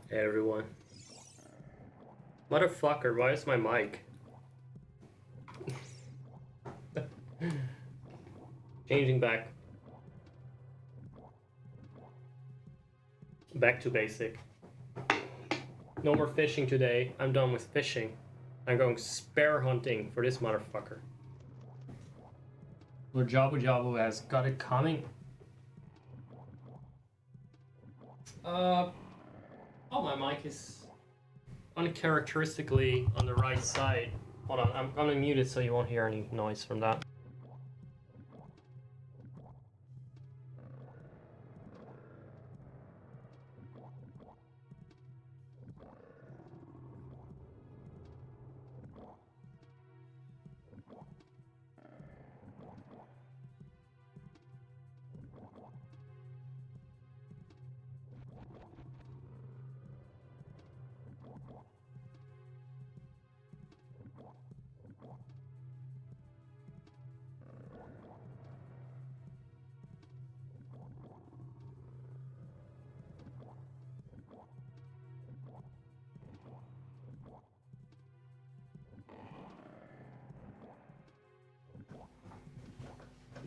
Hey everyone. Motherfucker, why is my mic? Changing back to basic. No more fishing today. I'm done with fishing. I'm going spare hunting for this motherfucker. Lord Jabu Jabu has got it coming. Oh, my mic is uncharacteristically on the right side. Hold on, I'm gonna mute it so you won't hear any noise from that.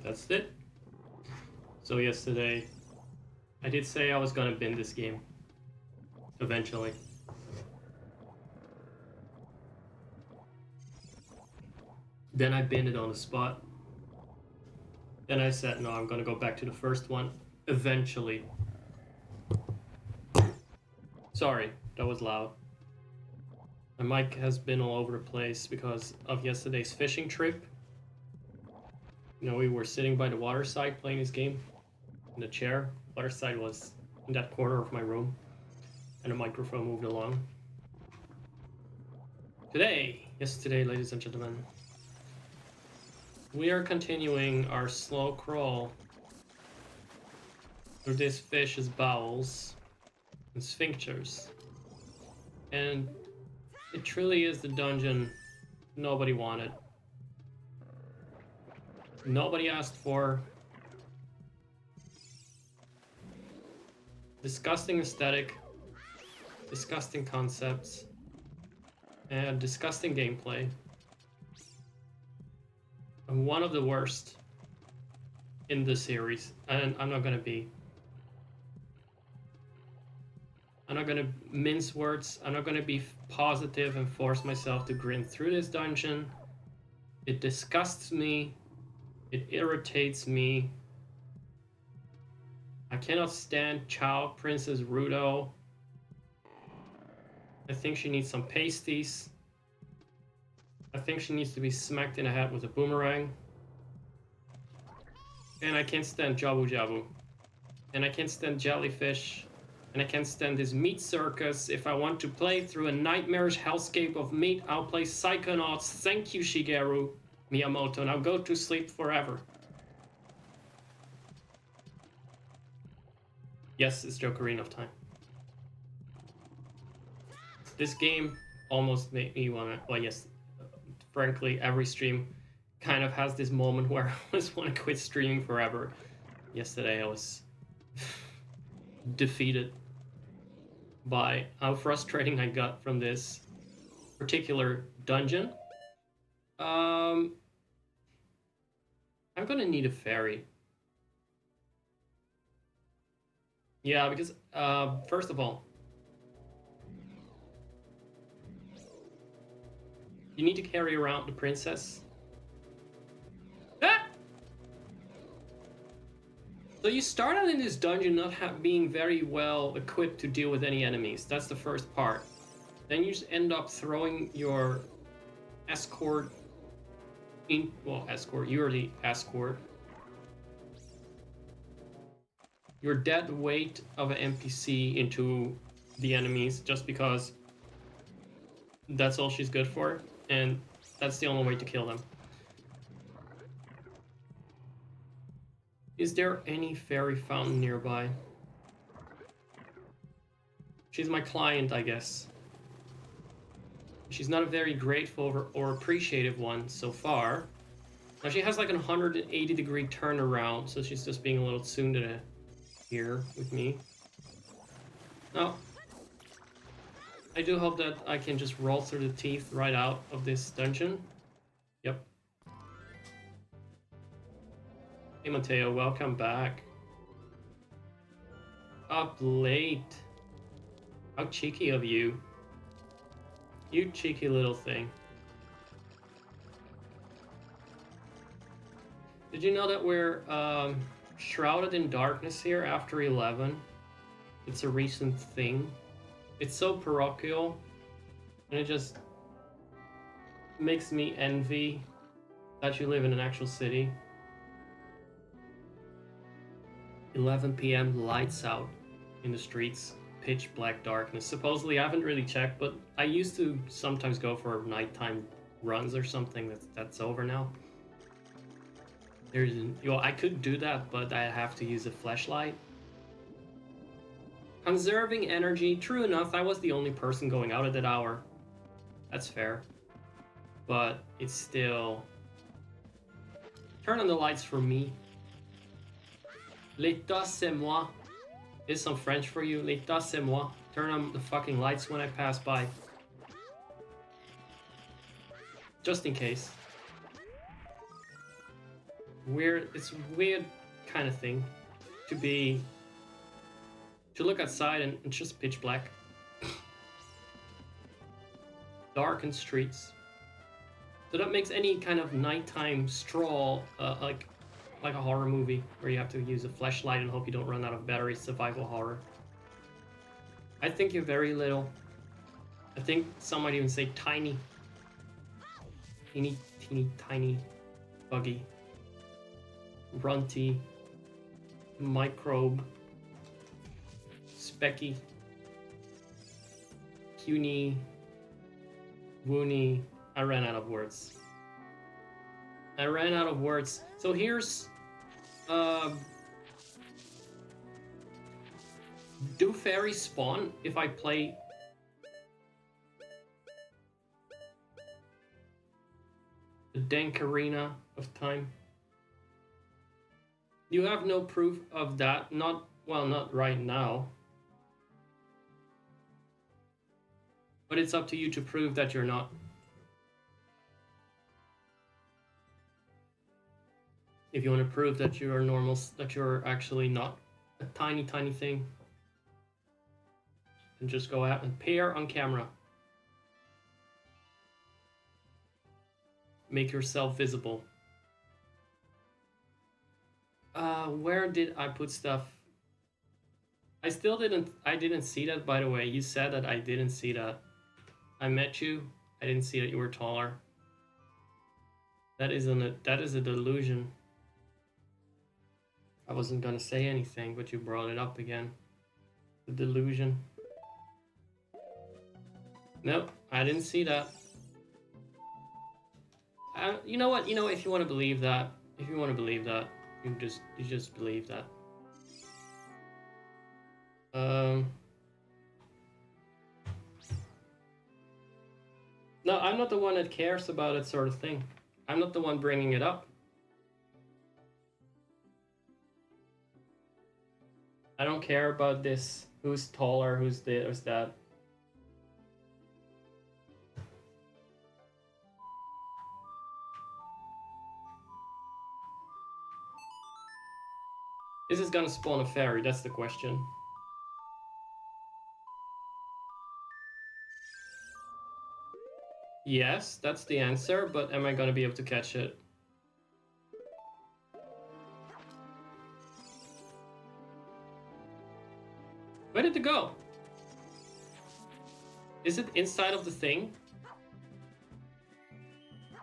That's it. So yesterday, I did say I was gonna bin this game. Eventually. Then I binned it on the spot. Then I said, no, I'm gonna go back to the first one. Eventually. Sorry, that was loud. My mic has been all over the place because of yesterday's fishing trip. You know, we were sitting by the water side playing this game in the chair. Water side was in that corner of my room, and the microphone moved along. Yesterday, ladies and gentlemen, we are continuing our slow crawl through this fish's bowels and sphincters. And it truly is the dungeon nobody wanted. Nobody asked for. Disgusting aesthetic, disgusting concepts, and disgusting gameplay. And one of the worst in the series. And I'm not gonna mince words. I'm not gonna be positive and force myself to grin through this dungeon. It disgusts me. It irritates me. I cannot stand Child Princess Rudo. I think she needs some pasties. I think she needs to be smacked in the head with a boomerang. And I can't stand Jabu Jabu. And I can't stand Jellyfish. And I can't stand this meat circus. If I want to play through a nightmarish hellscape of meat, I'll play Psychonauts. Thank you, Shigeru Miyamoto, and I'll go to sleep forever. Yes, it's Ocarina of Time. This game almost made me wanna, well, yes, frankly, every stream kind of has this moment where I just want to quit streaming forever. Yesterday I was defeated by how frustrating I got from this particular dungeon. I'm gonna need a ferry. Yeah, because first of all, you need to carry around the princess. Ah! So you start out in this dungeon not being very well equipped to deal with any enemies. That's the first part. Then you just end up throwing your escort in. Well, escort. You're the escort. Your dead weight of an NPC into the enemies just because that's all she's good for, and that's the only way to kill them. Is there any fairy fountain nearby? She's my client, I guess. She's not a very grateful or appreciative one so far. Now she has like a 180-degree turnaround, so she's just being a little tsundere here with me. Oh. I do hope that I can just roll through the teeth right out of this dungeon. Yep. Hey Mateo, welcome back. Up late. How cheeky of you. You cheeky little thing. Did you know that we're shrouded in darkness here after 11? It's a recent thing. It's so parochial, and it just makes me envy that you live in an actual city. 11 p.m. lights out in the streets, pitch black darkness. Supposedly, I haven't really checked, but I used to sometimes go for nighttime runs or something. That's over now. I could do that, but I have to use a flashlight. Conserving energy. True enough, I was the only person going out at that hour. That's fair. But it's still... Turn on the lights for me. L'état c'est moi. Here's some French for you. L'état c'est moi. Turn on the fucking lights when I pass by. Just in case. It's a weird kind of thing to look outside and it's just pitch black. Darkened streets. So that makes any kind of nighttime stroll like a horror movie where you have to use a flashlight and hope you don't run out of batteries. Survival horror. I think you're very little. I think some might even say tiny. Teeny, teeny, tiny, buggy. Runty, microbe, specky, puny, woony. I ran out of words. So here's do fairies spawn if I play the Ocarina of Time? You have no proof of that, not right now. But it's up to you to prove that you're not. If you want to prove that you're normal, that you're actually not a tiny, tiny thing, then just go out and appear on camera. Make yourself visible. Where did I put stuff? I didn't see that, by the way. You said that I didn't see that. I met you. I didn't see that you were taller. That is a delusion. I wasn't gonna say anything, but you brought it up again. The delusion. Nope, I didn't see that. You know what? If you want to believe that, you just believe that. No, I'm not the one that cares about that sort of thing. I'm not the one bringing it up. I don't care about this. Who's taller? Who's this? Who's that? This is gonna spawn a fairy, that's the question. Yes, that's the answer, but am I gonna be able to catch it? Where did it go? Is it inside of the thing?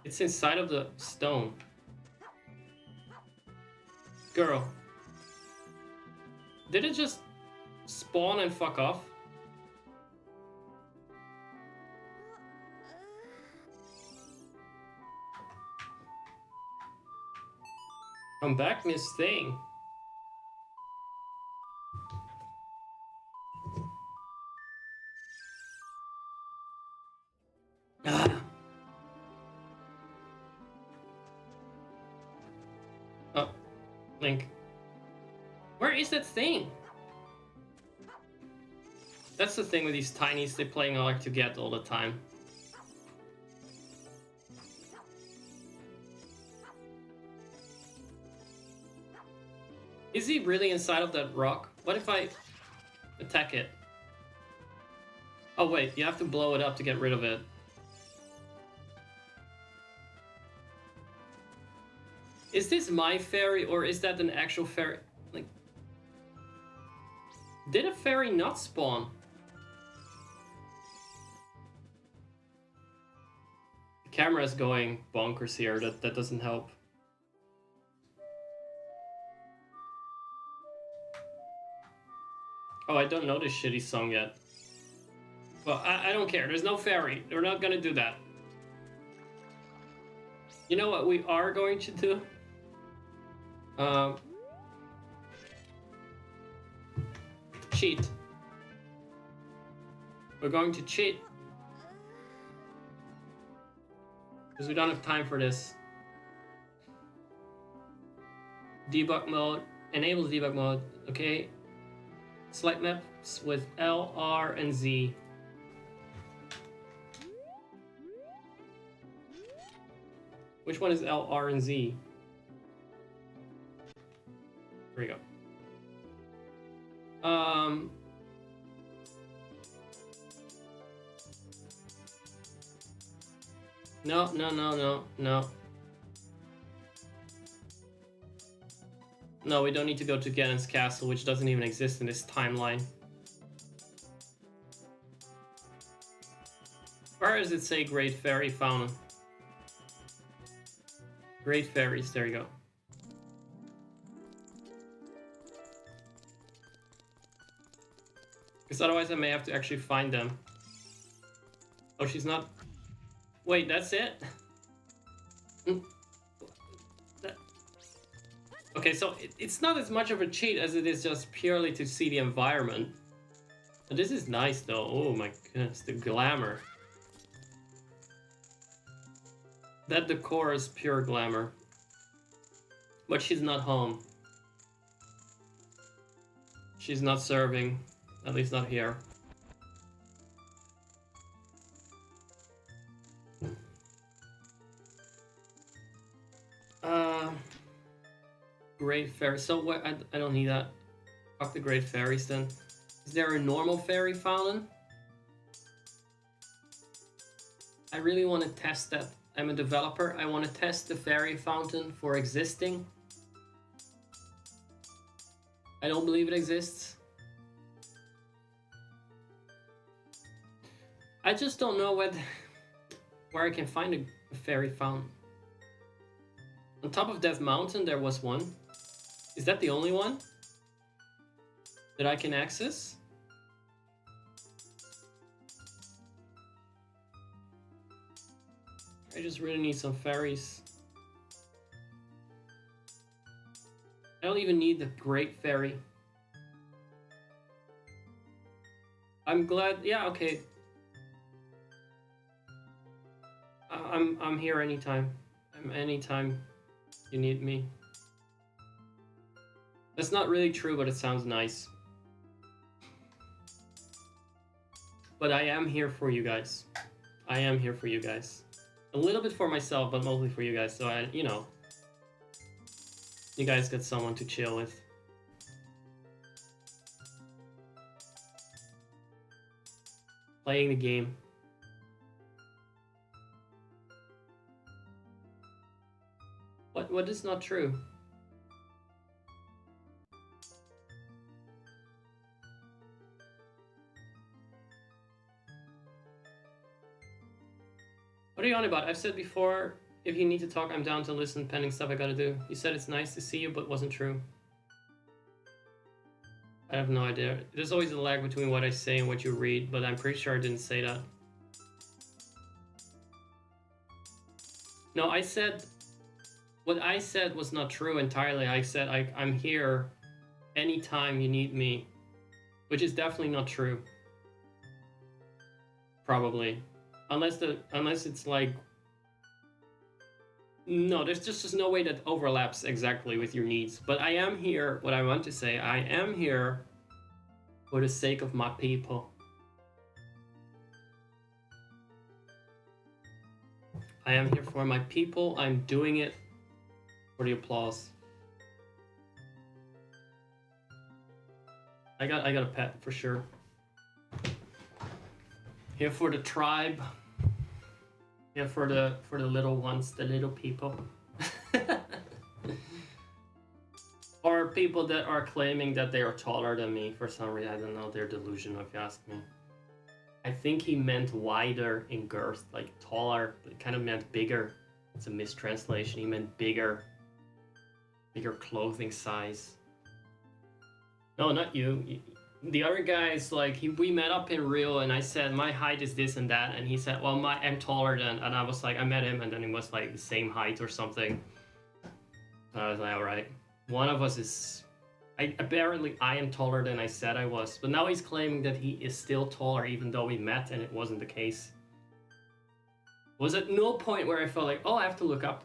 It's inside of the stone. Girl. Did it just spawn and fuck off? Come back, Miss Thing. Ah. Oh, Link. Where is that thing? That's the thing with these tinies, they playing hard to get all the time. Is he really inside of that rock? What if I attack it? Oh wait, you have to blow it up to get rid of it. Is this my fairy or is that an actual fairy? Like, did a fairy not spawn? The camera is going bonkers here. That doesn't help. Oh, I don't know this shitty song yet. Well, I don't care. There's no fairy. They're not gonna do that. You know what we are going to do? Cheat. We're going to cheat. Because we don't have time for this. Debug mode. Enables debug mode. Okay. Select maps with L, R, and Z. Which one is L, R, and Z? Here we go. No. No, we don't need to go to Ganon's castle, which doesn't even exist in this timeline. Where does it say Great Fairy Fountain? Great Fairies, there you go. Because otherwise I may have to actually find them. Oh, she's not... Wait, that's it? Okay, so it's not as much of a cheat as it is just purely to see the environment. But this is nice though. Oh my goodness, the glamour. That decor is pure glamour. But she's not home. She's not serving. At least not here. Great Fairy. So what? I don't need that. Fuck the Great Fairies then. Is there a normal fairy fountain? I really want to test that. I'm a developer. I want to test the fairy fountain for existing. I don't believe it exists. I just don't know where I can find a fairy fountain. On top of Death Mountain, there was one. Is that the only one that I can access? I just really need some fairies. I don't even need the Great Fairy. I'm glad. Yeah, okay. I'm here anytime. Anytime you need me. That's not really true, but it sounds nice. But I am here for you guys. I am here for you guys. A little bit for myself, but mostly for you guys. So you know, you guys got someone to chill with. Playing the game. What is not true? What are you on about? I've said before, if you need to talk, I'm down to listen pending stuff I gotta do. You said it's nice to see you, but wasn't true. I have no idea. There's always a lag between what I say and what you read, but I'm pretty sure I didn't say that. No, I said... What I said was not true entirely. I said I'm here anytime you need me, which is definitely not true. Probably, unless it's like no, there's just no way that overlaps exactly with your needs. But I am here. What I want to say, I am here for the sake of my people. I am here for my people. I'm doing it for the applause. I got a pet for sure. Here for the tribe. Here for the little ones, the little people. Or people that are claiming that they are taller than me for some reason. I don't know, they're delusional if you ask me. I think he meant wider in girth, like taller. It kind of meant bigger. It's a mistranslation. He meant bigger. Bigger clothing size. No, not you. The other guy is like, we met up in real and I said, my height is this and that. And he said, well, I'm taller than, and I was like, I met him and then he was like the same height or something. So I was like, all right. One of us is, apparently I am taller than I said I was. But now he's claiming that he is still taller even though we met and it wasn't the case. Was at no point where I felt like, oh, I have to look up.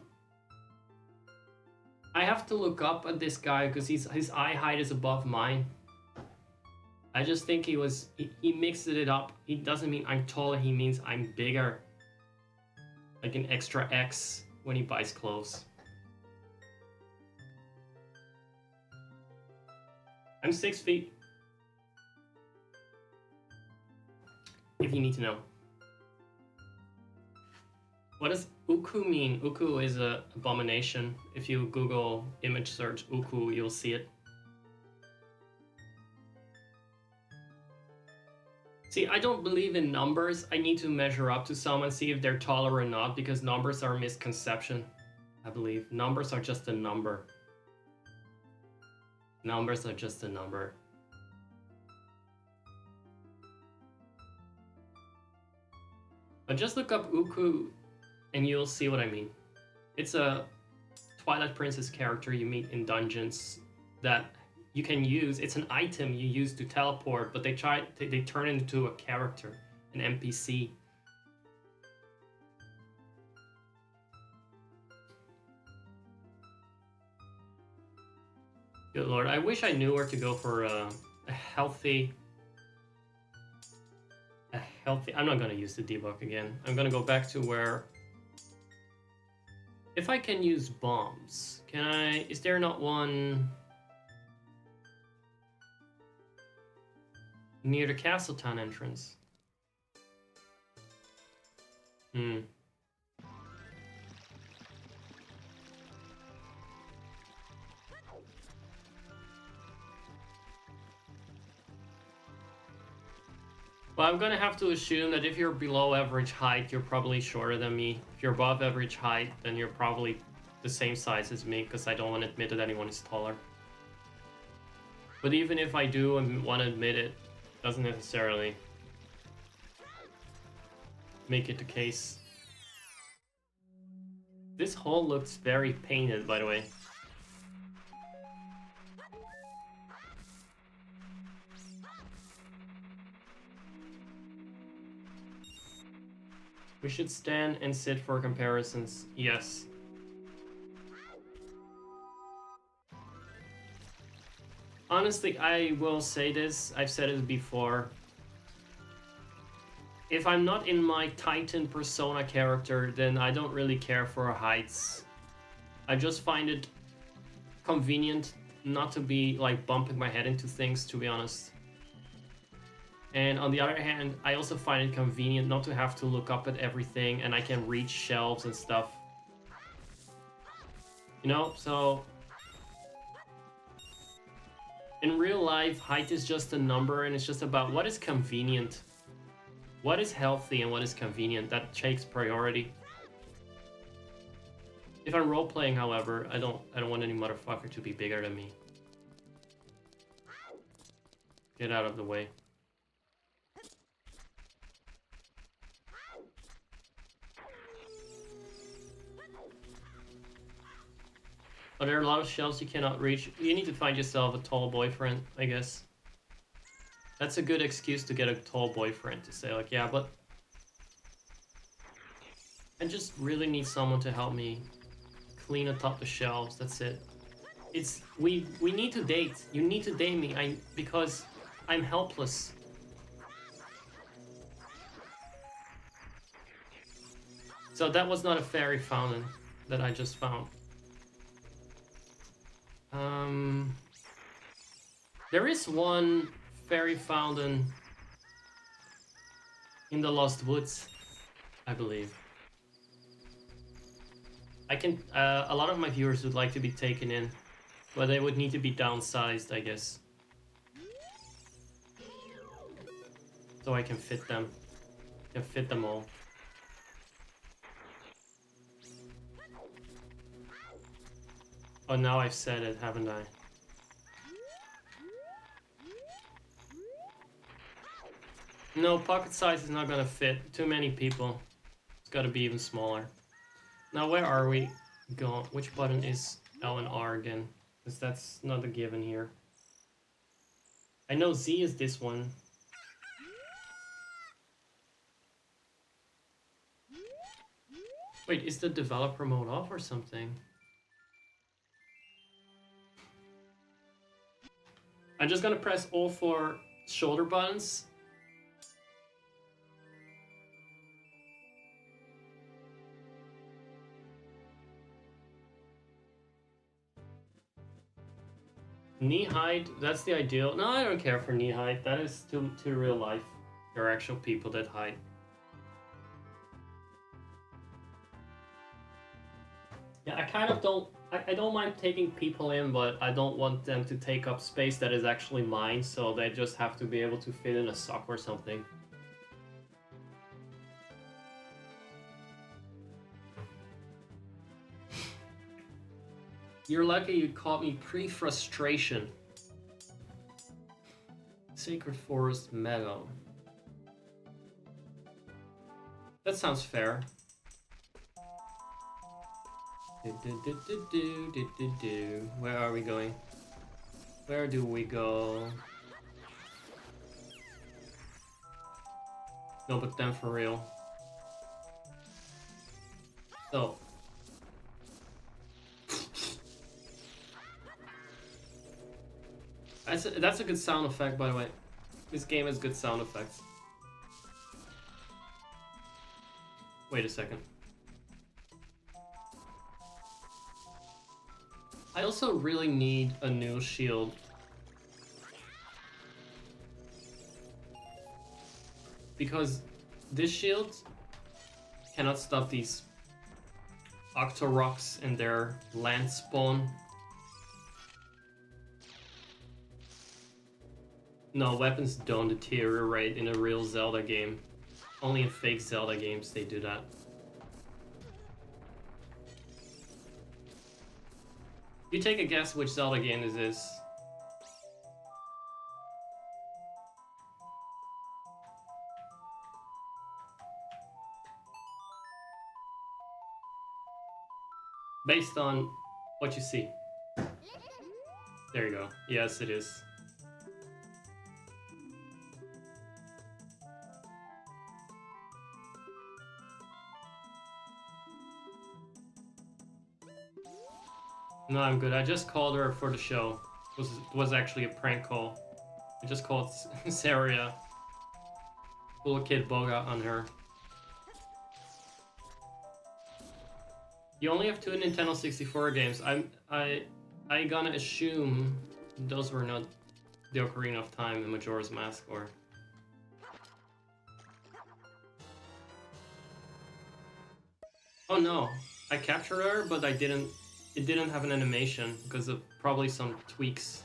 I have to look up at this guy because his eye height is above mine. I just think he mixed it up. He doesn't mean I'm taller, he means I'm bigger. Like an extra X when he buys clothes. I'm 6 feet. If you need to know. What does uku mean? Uku is an abomination. If you Google image search uku, you'll see it. See, I don't believe in numbers. I need to measure up to someone, see if they're taller or not, because numbers are a misconception, I believe. Numbers are just a number. Numbers are just a number. But just look up uku and you'll see what I mean. It's a Twilight Princess character you meet in dungeons that you can use. It's an item you use to teleport, but they turn it into a character, an NPC. Good lord, I wish I knew where to go for a healthy... I'm not gonna use the debug again. I'm gonna go back to where... If I can use bombs, can I... Is there not one... near the Castle Town entrance? Well, I'm gonna have to assume that if you're below average height, you're probably shorter than me. If you're above average height, then you're probably the same size as me, because I don't want to admit that anyone is taller. But even if I do and want to admit it, doesn't necessarily make it the case. This hole looks very painted, by the way. We should stand and sit for comparisons. Yes. Honestly, I will say this. I've said it before. If I'm not in my Titan persona character, then I don't really care for heights. I just find it convenient not to be like bumping my head into things, to be honest. And on the other hand, I also find it convenient not to have to look up at everything, and I can reach shelves and stuff. You know, so... in real life, height is just a number, and it's just about what is convenient. What is healthy and what is convenient. That takes priority. If I'm role-playing, however, I don't want any motherfucker to be bigger than me. Get out of the way. But there are a lot of shelves you cannot reach. You need to find yourself a tall boyfriend, I guess. That's a good excuse to get a tall boyfriend, to say like, yeah, but I just really need someone to help me clean atop the shelves. That's it. It's we need to date. You need to date me. Because I'm helpless. So that was not a fairy fountain that I just found. There is one fairy fountain in the Lost Woods, I believe. I can. A lot of my viewers would like to be taken in, but they would need to be downsized, I guess, so I can fit them. Can fit them all. Oh, now I've said it, haven't I? No, pocket size is not gonna fit. Too many people. It's gotta be even smaller. Now, where are we going? Which button is L and R again? Because that's not a given here. I know Z is this one. Wait, is the developer mode off or something? I'm just gonna press all four shoulder buttons. Knee height, that's the ideal. No, I don't care for knee height. That is too real life. There are actual people that hide. Yeah, I kind of don't... I don't mind taking people in, but I don't want them to take up space that is actually mine, so they just have to be able to fit in a sock or something. You're lucky you caught me pre-frustration. Sacred Forest Meadow. That sounds fair. Where are we going? Where do we go? No, but then for real. So. That's a good sound effect, by the way. This game has good sound effects. Wait a second. I also really need a new shield. Because this shield cannot stop these Octoroks and their land spawn. No, weapons don't deteriorate in a real Zelda game. Only in fake Zelda games they do that. You take a guess which Zelda game this is. Based on what you see. There you go. Yes, it is. No, I'm good. I just called her for the show. It was actually a prank call. I just called Saria. Little kid Boga on her. You only have 2 Nintendo 64 games. I gonna assume those were not the Ocarina of Time and Majora's Mask, or... Oh no, I captured her, but it didn't have an animation because of probably some tweaks.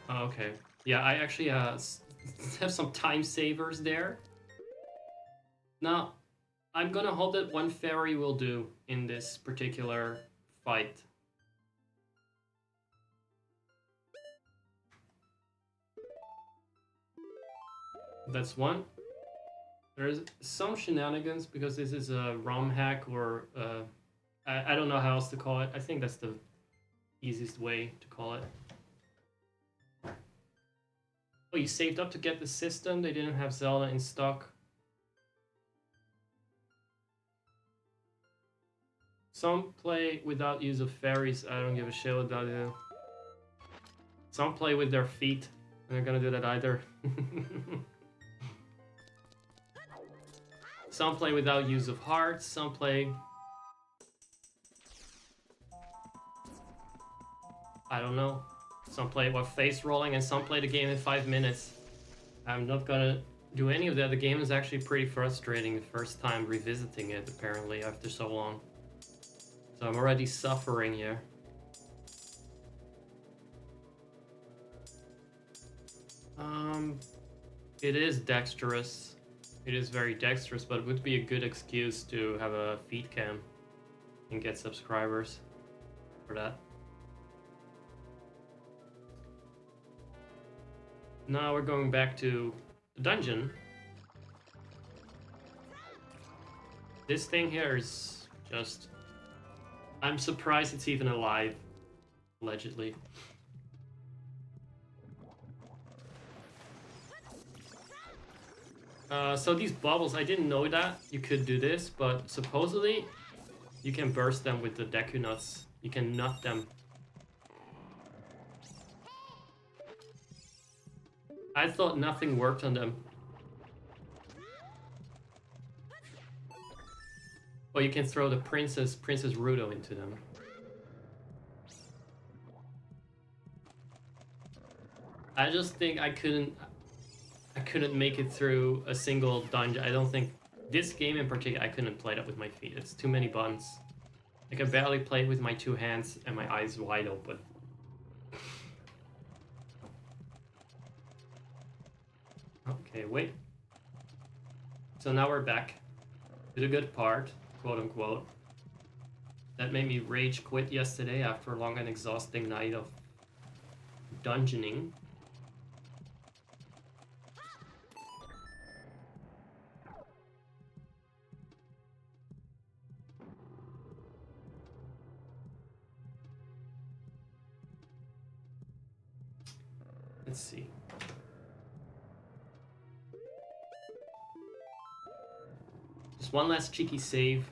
Oh, okay. Yeah, I actually have some time savers there. Now, I'm gonna hope that one fairy will do in this particular fight. That's one. There's some shenanigans because this is a ROM hack, or I don't know how else to call it. I think that's the easiest way to call it. Oh, you saved up to get the system? They didn't have Zelda in stock. Some play without use of fairies. I don't give a shit what that is. Some play with their feet. I'm not gonna do that either. Some play without use of hearts, some play... I don't know. Some play with face rolling and some play the game in 5 minutes. I'm not gonna do any of that. The game is actually pretty frustrating the first time revisiting it, apparently, after so long. So I'm already suffering here. It is dexterous. It is very dexterous, but it would be a good excuse to have a feed cam and get subscribers for that. Now we're going back to the dungeon. This thing here is just... I'm surprised it's even alive, allegedly. So these bubbles, I didn't know that you could do this, but supposedly you can burst them with the Deku Nuts. You can nut them. I thought nothing worked on them. Well, you can throw the Princess Rudo into them. I just think I couldn't make it through a single dungeon. I don't think this game in particular, I couldn't play that with my feet. It's too many buttons. I can barely play it with my 2 hands and my eyes wide open. Okay, wait. So now we're back to the good part, quote unquote. That made me rage quit yesterday after a long and exhausting night of dungeoning. Let's see. Just one last cheeky save.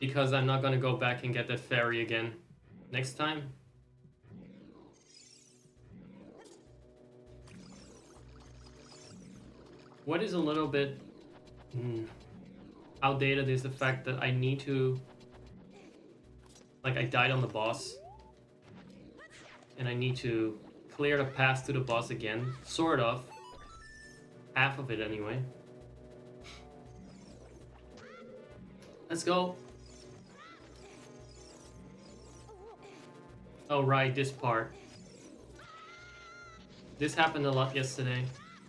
Because I'm not gonna go back and get that fairy again next time. What is a little bit outdated is the fact that I need to... Like, I died on the boss. And I need to clear the path to the boss again. Sort of. Half of it, anyway. Let's go. Oh, right, this part. This happened a lot yesterday.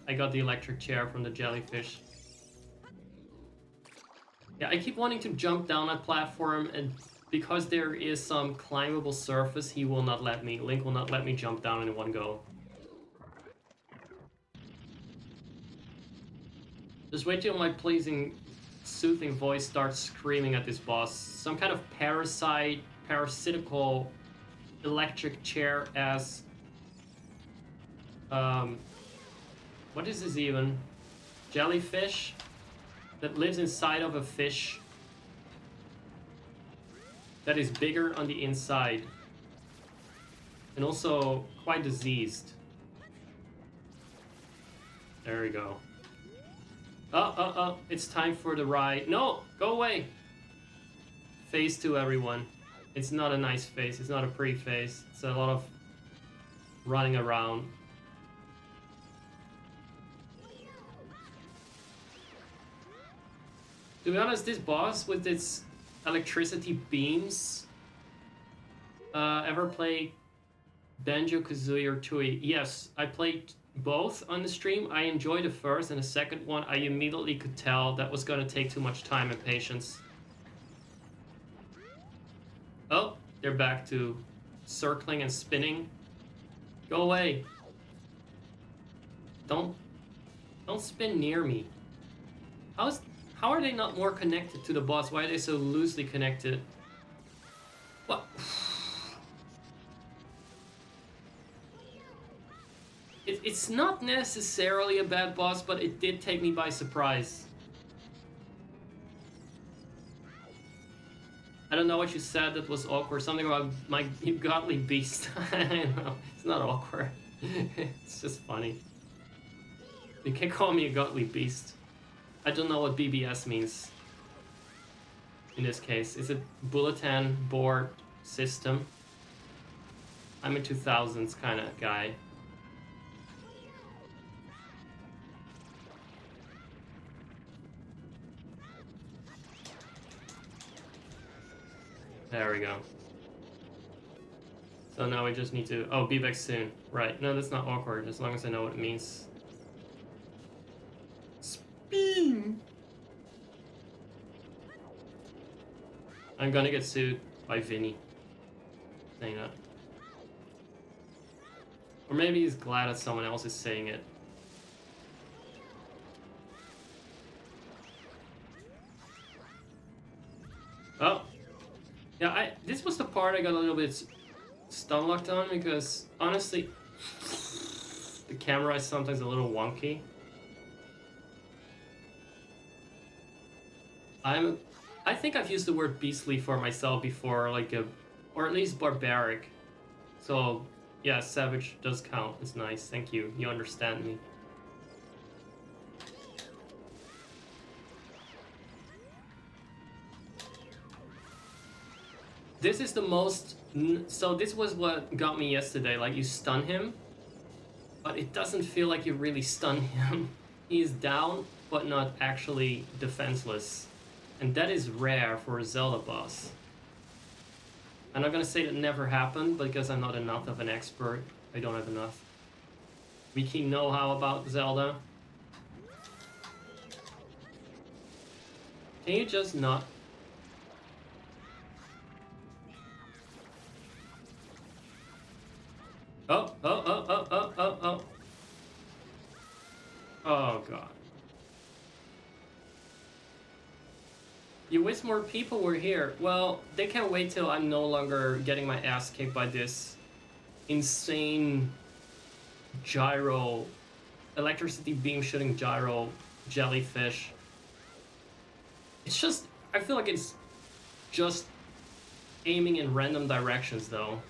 I got the electric chair from the jellyfish. Yeah, I keep wanting to jump down that platform, and because there is some climbable surface, he will not let me. Link will not let me jump down in one go. Just wait till my pleasing, soothing voice starts screaming at this boss. Some kind of parasitical, electric chair as... what is this even? Jellyfish? That lives inside of a fish that is bigger on the inside and also quite diseased. There we go. It's time for the ride. No, go away. Phase 2, everyone. It's not a nice face. It's not a pretty face. It's a lot of running around. To be honest, this boss with its electricity beams. Ever play Banjo-Kazooie or Tooie? Yes, I played both on the stream. I enjoyed the first, and the second one I immediately could tell that was gonna take too much time and patience. Oh, they're back to circling and spinning. Go away. Don't spin near me. How are they not more connected to the boss? Why are they so loosely connected? What? It's not necessarily a bad boss, but it did take me by surprise. I don't know what you said that was awkward. Something about my godly beast. I don't know. It's not awkward. It's just funny. You can call me a godly beast. I don't know what BBS means in this case. Is it bulletin board system? I'm a 2000s kind of guy. There we go. So now we just need to... Oh, be back soon. Right. No, that's not awkward, as long as I know what it means. Spin! I'm gonna get sued by Vinny. Saying that. Or maybe he's glad that someone else is saying it. Oh. Yeah, this was the part I got a little bit stun locked on because, honestly, the camera is sometimes a little wonky. I think I've used the word beastly for myself before, like or at least barbaric. So, yeah, savage does count. It's nice. Thank you. You understand me. This is the most... So this was what got me yesterday. Like, you stun him, but it doesn't feel like you really stun him. He's down, but not actually defenseless. And that is rare for a Zelda boss. I'm not gonna say that never happened, because I'm not enough of an expert. I don't have enough wiki know-how about Zelda. Can you just not... Oh. Oh, God. You wish more people were here. Well, they can't wait till I'm no longer getting my ass kicked by this insane gyro, electricity beam shooting gyro jellyfish. It's just, I feel like it's just aiming in random directions though.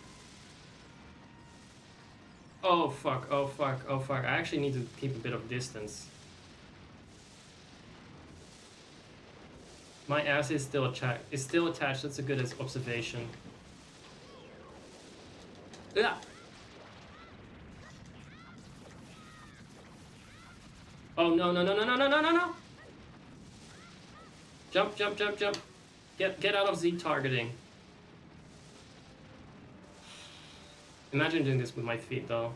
Oh fuck, oh fuck, oh fuck. I actually need to keep a bit of distance. My ass is still attached. That's a good observation. Yeah. Oh no. Jump. Get out of Z targeting. Imagine doing this with my feet though.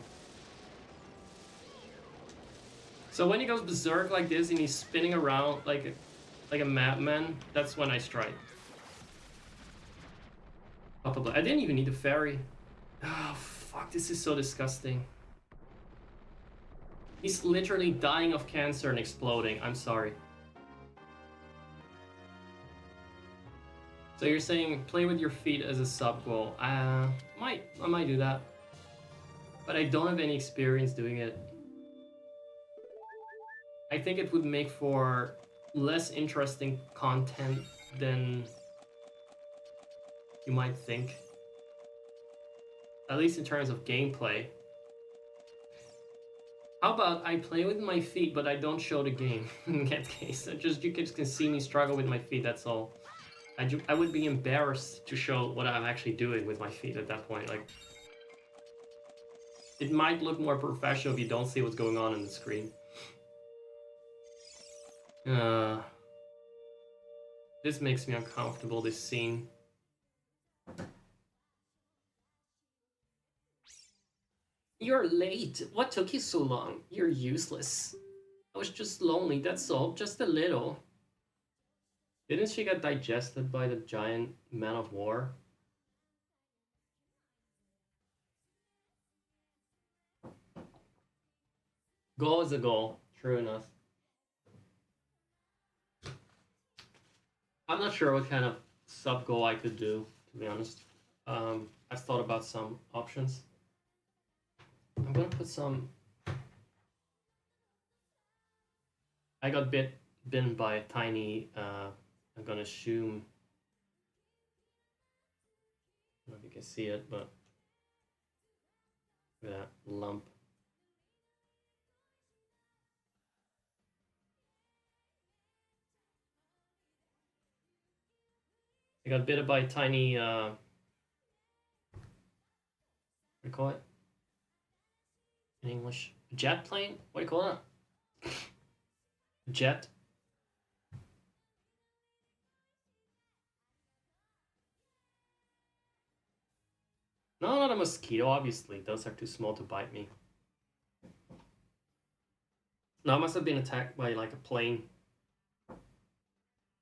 So when he goes berserk like this and he's spinning around like a madman, that's when I strike. Probably. I didn't even need a fairy. Oh fuck, this is so disgusting. He's literally dying of cancer and exploding. I'm sorry. So you're saying play with your feet as a sub goal. I might do that. But I don't have any experience doing it. I think it would make for less interesting content than you might think. At least in terms of gameplay. How about I play with my feet, but I don't show the game in that case? You just can see me struggle with my feet, that's all. I would be embarrassed to show what I'm actually doing with my feet at that point. Like, it might look more professional if you don't see what's going on the screen. This makes me uncomfortable, this scene. You're late. What took you so long? You're useless. I was just lonely, that's all. Just a little. Didn't she get digested by the giant man of war? Goal is a goal. True enough. I'm not sure what kind of sub goal I could do, to be honest. I've thought about some options. I'm gonna put some... I got bitten by a tiny... I'm gonna assume... I don't know if you can see it, but... Look at that lump. I got bitten by a tiny, what do you call it? In English? Jet plane? What do you call that? Jet? No, not a mosquito, obviously. Those are too small to bite me. No, I must have been attacked by like a plane.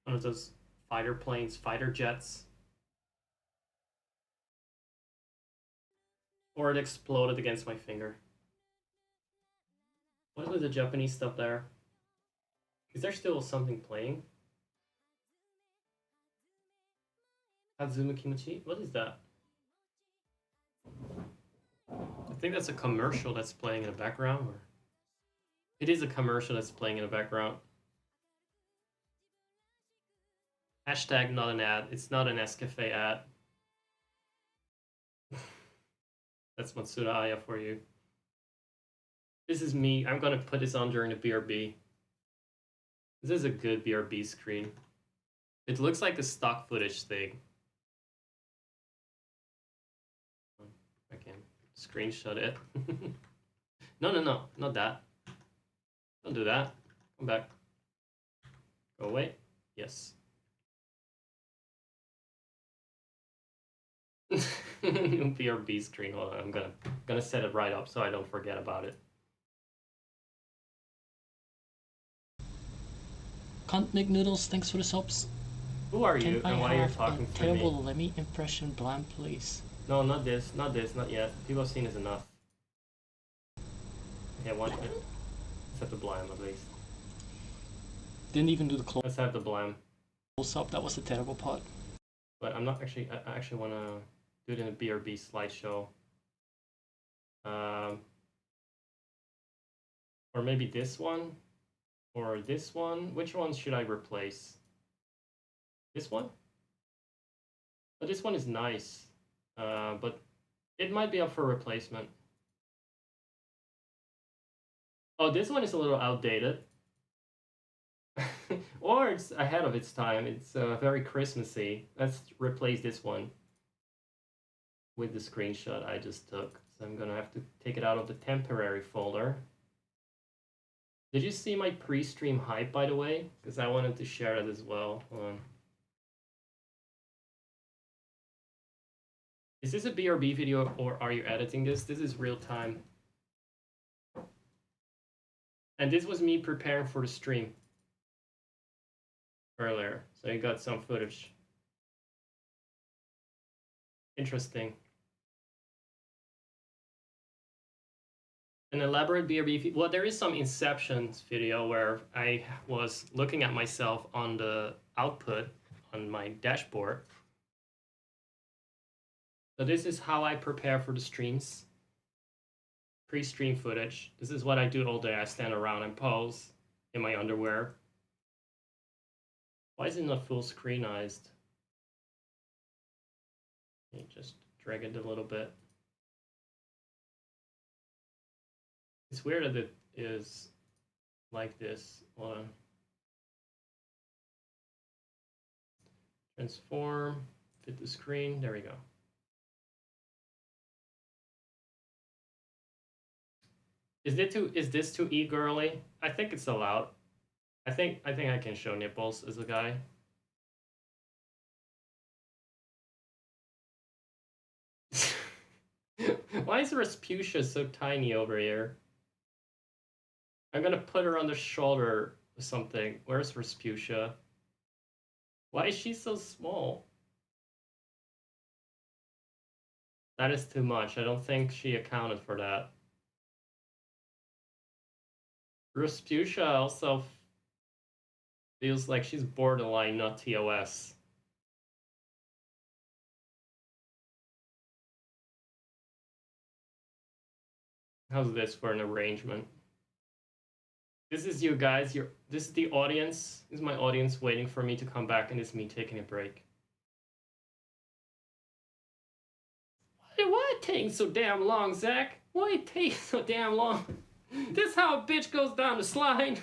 One of those fighter planes, fighter jets. Or it exploded against my finger. What is with the Japanese stuff there? Is there still something playing? Hazumu Kimochi? What is that? I think that's a commercial that's playing in the background. Or... It is a commercial that's playing in the background. Hashtag not an ad. It's not an Nescafe ad. That's Matsuda Aya for you. This is me. I'm gonna put this on during the BRB. This is a good BRB screen. It looks like a stock footage thing. I can screenshot it. No, not that. Don't do that. Come back. Go away. Yes. BRB screen. Hold on, I'm gonna set it right up so I don't forget about it. Can't make noodles, thanks for the subs. Who are you and why are you talking to me? Terrible Lemmy impression, Blam, please. No, not this, not yet. People have seen this enough. Okay, one. Let's have the Blam at least. Didn't even do the close. Let's have the Blam. Close up, that was the terrible part. But I'm not actually. I actually want to do it in a BRB slideshow. Or maybe this one. Or this one? Which one should I replace? This one? But this one is nice. But it might be up for replacement. Oh, this one is a little outdated. Or it's ahead of its time. It's very Christmassy. Let's replace this one with the screenshot I just took. So I'm gonna have to take it out of the temporary folder. Did you see my pre-stream hype, by the way? Because I wanted to share that as well. Hold on. Is this a BRB video or are you editing this? This is real time. And this was me preparing for the stream earlier. So you got some footage. Interesting. An elaborate BRB. Well, there is some Inceptions video where I was looking at myself on the output on my dashboard. So this is how I prepare for the streams. Pre-stream footage. This is what I do all day. I stand around and pose in my underwear. Why is it not full screenized? Let me just drag it a little bit. It's weird that it is like this. Hold on. Transform, fit the screen. There we go. Is this too e-girly? I think it's allowed. I think I can show nipples as a guy. Why is Rasputia so tiny over here? I'm gonna put her on the shoulder or something. Where's Rasputia? Why is she so small? That is too much. I don't think she accounted for that. Rasputia also feels like she's borderline not TOS. How's this for an arrangement? This is you guys. This is the audience. This is my audience waiting for me to come back, and it's me taking a break. Why it taking so damn long, Zach? Why it taking so damn long? This how a bitch goes down the slide.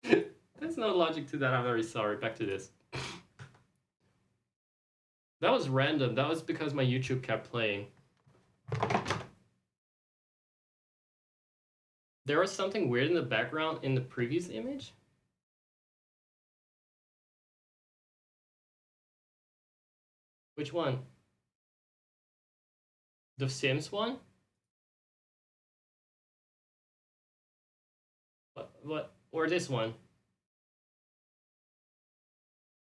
There's no logic to that. I'm very sorry. Back to this. That was random. That was because my YouTube kept playing. There was something weird in the background in the previous image? Which one? The Sims one? What? Or this one?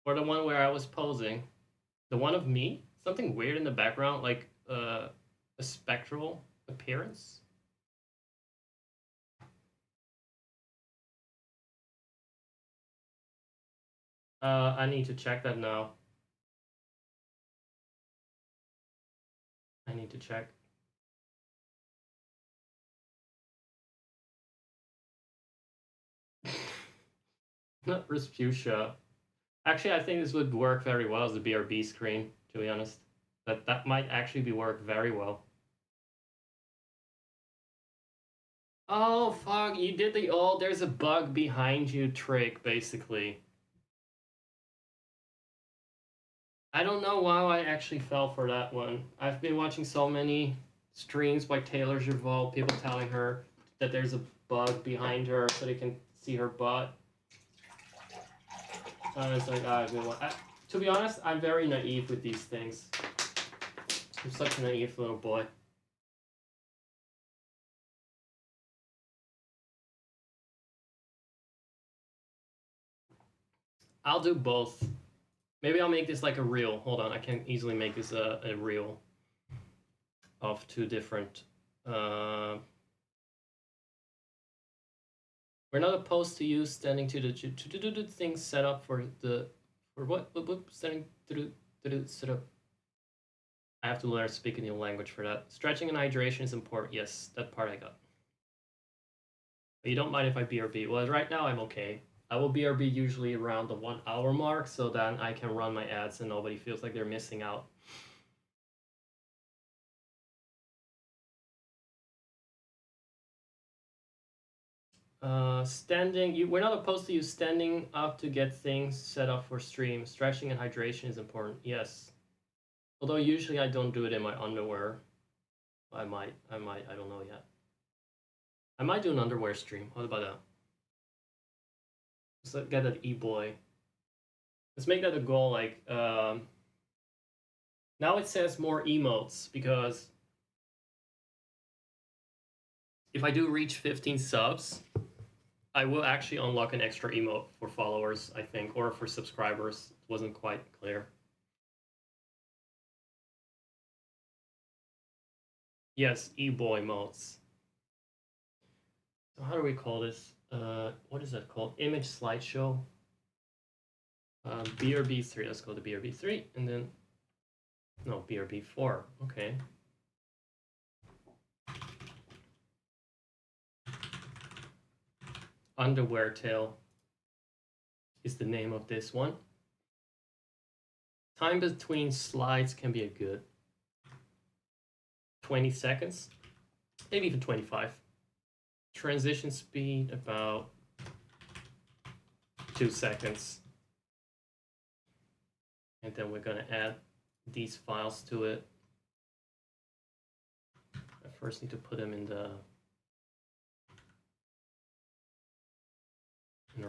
Or the one where I was posing? The one of me? Something weird in the background, like a spectral appearance? I need to check that now. I need to check. Not Respucia. Actually, I think this would work very well as the BRB screen, to be honest. That might actually be work very well. Oh, fuck, you did the old there's a bug behind you trick, basically. I don't know why I actually fell for that one. I've been watching so many streams by Taylor Gervais, people telling her that there's a bug behind her so they can see her butt. I was like, to be honest, I'm very naive with these things. I'm such a naive little boy. I'll do both. Maybe I'll make this like a reel. Hold on, I can easily make this a reel of two different. We're not opposed to you standing to the things set up for what standing to set up. I have to learn to speak a new language for that. Stretching and hydration is important. Yes, that part I got. But you don't mind if I BRB? Well, right now I'm okay. I will BRB usually around the 1 hour mark, so then I can run my ads and nobody feels like they're missing out. Standing, we're not opposed to you standing up to get things set up for stream. Stretching and hydration is important. Yes. Although usually I don't do it in my underwear. I might, I don't know yet. I might do an underwear stream. What about that? Let's get that e-boy. Let's make that a goal, like, now it says more emotes, because if I do reach 15 subs, I will actually unlock an extra emote for followers, I think, or for subscribers. It wasn't quite clear. Yes, e-boy emotes. So how do we call this? What is that called? Image slideshow. BRB3. Let's go to BRB3, and then no, BRB4. Okay. Underwear tail is the name of this one. Time between slides can be a good 20 seconds, maybe even 25. Transition speed about 2 seconds. And then we're gonna add these files to it. I first need to put them in the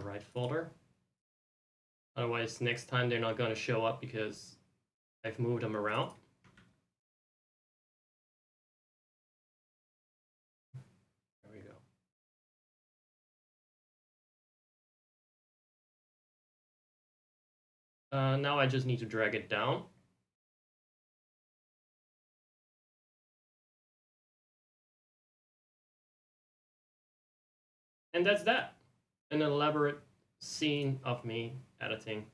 right folder. Otherwise, next time they're not gonna show up because I've moved them around. There we go. Now I just need to drag it down. And that's that. An elaborate scene of me editing.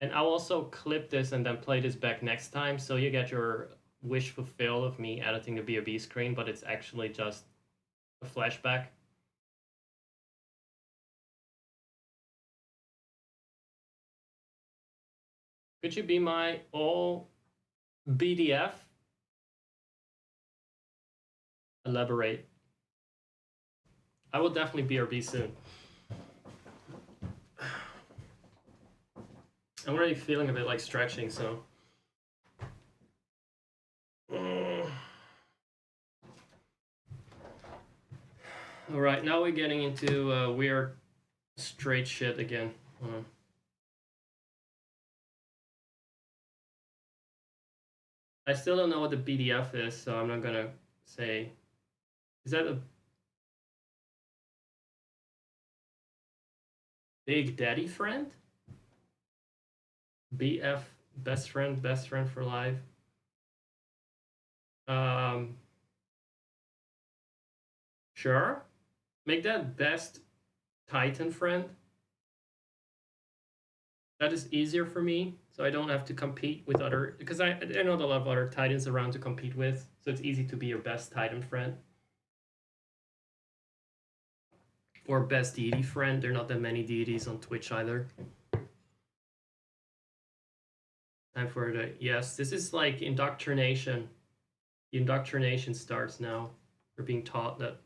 And I'll also clip this and then play this back next time, so you get your wish fulfilled of me editing the BRB screen, but it's actually just a flashback. Could you be my all BDF? Elaborate. I will definitely BRB soon. I'm already feeling a bit like stretching, so. Alright, now we're getting into weird straight shit again. I still don't know what the BDF is, so I'm not gonna say. Is that a Big Daddy friend? BF, best friend for life. Sure. Make that best Titan friend. That is easier for me, so I don't have to compete with other, because I know a lot of other Titans around to compete with, so it's easy to be your best Titan friend. Or best deity friend. There are not that many deities on Twitch either. Time for the, yes, this is like indoctrination. The indoctrination starts now. We're being taught that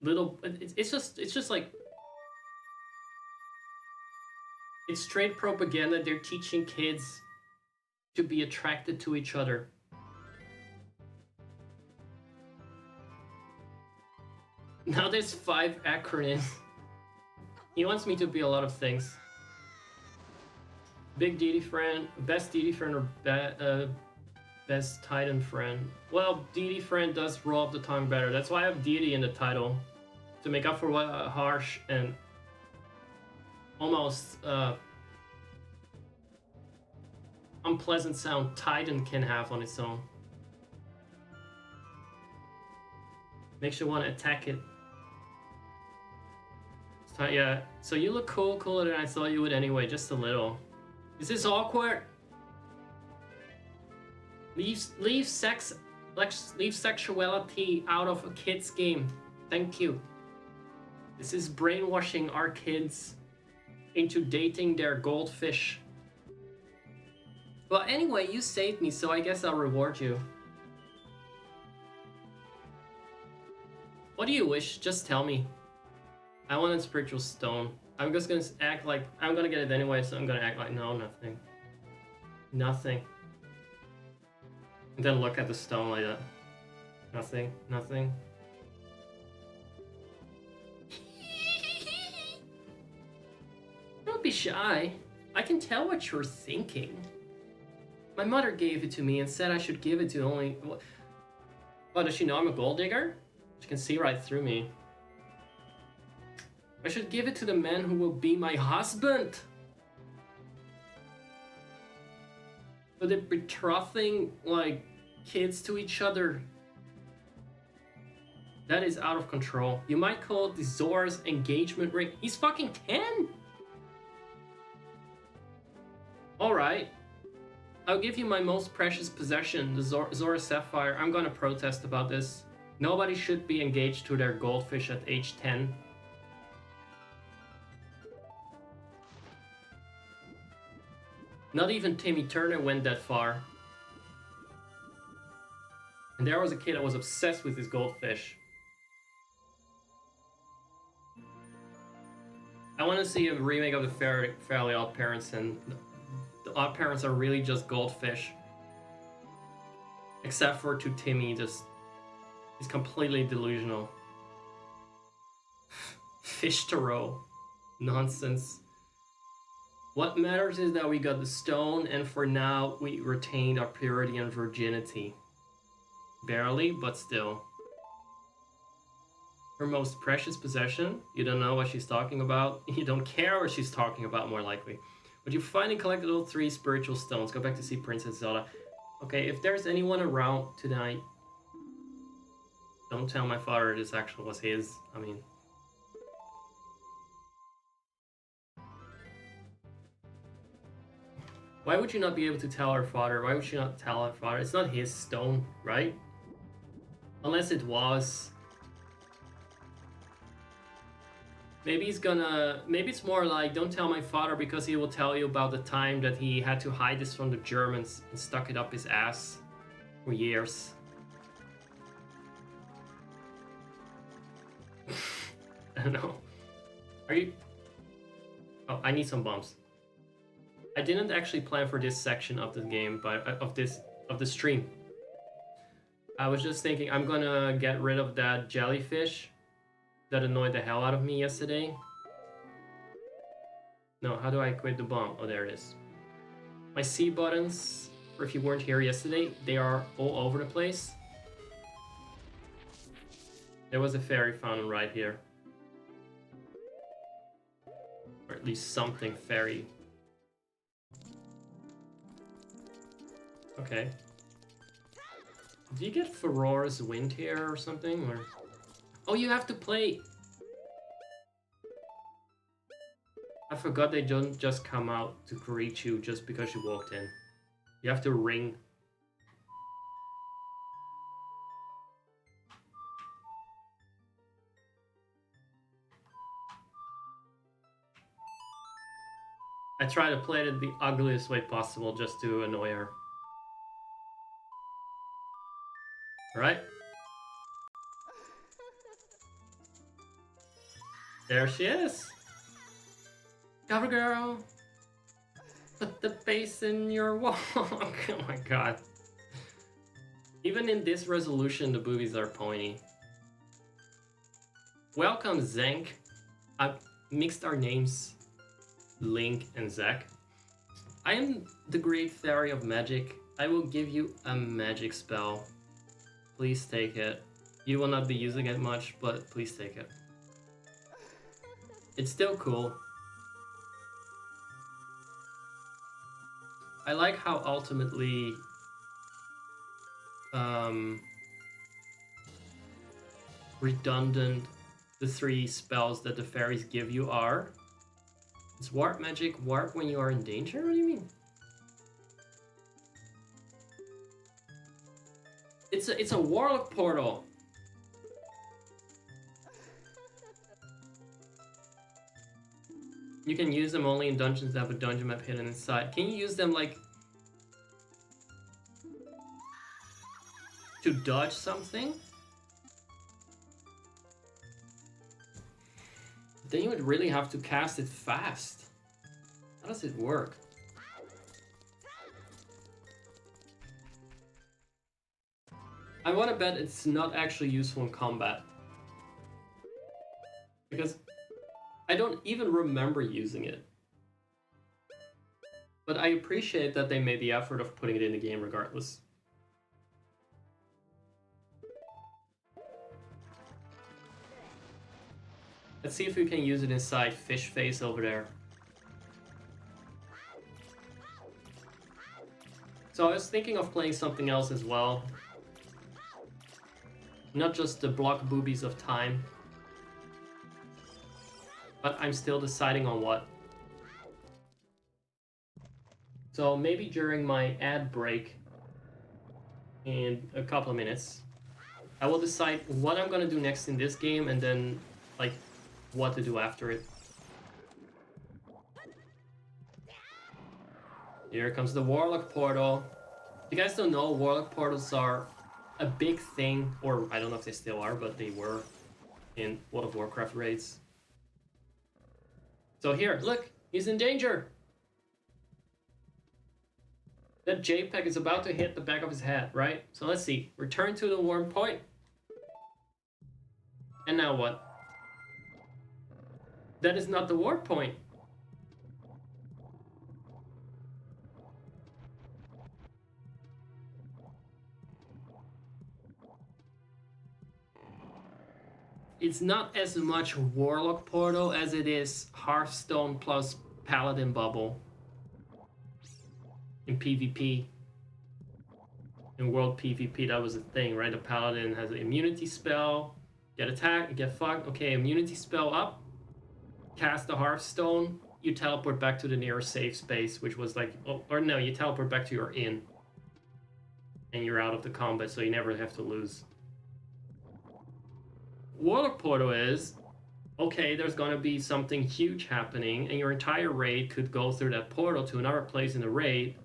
little, it's just like, it's straight propaganda. They're teaching kids to be attracted to each other. Now there's 5 acronyms. He wants me to be a lot of things. Big deity friend, best deity friend, or best Titan friend. Well, deity friend does roll off the tongue better. That's why I have deity in the title, to make up for what a harsh and almost unpleasant sound Titan can have on its own. Makes you want to attack it. Yeah, so you look cooler than I thought you would anyway, just a little. Is this awkward? Leave sexuality out of a kid's game. Thank you. This is brainwashing our kids into dating their goldfish. Well, anyway, you saved me, so I guess I'll reward you. What do you wish? Just tell me. I want a spiritual stone. I'm just gonna act like I'm gonna get it anyway, so I'm gonna act like no, nothing. Nothing. And then look at the stone like that. Nothing, nothing. Don't be shy. I can tell what you're thinking. My mother gave it to me and said I should give it to only... What, does she know I'm a gold digger? She can see right through me. I should give it to the man who will be my husband. So they're betrothing, like, kids to each other. That is out of control. You might call it the Zora's engagement ring. He's fucking 10! Alright. I'll give you my most precious possession, the Zora Sapphire. I'm gonna protest about this. Nobody should be engaged to their goldfish at age 10. Not even Timmy Turner went that far. And there was a kid that was obsessed with his goldfish. I want to see a remake of the Fairly Odd Parents, and the Odd Parents are really just goldfish. Except for to Timmy, just he's completely delusional. Fish to row. Nonsense. What matters is that we got the stone, and for now, we retained our purity and virginity. Barely, but still. Her most precious possession? You don't know what she's talking about? You don't care what she's talking about, more likely. But you finally collected all 3 spiritual stones. Go back to see Princess Zelda. Okay, if there's anyone around tonight, don't tell my father this actually was his. I mean... Why would you not be able to tell her father? Why would you not tell her father? It's not his stone, right? Unless it was. Maybe he's gonna... Maybe it's more like, don't tell my father because he will tell you about the time that he had to hide this from the Germans and stuck it up his ass for years. I don't know. Are you... Oh, I need some bombs. I didn't actually plan for this section of the game, but of the stream. I was just thinking I'm gonna get rid of that jellyfish that annoyed the hell out of me yesterday. No, how do I quit the bomb? Oh, there it is. My C buttons, or if you weren't here yesterday, they are all over the place. There was a fairy fountain right here. Or at least something fairy. Okay. Do you get Ferora's Wind here or something? Or oh, you have to play. I forgot they don't just come out to greet you just because you walked in. You have to ring. I try to play it the ugliest way possible just to annoy her. Alright? There she is! Cover girl! Put the base in your walk! Oh my god. Even in this resolution, the boobies are pointy. Welcome, Zank. I've mixed our names. Link and Zack. I am the Great Fairy of Magic. I will give you a magic spell. Please take it. You will not be using it much, but please take it. It's still cool. I like how ultimately redundant the 3 spells that the fairies give you are. It's warp magic, warp when you are in danger? What do you mean? It's a warlock portal. You can use them only in dungeons that have a dungeon map hidden inside. Can you use them like to dodge something? Then you would really have to cast it fast. How does it work? I want to bet it's not actually useful in combat. Because I don't even remember using it. But I appreciate that they made the effort of putting it in the game regardless. Let's see if we can use it inside Fish Face over there. So I was thinking of playing something else as well. Not just the block boobies of time. But I'm still deciding on what. So maybe during my ad break in a couple of minutes, I will decide what I'm gonna do next in this game and then like what to do after it. Here comes the Warlock Portal. If you guys don't know, Warlock Portals are a big thing, or I don't know if they still are, but they were in World of Warcraft raids. So here, look, he's in danger. That JPEG is about to hit the back of his head, right? So let's see, return to the warm point. And now what? That is not the warp point. It's not as much Warlock Portal as it is Hearthstone plus Paladin Bubble in PvP. In World PvP, that was a thing, right? The Paladin has an immunity spell, get attacked, get fucked. Okay, immunity spell up, cast the Hearthstone, you teleport back to the nearest safe space, which was like, oh, or no, you teleport back to your inn. And you're out of the combat, so you never have to lose. Warlock Portal is, okay, there's gonna be something huge happening, and your entire raid could go through that portal to another place in the raid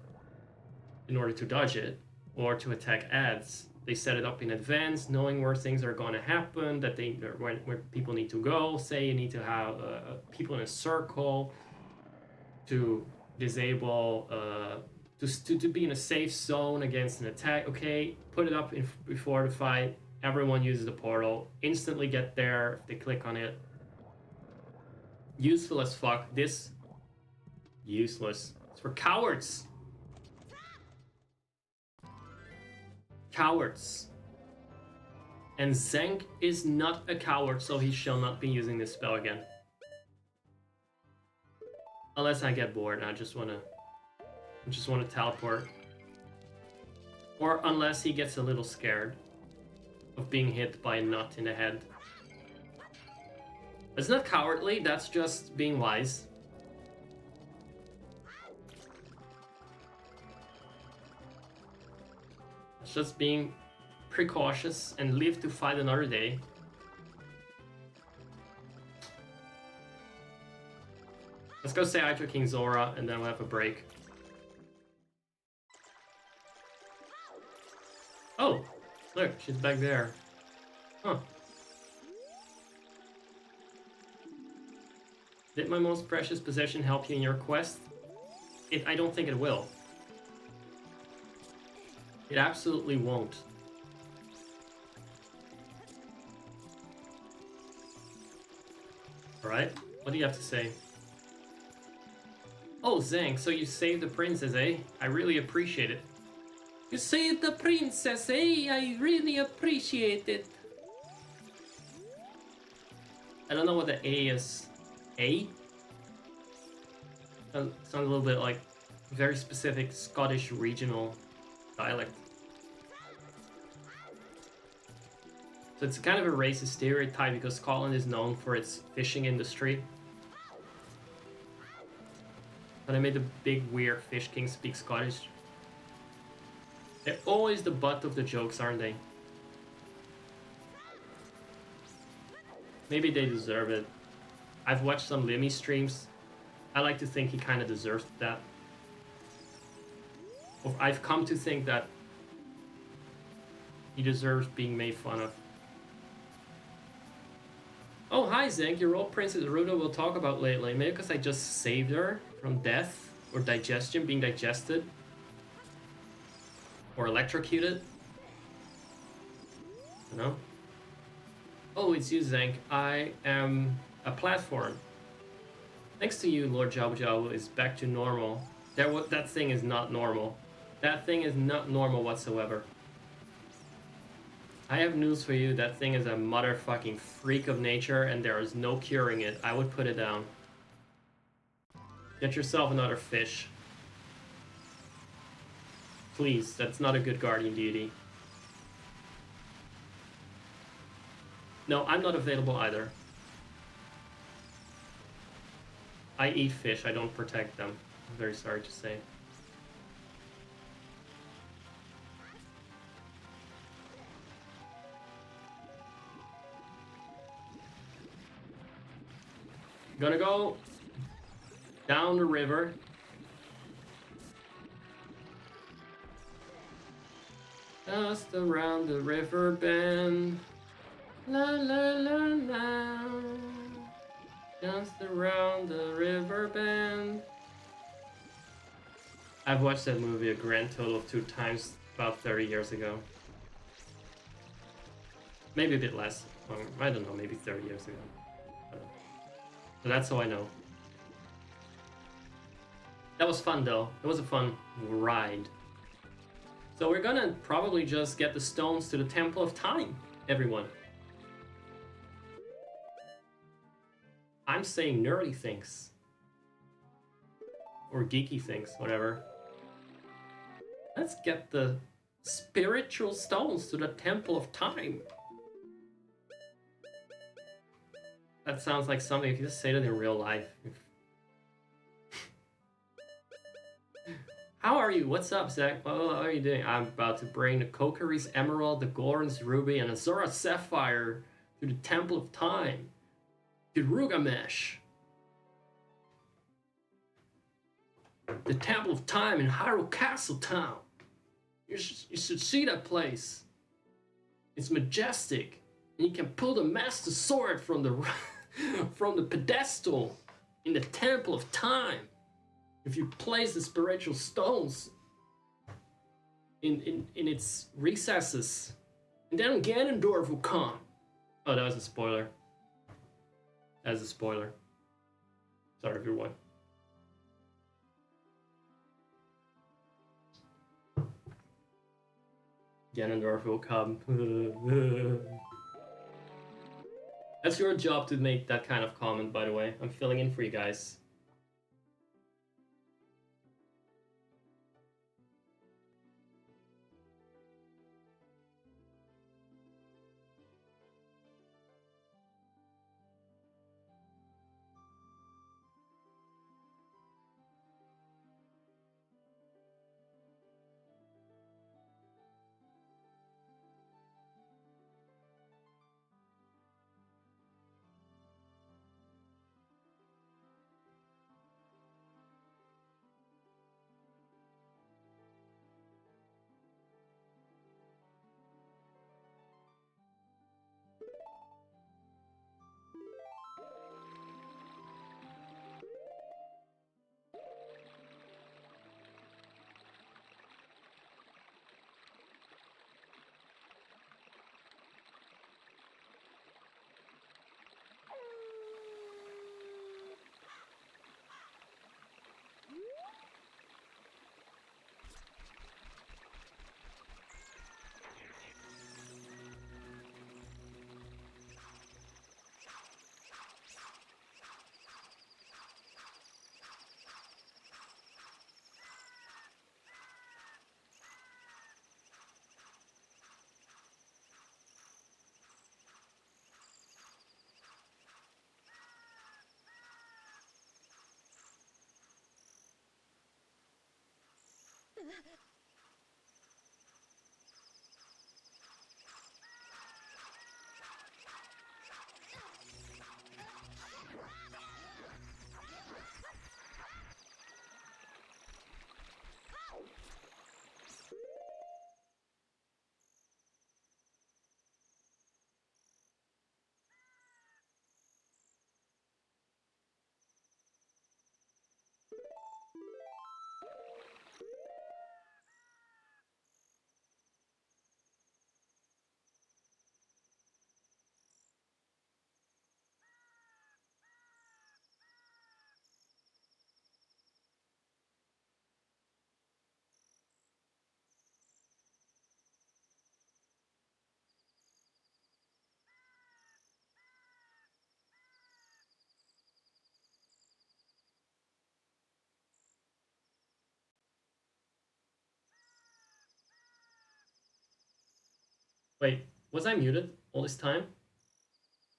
in order to dodge it, or to attack ads. They set it up in advance, knowing where things are gonna happen, that they where people need to go. Say you need to have people in a circle to disable to be in a safe zone against an attack. Okay, put it up before the fight. Everyone uses the portal. Instantly get there if they click on it. Useful as fuck. This useless. It's for cowards. Cowards. And Zank is not a coward, so he shall not be using this spell again. Unless I get bored and I just wanna teleport. Or unless he gets a little scared of being hit by a nut in the head. It's not cowardly, that's just being wise. It's just being precautious and live to fight another day. Let's go say hi to King Zora and then we'll have a break. Oh, look, she's back there. Huh. Did my most precious possession help you in your quest? I don't think it will. It absolutely won't. Alright, what do you have to say? Oh, Zank, so you saved the princess, eh? I really appreciate it. You saved the princess, eh? I really appreciate it. I don't know what the A is. A? Sounds a little bit like very specific Scottish regional dialect. So it's kind of a racist stereotype because Scotland is known for its fishing industry. But I made the big weird fish king speak Scottish. They're always the butt of the jokes, aren't they? Maybe they deserve it. I've watched some Limmy streams. I like to think he kind of deserves that. Or I've come to think that he deserves being made fun of. Oh, hi Zank, your old Princess Ruda will talk about lately. Maybe because I just saved her from death or digestion, being digested. Or electrocuted. You know? Oh, it's you, Zank. I am a platform. Thanks to you, Lord Jabu Jabu is back to normal. That thing is not normal. That thing is not normal whatsoever. I have news for you. That thing is a motherfucking freak of nature and there is no curing it. I would put it down. Get yourself another fish. Please, that's not a good guardian deity. No, I'm not available either. I eat fish, I don't protect them. I'm very sorry to say. Gonna go down the river. Just around the river bend. La la la la. Just around the river bend. I've watched that movie a grand total of 2 times about 30 years ago. Maybe a bit less. I don't know, maybe 30 years ago. So that's all I know. That was fun though. It was a fun ride. So we're gonna probably just get the stones to the Temple of Time, everyone. I'm saying nerdy things. Or geeky things, whatever. Let's get the spiritual stones to the Temple of Time. That sounds like something if you just say that in real life. How are you? What's up, Zach? What are you doing? I'm about to bring the Kokiri's Emerald, the Goron's Ruby, and the Zora Sapphire to the Temple of Time. To Rugamesh. The Temple of Time in Hyrule Castle Town. You should see that place. It's majestic. And you can pull the Master Sword from the from the pedestal in the Temple of Time. If you place the spiritual stones in its recesses, and then Ganondorf will come. Oh, that was a spoiler. That's a spoiler. Sorry, everyone. Ganondorf will come. That's your job to make that kind of comment, by the way. I'm filling in for you guys. Wait, was I muted all this time?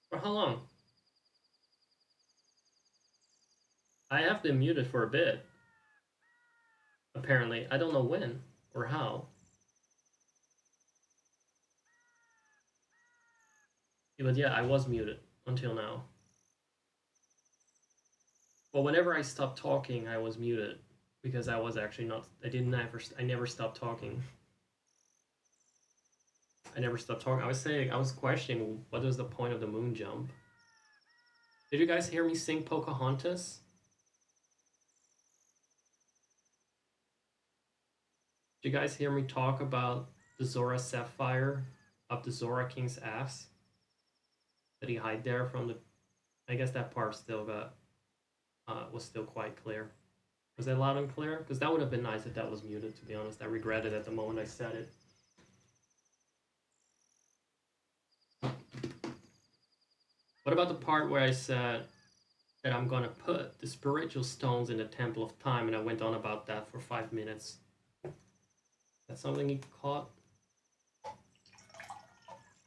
For how long? I have been muted for a bit. Apparently. I don't know when or how. But yeah, I was muted until now. Well, whenever I stopped talking, I was muted because I was actually not. I never stopped talking. I never stopped talking. I was questioning what was the point of the moon jump. Did you guys hear me sing Pocahontas? Did you guys hear me talk about the Zora Sapphire up the Zora King's ass? Did he hide there from the? I guess that part still got was still quite clear. Was that loud and clear? Because that would have been nice if that was muted. To be honest, I regretted at the moment I said it. What about the part where I said that I'm gonna put the spiritual stones in the Temple of Time, and I went on about that for 5 minutes? That's something you caught.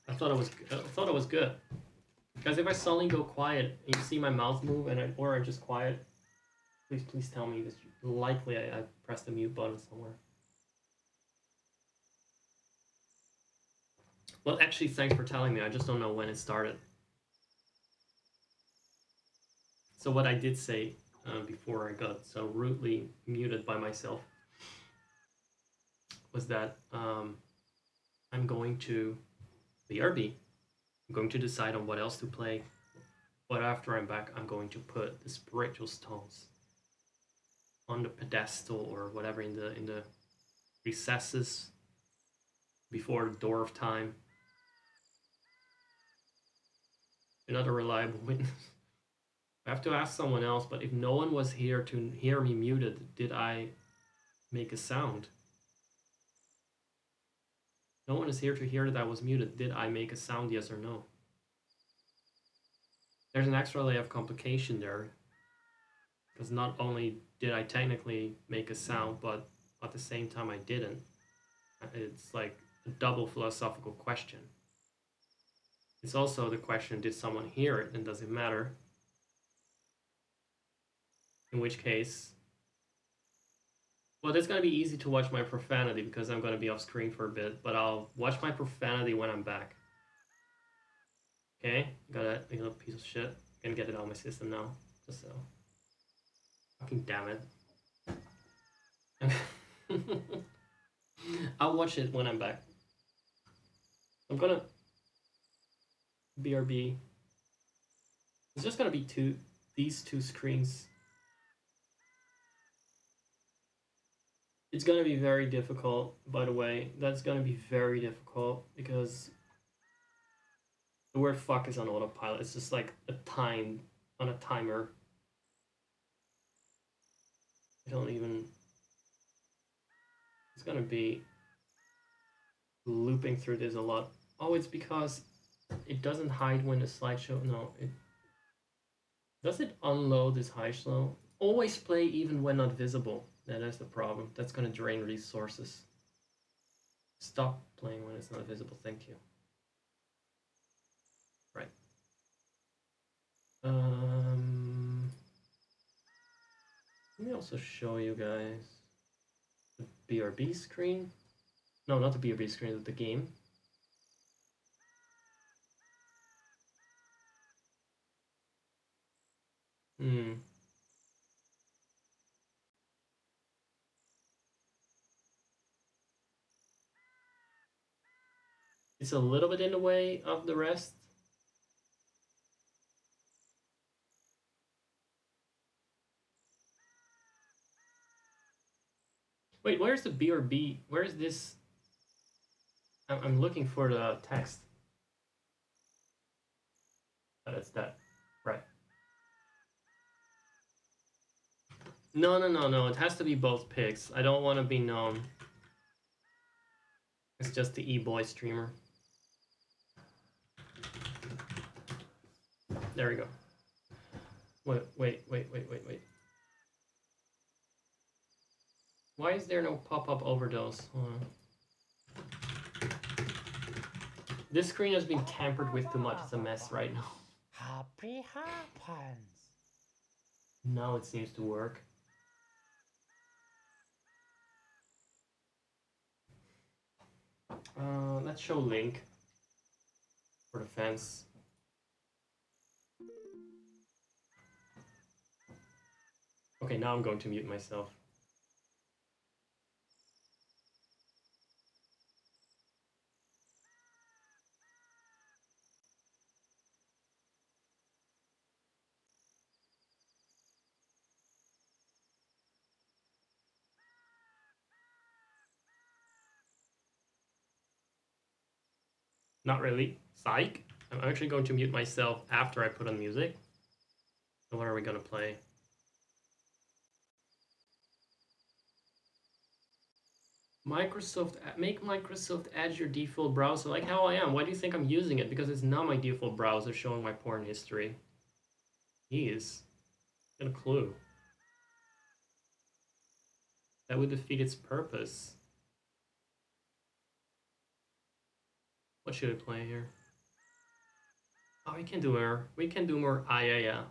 I thought it was. I thought it was good. Guys, if I suddenly go quiet and you see my mouth move, or I'm just quiet, please tell me. This likely I pressed the mute button somewhere. Well, actually, thanks for telling me. I just don't know when it started. So what I did say before I got so rudely muted by myself was that I'm going to BRB. I'm going to decide on what else to play. But after I'm back, I'm going to put the spiritual stones on the pedestal or whatever in the recesses before the door of time. Another reliable witness. I have to ask someone else, but if no one was here to hear me muted, did I make a sound? No one is here to hear that I was muted. Did I make a sound, yes or no? There's an extra layer of complication there. Because not only did I technically make a sound, but at the same time I didn't. It's like a double philosophical question. It's also the question, did someone hear it, and does it matter? In which case, well, it's going to be easy to watch my profanity because I'm going to be off screen for a bit, but I'll watch my profanity when I'm back. Okay? Got a piece of shit. Gonna get it out of my system now. Just so. Fucking damn it. I'll watch it when I'm back. I'm gonna BRB. It's just gonna be these two screens. It's gonna be very difficult, by the way. That's gonna be very difficult because the word fuck is on autopilot. It's just like a time on a timer. I don't even. It's gonna be looping through this a lot. Oh, it's because it doesn't hide when the slideshow. No, it does it unload this high slow. Always play even when not visible. Yeah, that's the problem. That's gonna drain resources. Stop playing when it's not visible. Thank you. Right. Let me also show you guys the BRB screen. No, not the BRB screen, but the game. It's a little bit in the way of the rest. Wait, where's the BRB? Where's this? I'm looking for the text. Oh, that's that. Right. No. It has to be both pics. I don't want to be known. It's just the e-boy streamer. There we go. Wait. Why is there no pop-up overdose? Hold on. This screen has been tampered with too much. It's a mess right now. Happy happens. Now it seems to work. Let's show Link for the fans. Okay, now I'm going to mute myself. Not really. Psych. I'm actually going to mute myself after I put on music. So what are we going to play? Make Microsoft Edge your default browser, like how I am. Why do you think I'm using it? Because it's not my default browser showing my porn history. Jeez. Get a clue. That would defeat its purpose. What should I play here? Oh, we can do more. We can do more. Ah, yeah.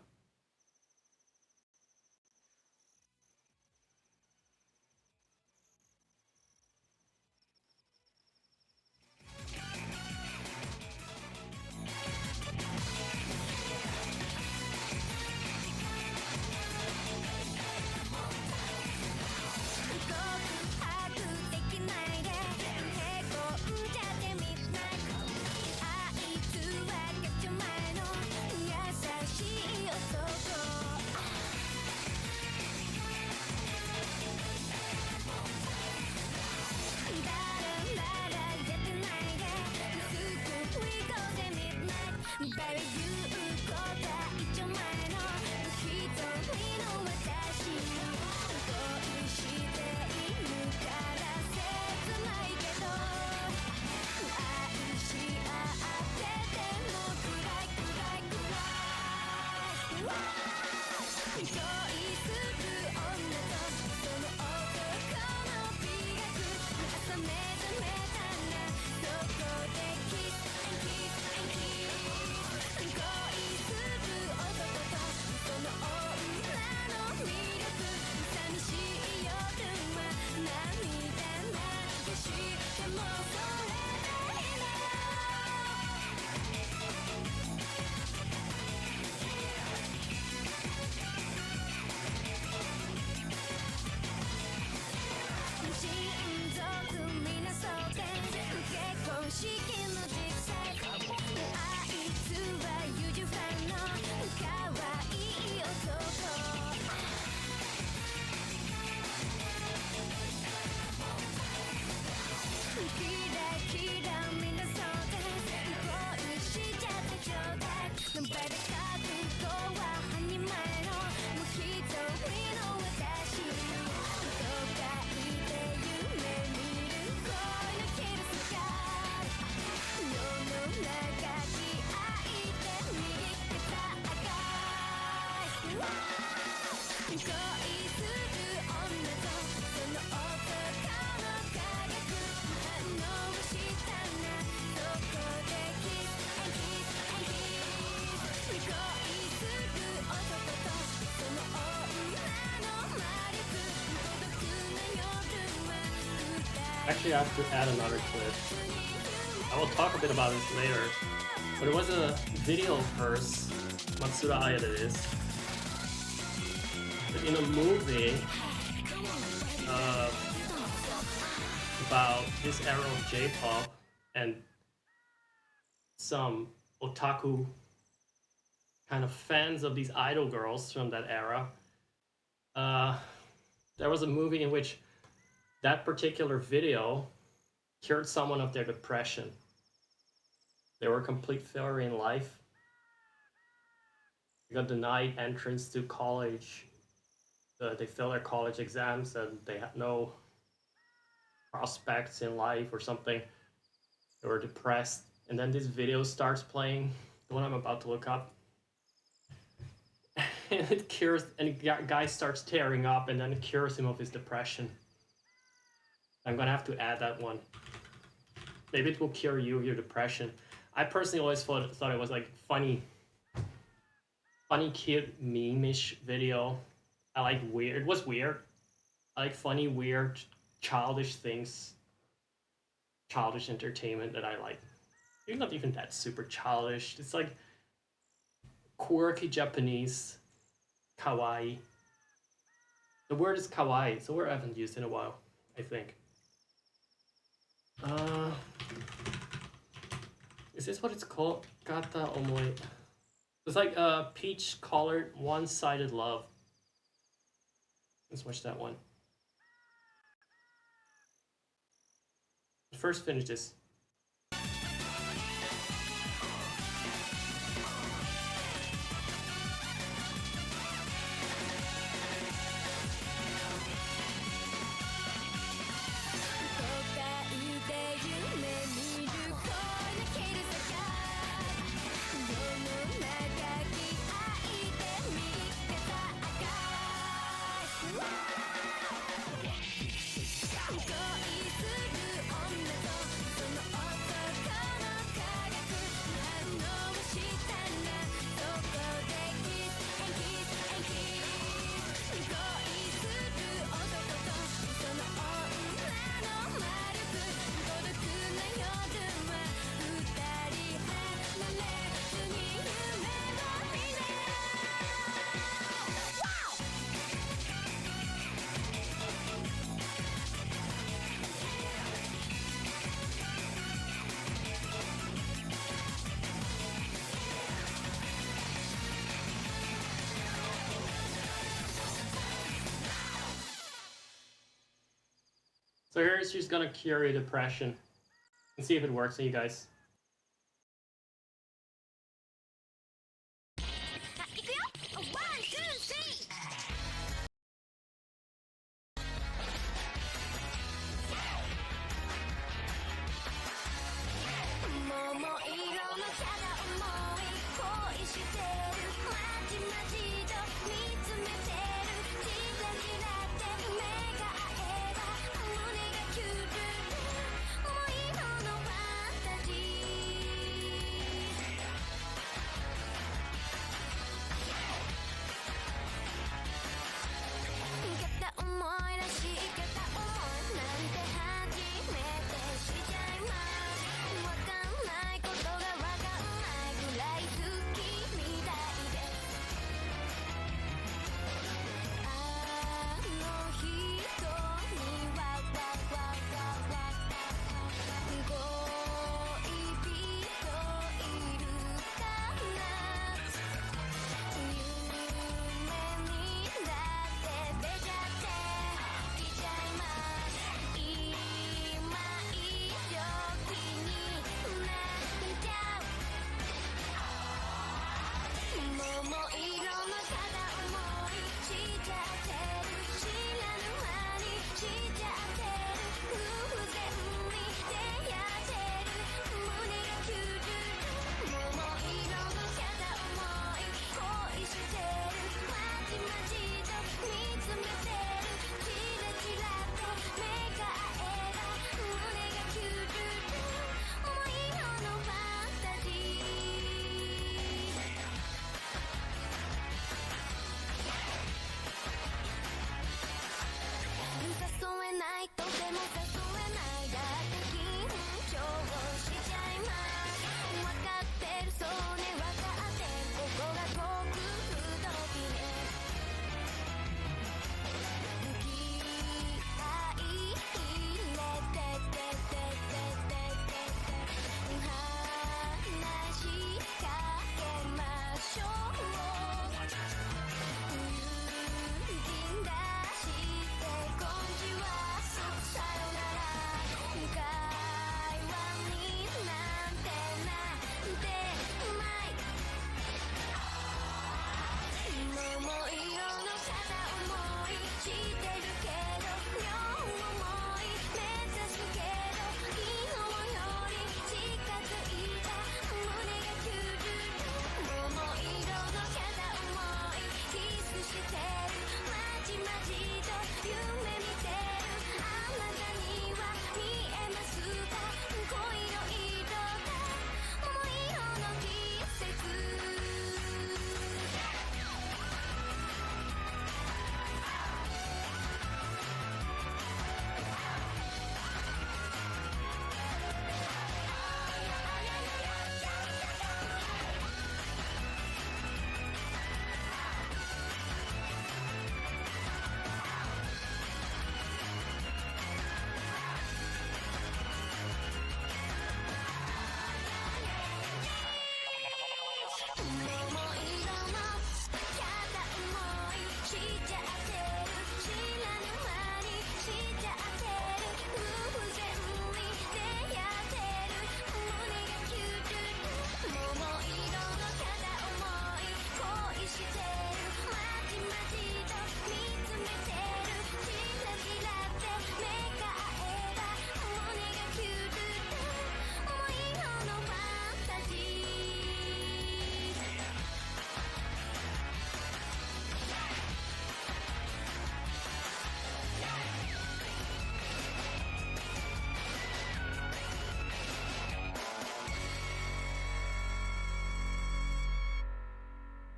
Actually, I have to add another clip. I will talk a bit about this later. But it was a video of hers, Matsuda Aya that is. But in a movie about this era of J-pop and some otaku kind of fans of these idol girls from that era, there was a movie in which that particular video cured someone of their depression. They were a complete failure in life. They got denied entrance to college. They failed their college exams and they had no prospects in life or something. They were depressed. And then this video starts playing, the one I'm about to look up. And it cures, and the guy starts tearing up, and then it cures him of his depression. I'm gonna have to add that one. Maybe it will cure you of your depression. I personally always thought it was like funny, cute, meme-ish video. I like weird. It was weird. I like funny, weird, childish things. Childish entertainment that I like. You're not even that super childish. It's like quirky Japanese. Kawaii. The word is kawaii. It's a word I haven't used in a while, I think. Is this what it's called? Gata omoi. It's like a peach-colored, one-sided love. Let's watch that one. First finish this. So here's just gonna cure your depression and see if it works on you guys.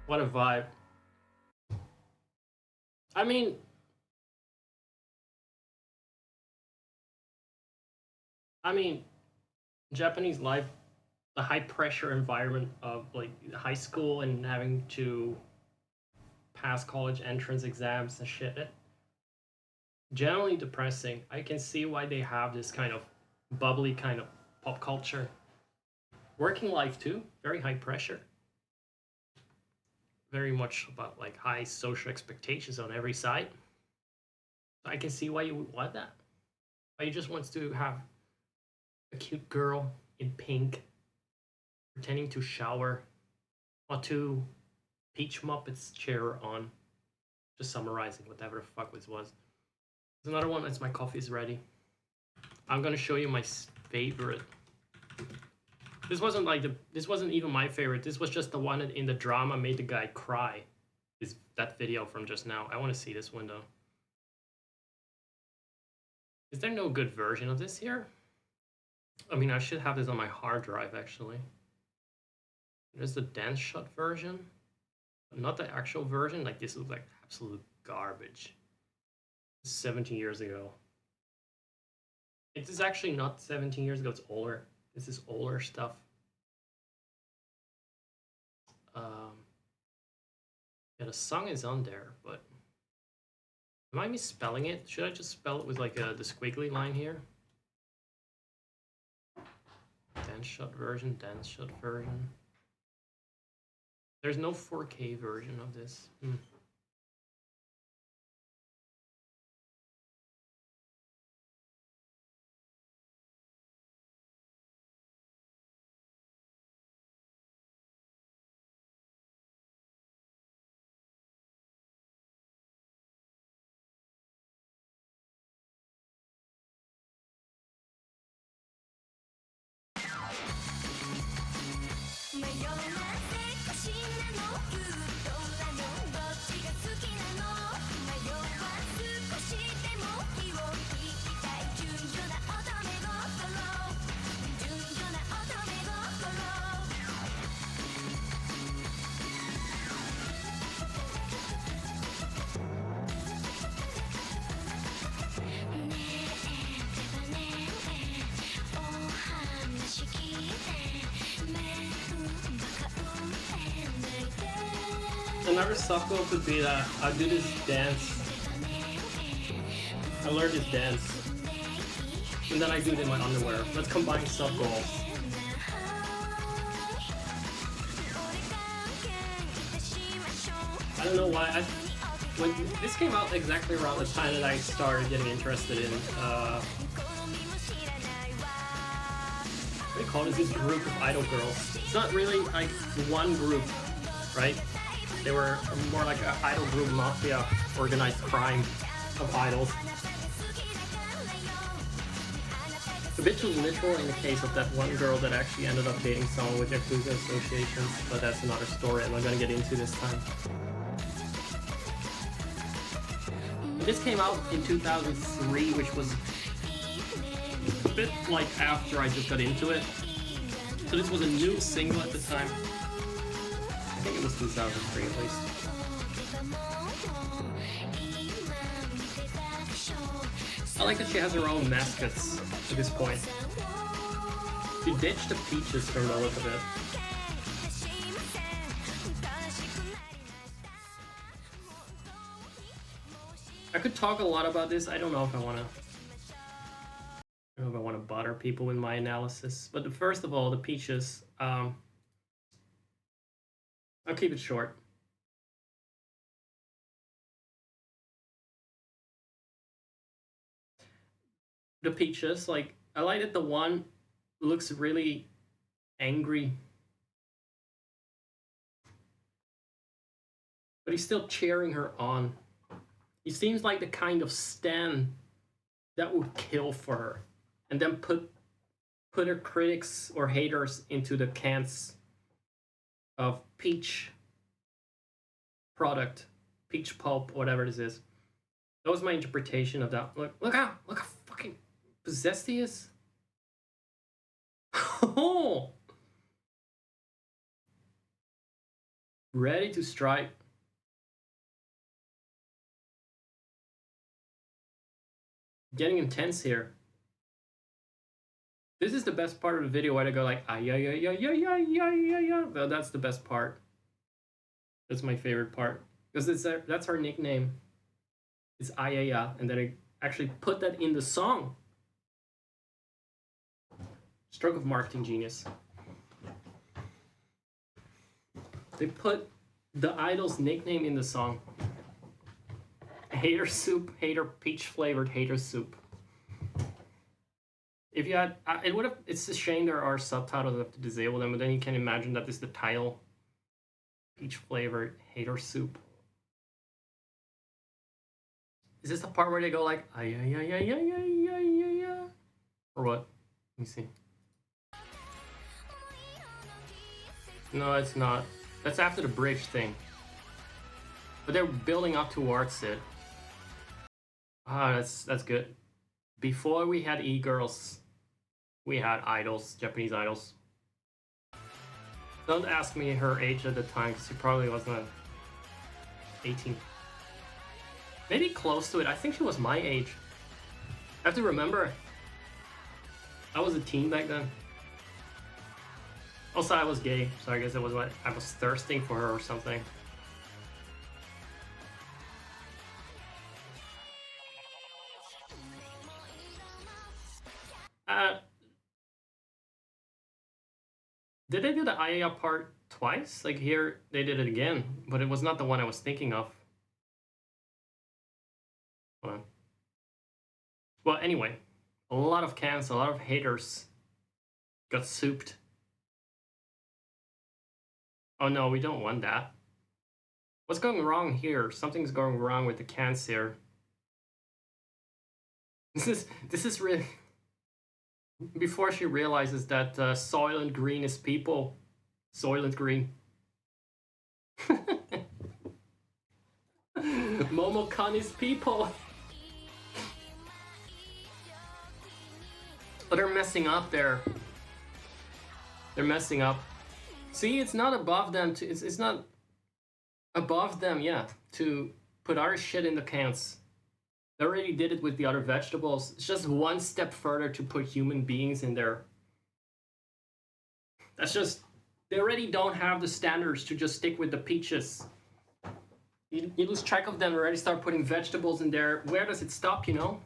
What a vibe. I mean, Japanese life, the high pressure environment of like high school and having to pass college entrance exams and shit, generally depressing. I can see why they have this kind of bubbly kind of pop culture. Working life too, very high pressure. Very much about like high social expectations on every side. I can see why you would want that. Why you just wants to have a cute girl in pink pretending to shower or two peach muppets cheer on. Just summarizing whatever the fuck this was. There's another one that's my coffee is ready. I'm gonna show you my favorite. This wasn't even my favorite. This was just the one in the drama made the guy cry. That video from just now. I want to see this window. Is there no good version of this here? I mean, I should have this on my hard drive actually. There's the dance shot version, but not the actual version. Like this looks like absolute garbage. 17 years ago. It is actually not 17 years ago. It's older. This is older stuff. Yeah, the song is on there, but am I misspelling it? Should I just spell it with like the squiggly line here? Dance shot version, dance shot version. There's no 4K version of this. Another subgoal could be that I do this dance. I learned this dance. And then I do it in my underwear. Let's combine subgoals. I don't know why. When this came out exactly around the time that I started getting interested in what do you call it? This group of idol girls. It's not really like one group, right? They were more like an idol group mafia, organized crime of idols. A bit too literal in the case of that one girl that actually ended up dating someone with Yakuza associations, but that's another story I'm not gonna get into this time. This came out in 2003, which was a bit like after I just got into it. So this was a new single at the time. I think it was 2003 at least. I like that she has her own mascots at this point. She ditched the peaches for a little bit. I could talk a lot about this. I don't know if I want to. I don't know if I want to butter people with my analysis. But first of all, the peaches. I'll keep it short. The peaches, like, I like that the one looks really angry. But he's still cheering her on. He seems like the kind of stan that would kill for her. And then put her critics or haters into the cans of peach product, peach pulp, whatever this is. That was my interpretation of that. Look how fucking possessed he is. Ready to strike. Getting intense here. This is the best part of the video where they go like, ah, yeah, yeah, yeah, yeah, yeah, yeah, yeah, yeah. That's the best part. That's my favorite part. Because that's her nickname. It's ah, yeah, yeah. And then I actually put that in the song. Stroke of marketing genius. They put the idol's nickname in the song. Hater soup, hater peach flavored hater soup. If you had, it would have. It's a shame there are subtitles. I have to disable them, but then you can imagine that this is the title. Peach flavored hater soup. Is this the part where they go like, ah, yeah, yeah, yeah, yeah, yeah, yeah, yeah, yeah, or what? Let me see. No, it's not. That's after the bridge thing. But they're building up towards it. Ah, that's good. Before we had e-girls, we had idols, Japanese idols. Don't ask me her age at the time, because she probably wasn't 18. Maybe close to it. I think she was my age. I have to remember, I was a teen back then. Also, I was gay, so I guess it was what I was thirsting for her or something. Did they do the Ayaya part twice? Like here, they did it again, but it was not the one I was thinking of. Hold on. Well, anyway, a lot of cans, a lot of haters got souped. Oh no, we don't want that. What's going wrong here? Something's going wrong with the cans here. This is really... Before she realizes that Soylent Green is people. Soylent Green. Momocon is people. But they're messing up there. They're messing up. See, it's not above them to... It's not above them, yeah, to put our shit in the cans. They already did it with the other vegetables. It's just one step further to put human beings in there. That's just... They already don't have the standards to just stick with the peaches. You lose track of them, already start putting vegetables in there. Where does it stop, you know?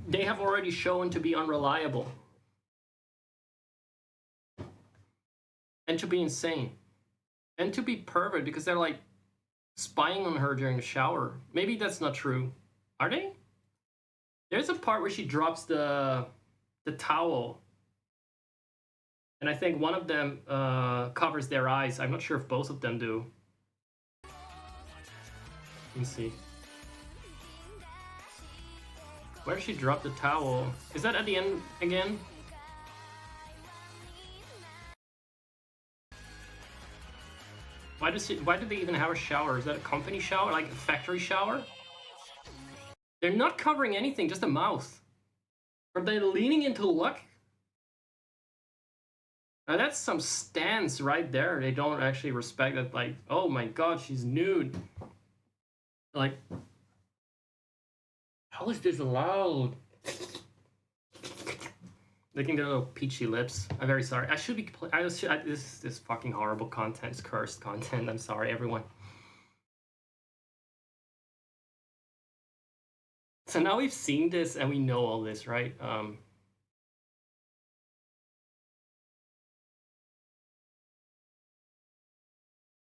They have already shown to be unreliable. And to be insane. And to be pervert, because they're like spying on her during the shower. Maybe that's not true. Are they? There's a part where she drops the towel. And I think one of them covers their eyes. I'm not sure if both of them do. Let me see. Where did she drop the towel? Is that at the end again? Why do they even have a shower? Is that a company shower? Like a factory shower? They're not covering anything, just a mouth. Are they leaning into luck? Now that's some stance right there. They don't actually respect that, like, oh my god, she's nude. Like, how is this allowed? Licking their little peachy lips. I'm very sorry. I should be. This fucking horrible content. It's cursed content. I'm sorry, everyone. So now we've seen this and we know all this, right? Now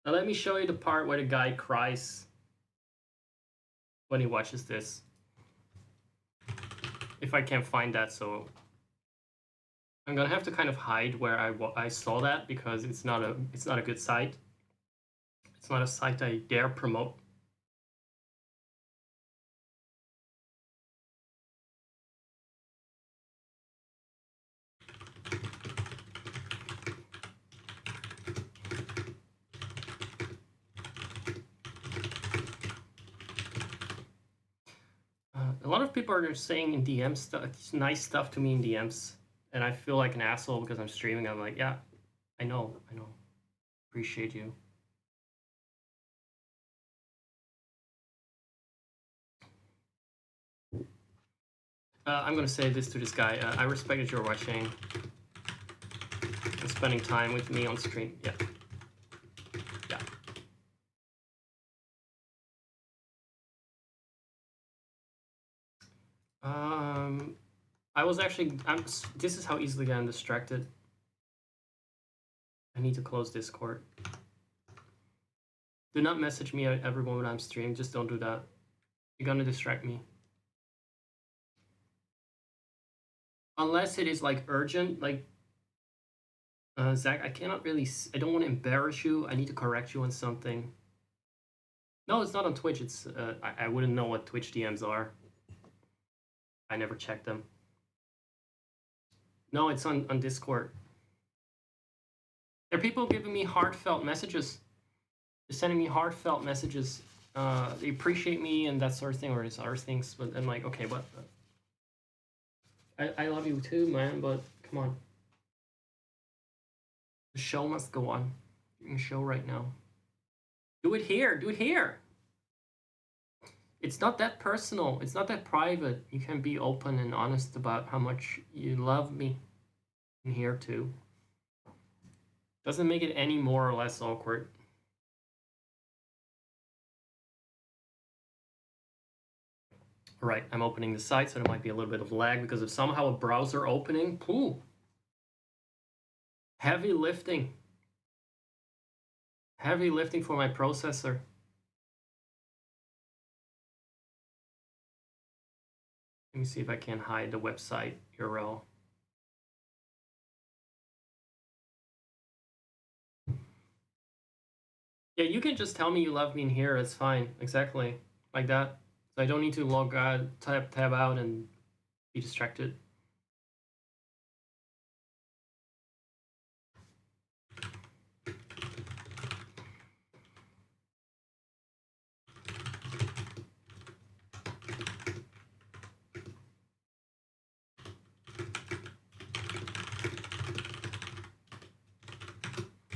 let me show you the part where the guy cries when he watches this. If I can't find that, so I'm gonna have to kind of hide where I saw that, because it's not a good site. It's not a site I dare promote. A lot of people are saying in DMs stuff, nice stuff to me in DMs, and I feel like an asshole because I'm streaming. I'm like, yeah, I know, appreciate you. I'm gonna say this to this guy. I respect that you're watching and spending time with me on stream. Yeah. Yeah. I was actually. This is how easily I'm distracted. I need to close Discord. Do not message me everyone when I'm streaming. Just don't do that. You're gonna distract me. Unless it is like urgent, like Zach, I cannot really. I don't want to embarrass you. I need to correct you on something. No, it's not on Twitch. It's I wouldn't know what Twitch DMs are. I never checked them. No, it's on Discord. There are people giving me heartfelt messages. They're sending me heartfelt messages. They appreciate me and that sort of thing, or it's other things. But I'm like, okay, but I love you too, man. But come on, the show must go on. You can show right now. Do it here. Do it here. It's not that personal. It's not that private. You can be open and honest about how much you love me in here too. Doesn't make it any more or less awkward. All right, I'm opening the site, so there might be a little bit of lag because of somehow a browser opening. Ooh. Heavy lifting. Heavy lifting for my processor. Let me see if I can hide the website URL. Yeah, you can just tell me you love me in here. It's fine. Exactly. Like that. So I don't need to log out, tab out, and be distracted.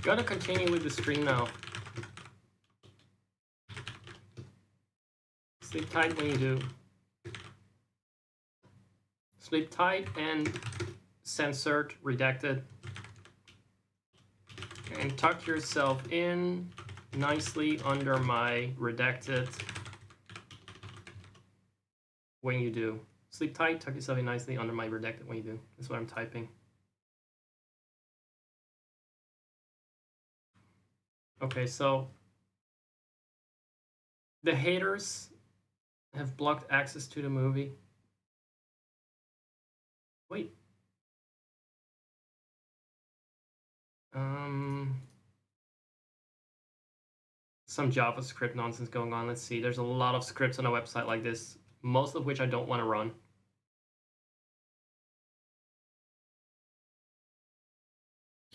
Gotta continue with the stream now. Sleep tight when you do. Sleep tight and censored, redacted. And tuck yourself in nicely under my redacted when you do. Sleep tight, tuck yourself in nicely under my redacted when you do. That's what I'm typing. Okay, so the haters have blocked access to the movie. Wait. Some JavaScript nonsense going on. Let's see. There's a lot of scripts on a website like this, most of which I don't want to run.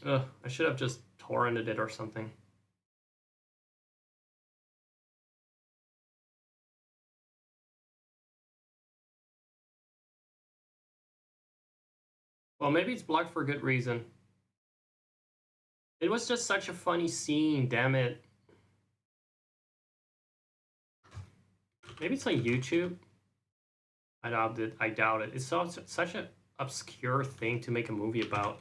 Ugh, I should have just torrented it or something. Well, maybe it's blocked for a good reason. It was just such a funny scene, damn it. Maybe it's on YouTube. I doubt it. It's such an obscure thing to make a movie about.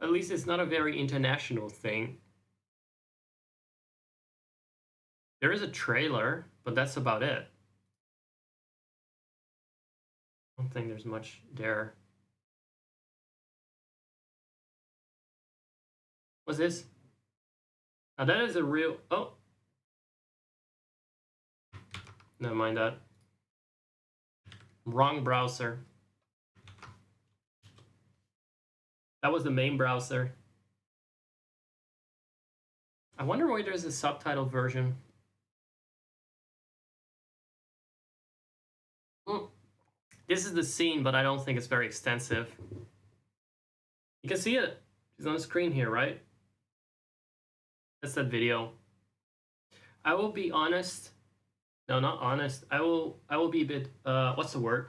At least it's not a very international thing. There is a trailer, but that's about it. I don't think there's much there. What's this? Now that is a real... Oh. Never mind that. Wrong browser. That was the main browser. I wonder why there's a subtitled version. This is the scene, but I don't think it's very extensive. You can see it. It's on the screen here, right? That's that video. I will be honest. No, not honest. I will be a bit what's the word?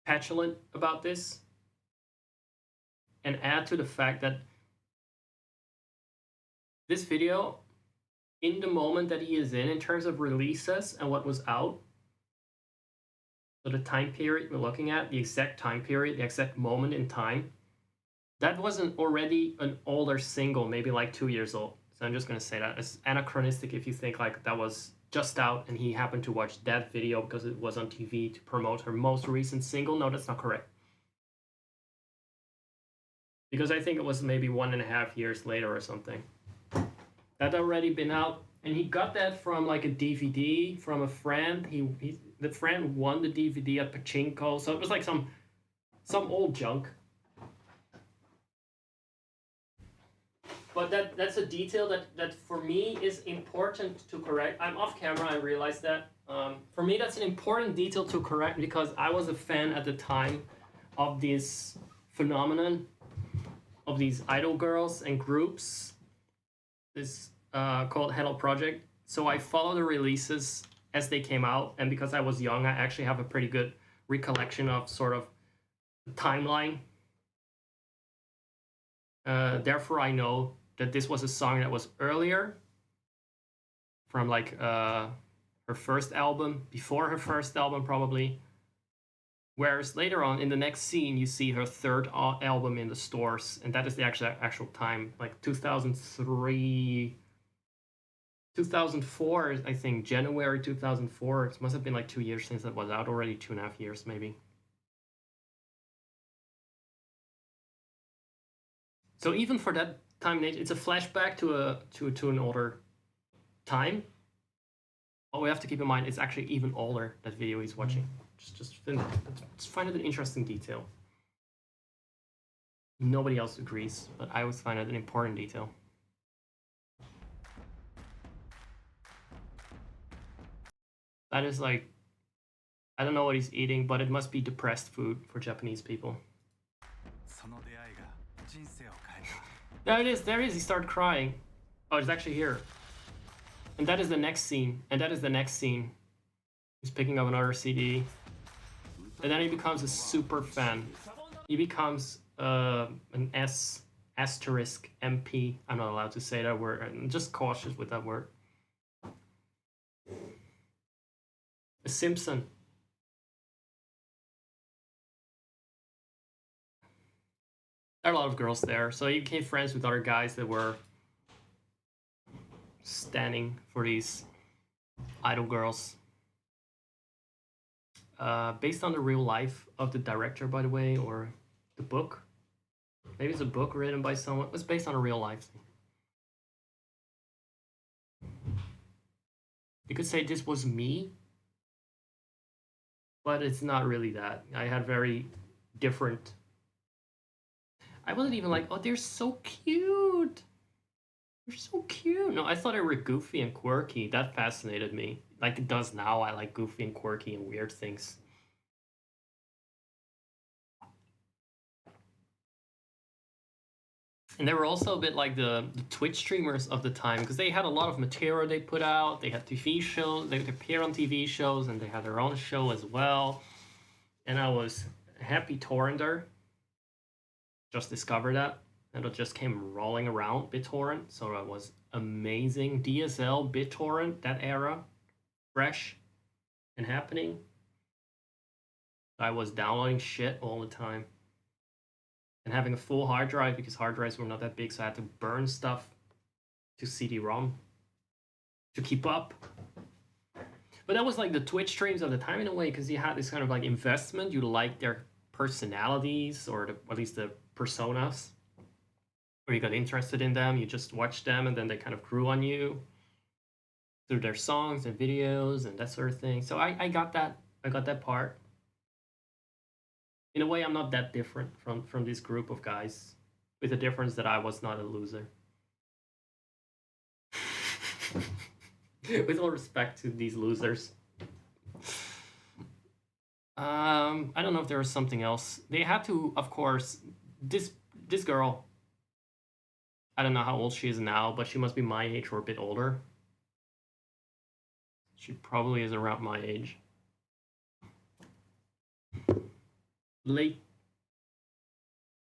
Petulant about this. And add to the fact that this video, in the moment that he is in terms of releases and what was out, So the time period we're looking at, the exact time period, the exact moment in time, that wasn't already an older single, maybe like 2 years old. So I'm just gonna say that it's anachronistic if you think like that was just out and he happened to watch that video because it was on TV to promote her most recent single. No, that's not correct. Because I think it was maybe 1.5 years later or something. That already been out, and he got that from like a DVD from a friend. The friend won the DVD at Pachinko, so it was like some old junk. But that's a detail that for me is important to correct. I'm off camera, I realize that. For me, that's an important detail to correct because I was a fan at the time of this phenomenon of these idol girls and groups. This called Hello Project. So I follow the releases as they came out, and because I was young, I actually have a pretty good recollection of sort of the timeline. Therefore, I know that this was a song that was earlier from like her first album, before her first album probably. Whereas later on in the next scene, you see her third album in the stores, and that is the actual time, like 2003, 2004, I think, January 2004. It must have been like 2 years since that was out already, 2.5 years maybe. So even for that time, it's a flashback to an older time. What we have to keep in mind, it's actually even older, that video he's watching. Just find it an interesting detail. Nobody else agrees, but I always find it an important detail. That is like, I don't know what he's eating, but it must be depressed food for Japanese people. There it is, there it is, he started crying. Oh, it's actually here. And that is the next scene, and that is the next scene. He's picking up another CD. And then he becomes a super fan. He becomes an asterisk MP. I'm not allowed to say that word. I'm just cautious with that word. A Simpson. There are a lot of girls there, so he became friends with other guys that were standing for these idol girls. Based on the real life of the director, by the way, or the book. Maybe it's a book written by someone. It was based on a real life thing. You could say this was me, but it's not really that. I had very different... I wasn't even like, oh, they're so cute. They're so cute. No, I thought they were goofy and quirky. That fascinated me. Like it does now. I like goofy and quirky and weird things. And they were also a bit like the Twitch streamers of the time, because they had a lot of material they put out. They had TV shows. They would appear on TV shows, and they had their own show as well. And I was a happy torrenter. Just discovered that. And it just came rolling around, BitTorrent. So that was amazing. DSL, BitTorrent, that era. Fresh and happening. I was downloading shit all the time. And having a full hard drive, because hard drives were not that big, so I had to burn stuff to CD-ROM to keep up. But that was like the Twitch streams of the time in a way, because you had this kind of like investment. You liked their personalities, or at least the personas. Or you got interested in them, you just watched them, and then they kind of grew on you through their songs and videos and that sort of thing. So I got that. I got that part. In a way, I'm not that different from this group of guys, with the difference that I was not a loser. With all respect to these losers. I don't know if there was something else. They had to, of course, this girl, I don't know how old she is now, but she must be my age or a bit older. She probably is around my age. Late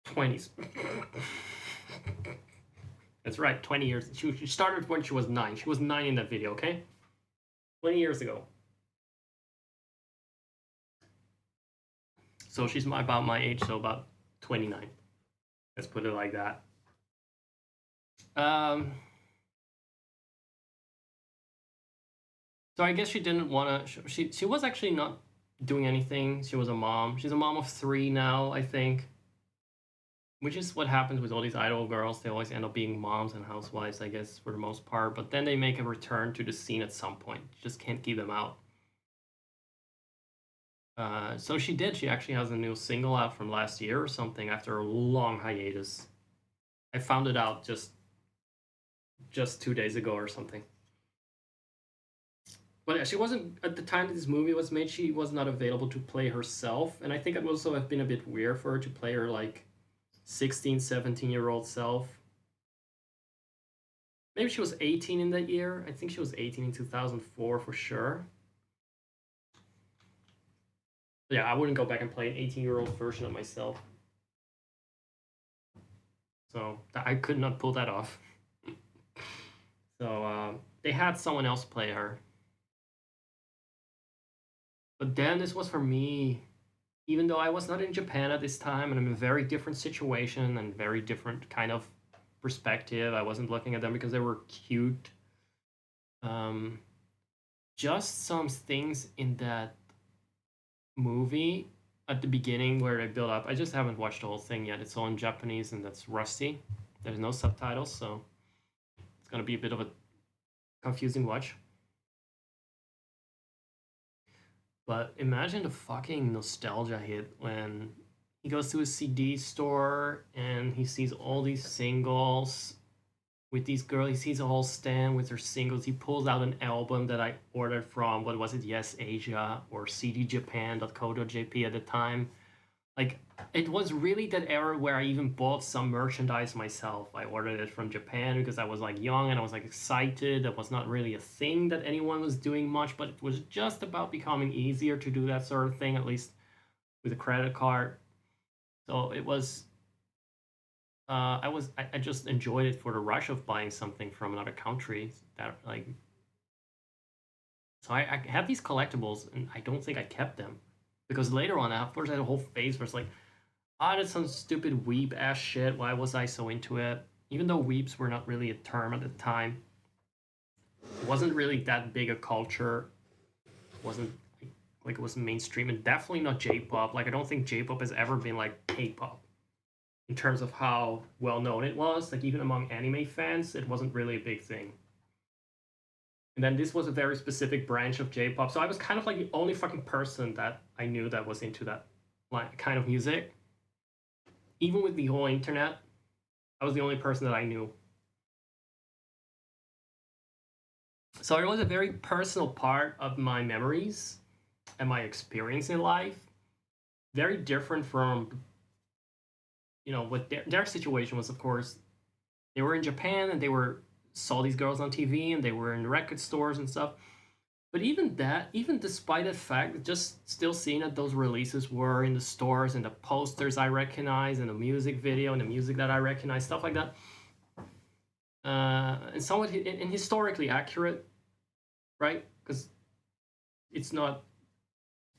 20s. That's right, 20 years. She started when she was 9. She was 9 in that video, okay? 20 years ago. So she's about my age, so about 29. Let's put it like that. So I guess she didn't want to. She was actually not doing anything. She was a mom. She's a mom of 3 now, I think. Which is what happens with all these idol girls. They always end up being moms and housewives, I guess, for the most part. But then they make a return to the scene at some point. You just can't keep them out. So she did. She actually has a new single out from last year or something after a long hiatus. I found it out just 2 days ago or something. But she wasn't, at the time that this movie was made, she was not available to play herself. And I think it would also have been a bit weird for her to play her, like, 16, 17-year-old self. Maybe she was 18 in that year. I think she was 18 in 2004 for sure. Yeah, I wouldn't go back and play an 18-year-old version of myself. So I could not pull that off. So they had someone else play her. But then this was for me, even though I was not in Japan at this time and I'm in a very different situation and very different kind of perspective. I wasn't looking at them because they were cute. Just some things in that movie at the beginning where they build up. I just haven't watched the whole thing yet. It's all in Japanese and that's rusty. There's no subtitles, so it's gonna be a bit of a confusing watch. But imagine the fucking nostalgia hit when he goes to a CD store and he sees all these singles with these girls. He sees a whole stand with their singles. He pulls out an album that I ordered from, what was it, Yes Asia or cdjapan.co.jp at the time. Like, it was really that era where I even bought some merchandise myself. I ordered it from Japan because I was like young and I was like excited. That was not really a thing that anyone was doing much, but it was just about becoming easier to do that sort of thing, at least with a credit card. So it was I just enjoyed it for the rush of buying something from another country. That like, so I had these collectibles and I don't think I kept them because later on afterwards I had a whole phase where it's like, ah, that's some stupid weeb ass shit. Why was I so into it? Even though weebs were not really a term at the time, it wasn't really that big a culture. It wasn't like it was mainstream and definitely not J-pop. Like I don't think J-pop has ever been like K-pop in terms of how well known it was. Like even among anime fans, it wasn't really a big thing. And then this was a very specific branch of J-pop, so I was kind of like the only fucking person that I knew that was into that like kind of music. Even with the whole internet, I was the only person that I knew. So it was a very personal part of my memories and my experience in life. Very different from, you know, what their situation was. Of course, they were in Japan and they saw these girls on TV and they were in record stores and stuff. But even that, even despite the fact, just still seeing that those releases were in the stores and the posters I recognize and the music video and the music that I recognize, stuff like that, and somewhat and historically accurate, right? Because it's not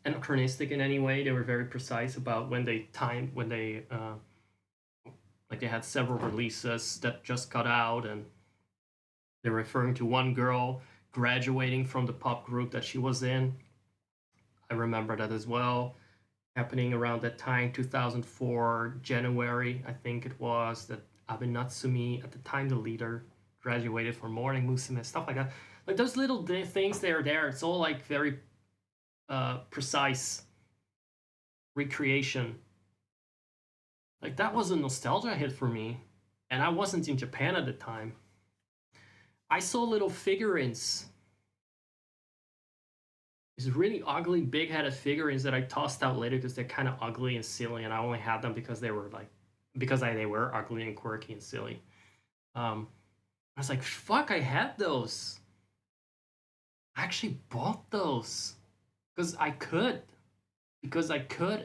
anachronistic in any way. They were very precise about when they like they had several releases that just got out and they're referring to one girl graduating from the pop group that she was in. I remember that as well. Happening around that time, 2004, January, I think it was, that Abe Natsumi, at the time the leader, graduated from Morning Musume, stuff like that. Like those little things that are there, it's all like very precise recreation. Like that was a nostalgia hit for me. And I wasn't in Japan at the time. I saw little figurines. These really ugly, big-headed figurines that I tossed out later because they're kind of ugly and silly, and I only had them because they were like, they were ugly and quirky and silly. I was like, fuck, I had those. I actually bought those because I could,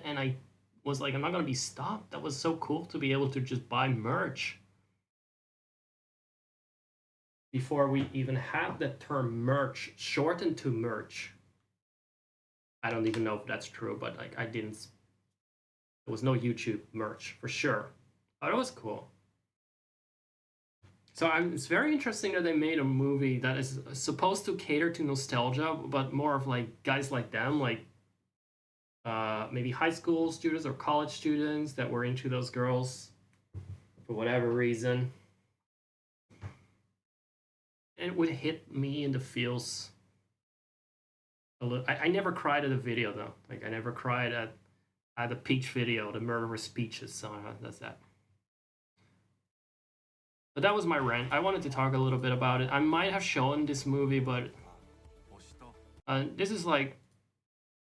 and I was like, I'm not gonna be stopped. That was so cool to be able to just buy merch before we even had the term merch shortened to merch. I don't even know if that's true, but like I didn't There was no YouTube merch for sure. But it was cool. So it's very interesting that they made a movie that is supposed to cater to nostalgia, but more of like guys like them, like maybe high school students or college students that were into those girls for whatever reason. And it would hit me in the feels a little. I never cried at a video though. Like I never cried at the Peach video, the murderous peaches. So that's that. But that was my rant. I wanted to talk a little bit about it. I might have shown this movie, but this is like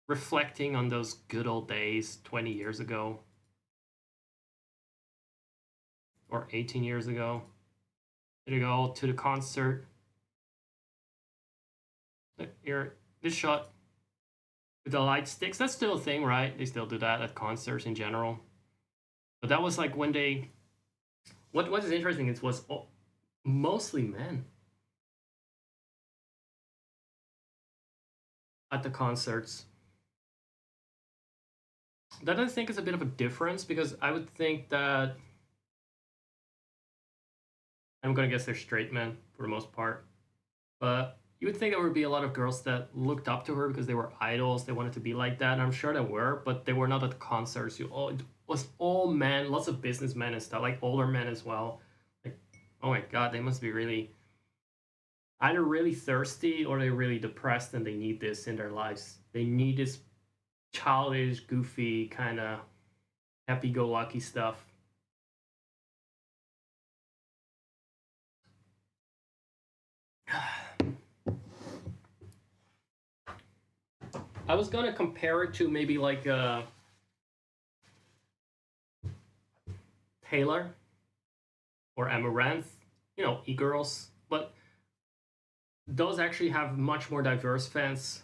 reflecting on those good old days 20 years ago or 18 years ago. Here you go to the concert. Here, this shot with the light sticks. That's still a thing, right? They still do that at concerts in general. But that was like when they. What is interesting is was mostly men at the concerts. That I think is a bit of a difference because I would think that I'm gonna guess they're straight men for the most part, but you would think there would be a lot of girls that looked up to her because they were idols. They wanted to be like that, and I'm sure there were, but they were not at the concerts. It was all men, lots of businessmen and stuff, like older men as well. Like, oh my god, they must be really either really thirsty or they're really depressed and they need this in their lives. They need this childish, goofy, kind of happy-go-lucky stuff. I was gonna compare it to maybe like Taylor or Amaranth, you know, e-girls, but those actually have much more diverse fans.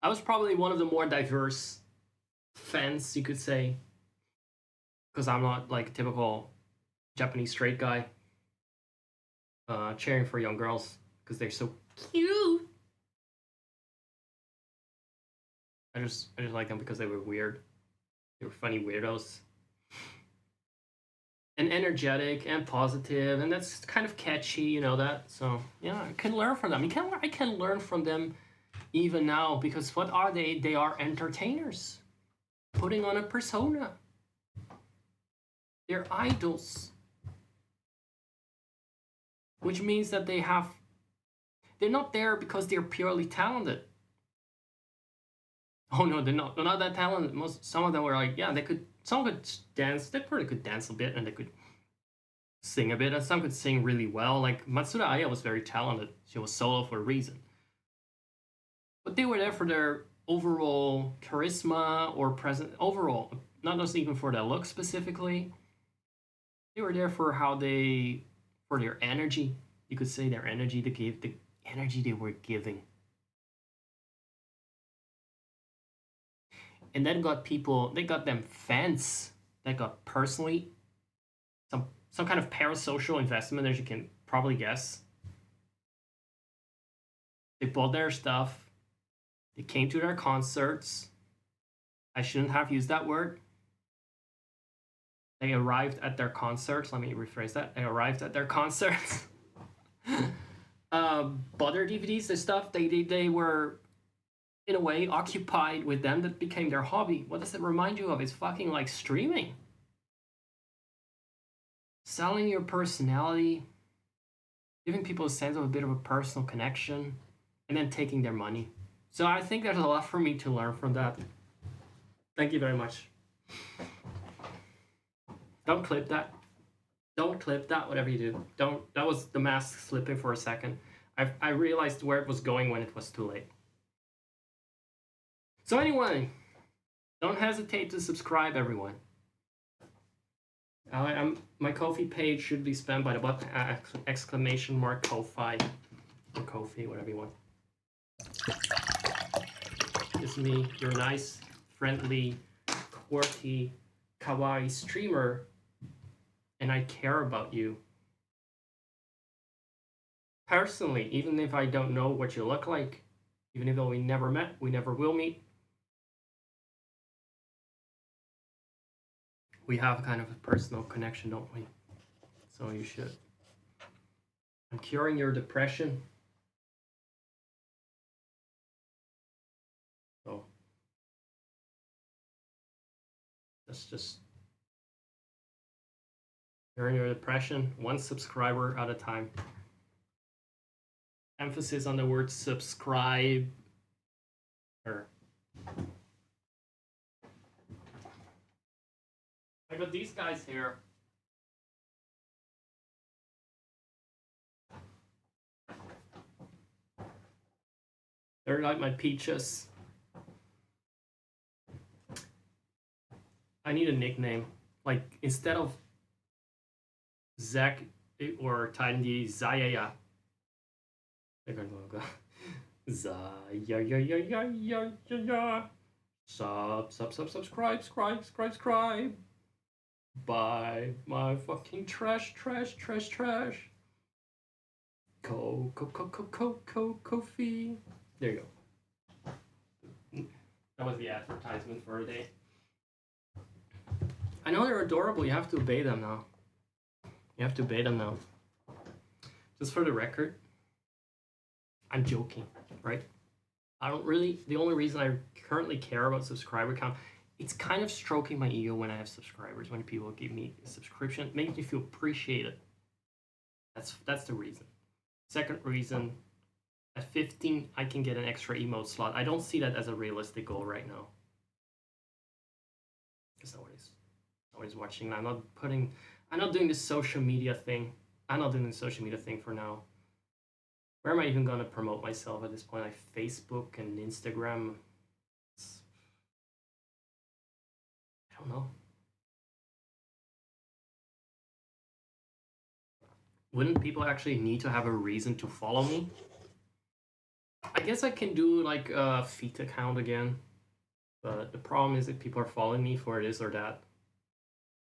I was probably one of the more diverse fans, you could say, because I'm not like a typical Japanese straight guy cheering for young girls because they're so cute. I just like them because they were weird. They were funny weirdos. And energetic and positive, and that's kind of catchy, you know that. So yeah, I can learn from them. I can learn from them even now because what are they? They are entertainers, putting on a persona. They're idols, which means that they're not there because they're purely talented. Oh no, they're not. They're not that talented. Some of them were like, yeah, some could dance. They probably could dance a bit, and they could sing a bit, and some could sing really well. Like Matsuda Aya was very talented. She was solo for a reason. But they were there for their overall charisma or present overall, not just even for their look specifically. They were there for for their energy. You could say their energy, the energy they were giving. And then they got them fans that got personally some kind of parasocial investment, as you can probably guess. They bought their stuff. They came to their concerts. I shouldn't have used that word. They arrived at their concerts. Let me rephrase that. They arrived at their concerts. Bought their DVDs, their stuff. They were in a way occupied with them. That became their hobby. What does it remind you of? It's fucking like streaming. Selling your personality, giving people a sense of a bit of a personal connection, and then taking their money. So I think there's a lot for me to learn from that. Thank you very much. Don't clip that. Don't clip that, whatever you do. Don't. That was the mask slipping for a second. I realized where it was going when it was too late. So anyway, don't hesitate to subscribe, everyone. My Ko-fi page should be spammed by the button exclamation mark Ko-fi or Ko-fi, whatever you want. It's me, your nice, friendly, quirky, kawaii streamer, and I care about you. Personally, even if I don't know what you look like, even though we never met, we never will meet, we have kind of a personal connection, don't we? So you should. I'm curing your depression. So that's just curing your depression, one subscriber at a time. Emphasis on the word subscribe. I got these guys here. They're like my peaches. I need a nickname. Like, instead of Zach or Titan D, Zayaya. They're gonna go. Zayaya. Subscribe. Buy my fucking trash. Kofi. There you go. That was the advertisement for a day. I know they're adorable. You have to obey them now. Just for the record, I'm joking, right? I don't really. The only reason I currently care about subscriber count, it's kind of stroking my ego when I have subscribers. When people give me a subscription, makes me feel appreciated. That's the reason. Second reason, at 15, I can get an extra emote slot. I don't see that as a realistic goal right now. Because nobody's watching. I'm not doing this social media thing. I'm not doing the social media thing for now. Where am I even gonna promote myself at this point? Like Facebook and Instagram. I don't know. Wouldn't people actually need to have a reason to follow me? I guess I can do like a feet account again. But the problem is that people are following me for this or that.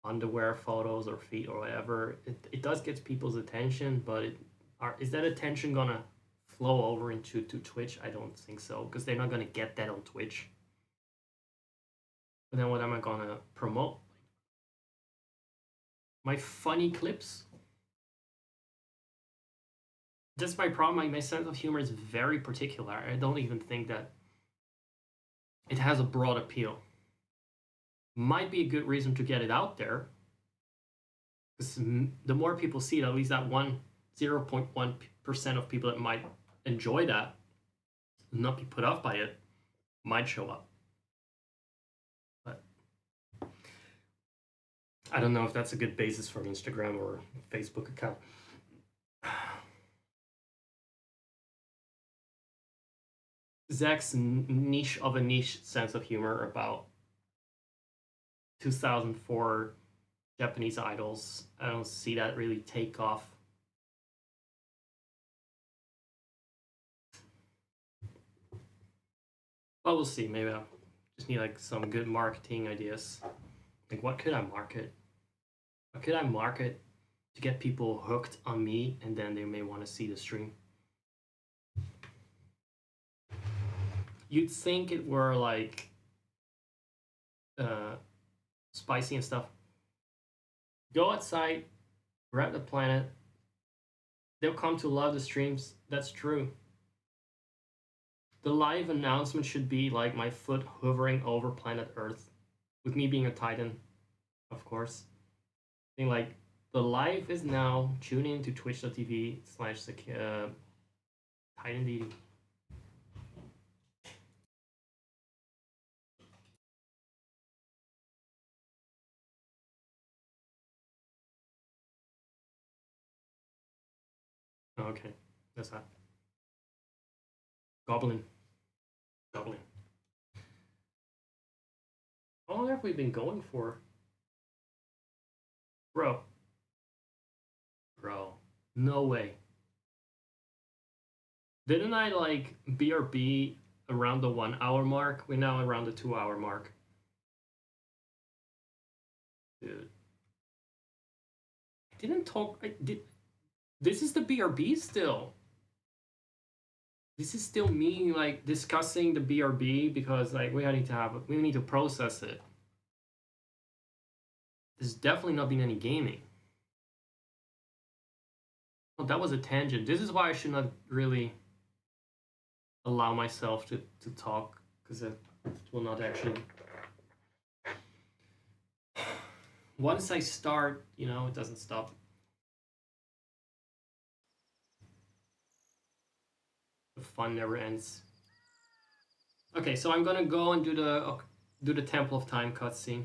Underwear photos or feet or whatever. It does get people's attention, but is that attention gonna flow over into Twitch? I don't think so, because they're not gonna get that on Twitch. But then what am I gonna promote? My funny clips? That's my problem. My sense of humor is very particular. I don't even think that it has a broad appeal. Might be a good reason to get it out there, because the more people see it, at least that 0.1% of people that might enjoy that, not be put off by it, might show up. But I don't know if that's a good basis for an Instagram or Facebook account. Zach's niche sense of humor about 2004 Japanese idols. I don't see that really take off. Well, we'll see. Maybe I just need like some good marketing ideas. Like, what could I market? What could I market to get people hooked on me, and then they may want to see the stream? You'd think it were like spicy and stuff. Go outside, grab the planet. They'll come to love the streams. That's true. The live announcement should be like my foot hovering over planet Earth, with me being a Titan, of course. Being like, the live is now. Tune in to twitch.tv/Titan DD. Okay, that's that. Goblin. How long have we been going for? Bro, no way. Didn't I like BRB around the 1 hour mark? We're now around the 2 hour mark. Dude. I didn't talk. This is the BRB still. This is still me like discussing the BRB, because like we need to process it. There's definitely not been any gaming. Oh, that was a tangent. This is why I should not really allow myself to talk, because it will not actually... Once I start, you know, it doesn't stop. The fun never ends. Okay, so I'm gonna go and do the Temple of Time cutscene.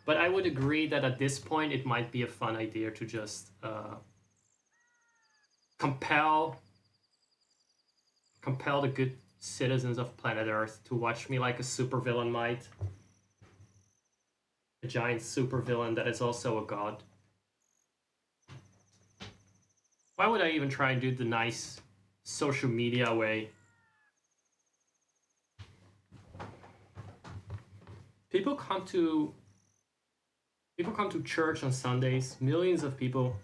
But I would agree that at this point it might be a fun idea to just compel the good citizens of planet Earth to watch me like a supervillain might. A giant supervillain that is also a god. Why would I even try and do the nice social media way? People come to church on Sundays, millions of people,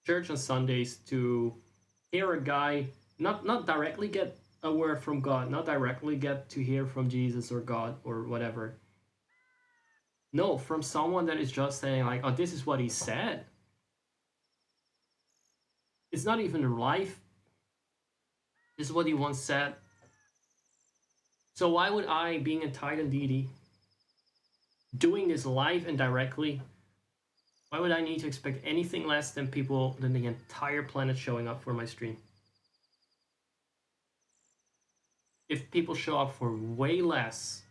church on Sundays to hear a guy not directly get a word from God, not directly get to hear from Jesus or God or whatever. No, from someone that is just saying like, oh, this is what he said. It's not even life. This is what he once said. So why would I, being a Titan deity, doing this live and directly, why would I need to expect anything less than the entire planet showing up for my stream? If people show up for way less,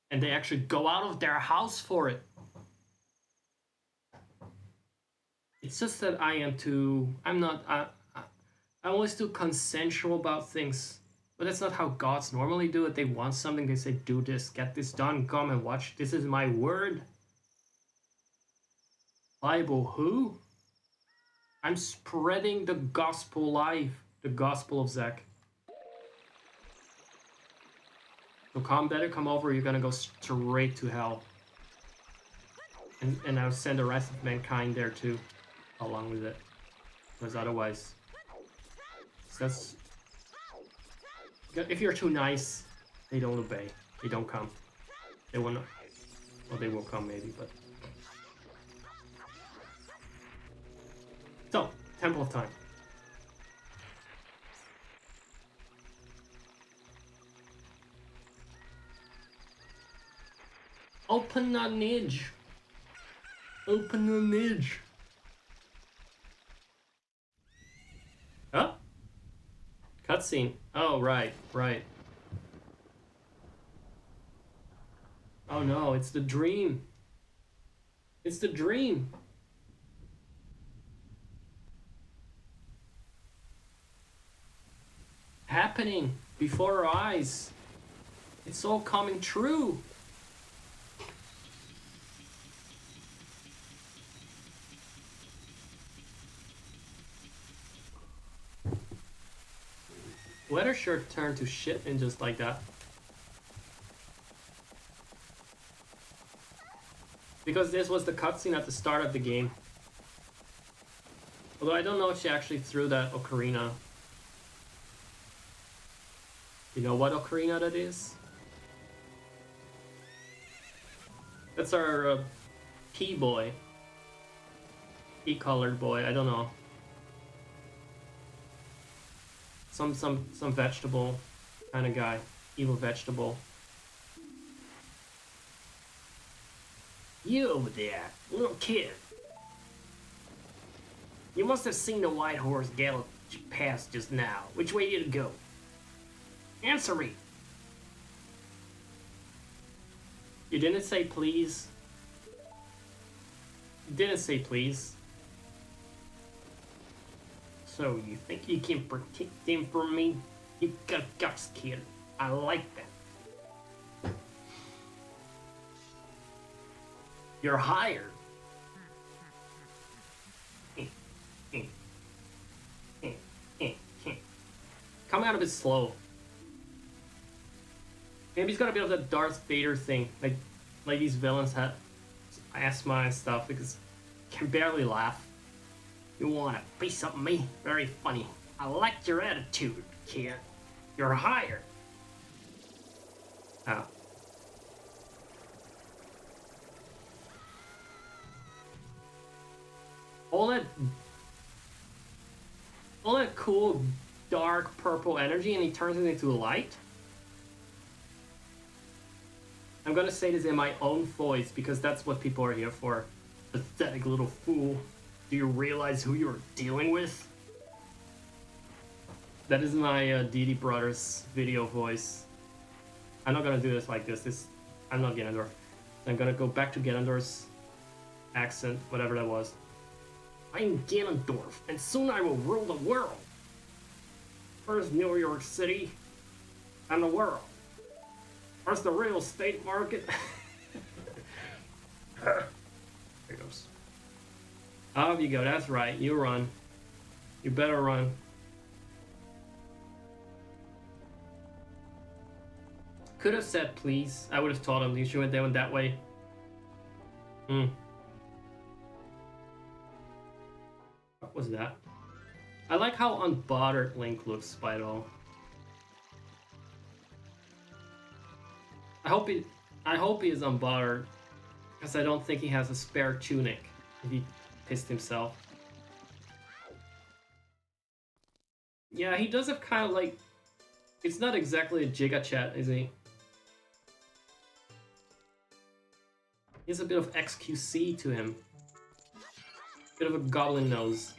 and they actually go out of their house for it, it's just that I'm always too consensual about things. But that's not how gods normally do it. They want something, they say, do this, get this done, come and watch. This is my word. Bible who? I'm spreading the gospel live. The gospel of Zack. So better come over, you're gonna go straight to hell. And I'll send the rest of mankind there too, along with it. Because otherwise... That's... If you're too nice, they don't obey. They don't come. They will not. Well, they will come maybe, but... So, Temple of Time. Open the nidge. Open the nidge. Huh? Cutscene. Oh, right. Oh no, it's the dream. It's the dream. Happening before our eyes. It's all coming true. Weather shirt turned to shit and just like that. Because this was the cutscene at the start of the game. Although I don't know if she actually threw that ocarina. You know what ocarina that is? That's our pea boy. Pea-colored boy, I don't know. Some vegetable kind of guy. Evil vegetable. You over there, little kid. You must have seen the white horse gallop past just now. Which way did it go? Answer me. You didn't say please. You didn't say please. So you think you can protect them from me? You got guts, kid. I like that. You're hired. Come out a bit slow. Maybe he's got a bit of that Darth Vader thing, like these villains have asthma and stuff because can barely laugh. You want a piece of me? Very funny. I like your attitude, kid. You're hired. Oh. All that cool dark purple energy and he turns it into light? I'm gonna say this in my own voice because that's what people are here for. Pathetic little fool. Do you realize who you're dealing with? That is my Didi Brothers video voice. I'm not gonna do this like this. I'm not Ganondorf. I'm gonna go back to Ganondorf's accent, whatever that was. I'm Ganondorf, and soon I will rule the world. First New York City, and the world. First the real estate market. There it goes. Off you go, that's right, you run. You better run. Could have said please. I would have taught him you should have went that way. What was that? I like how unbothered Link looks by it all. I hope he is unbothered, because I don't think he has a spare tunic if he pissed himself. Yeah, he does have kind of like, it's not exactly a Giga Chat, is he? He has a bit of XQC to him. Bit of a goblin nose.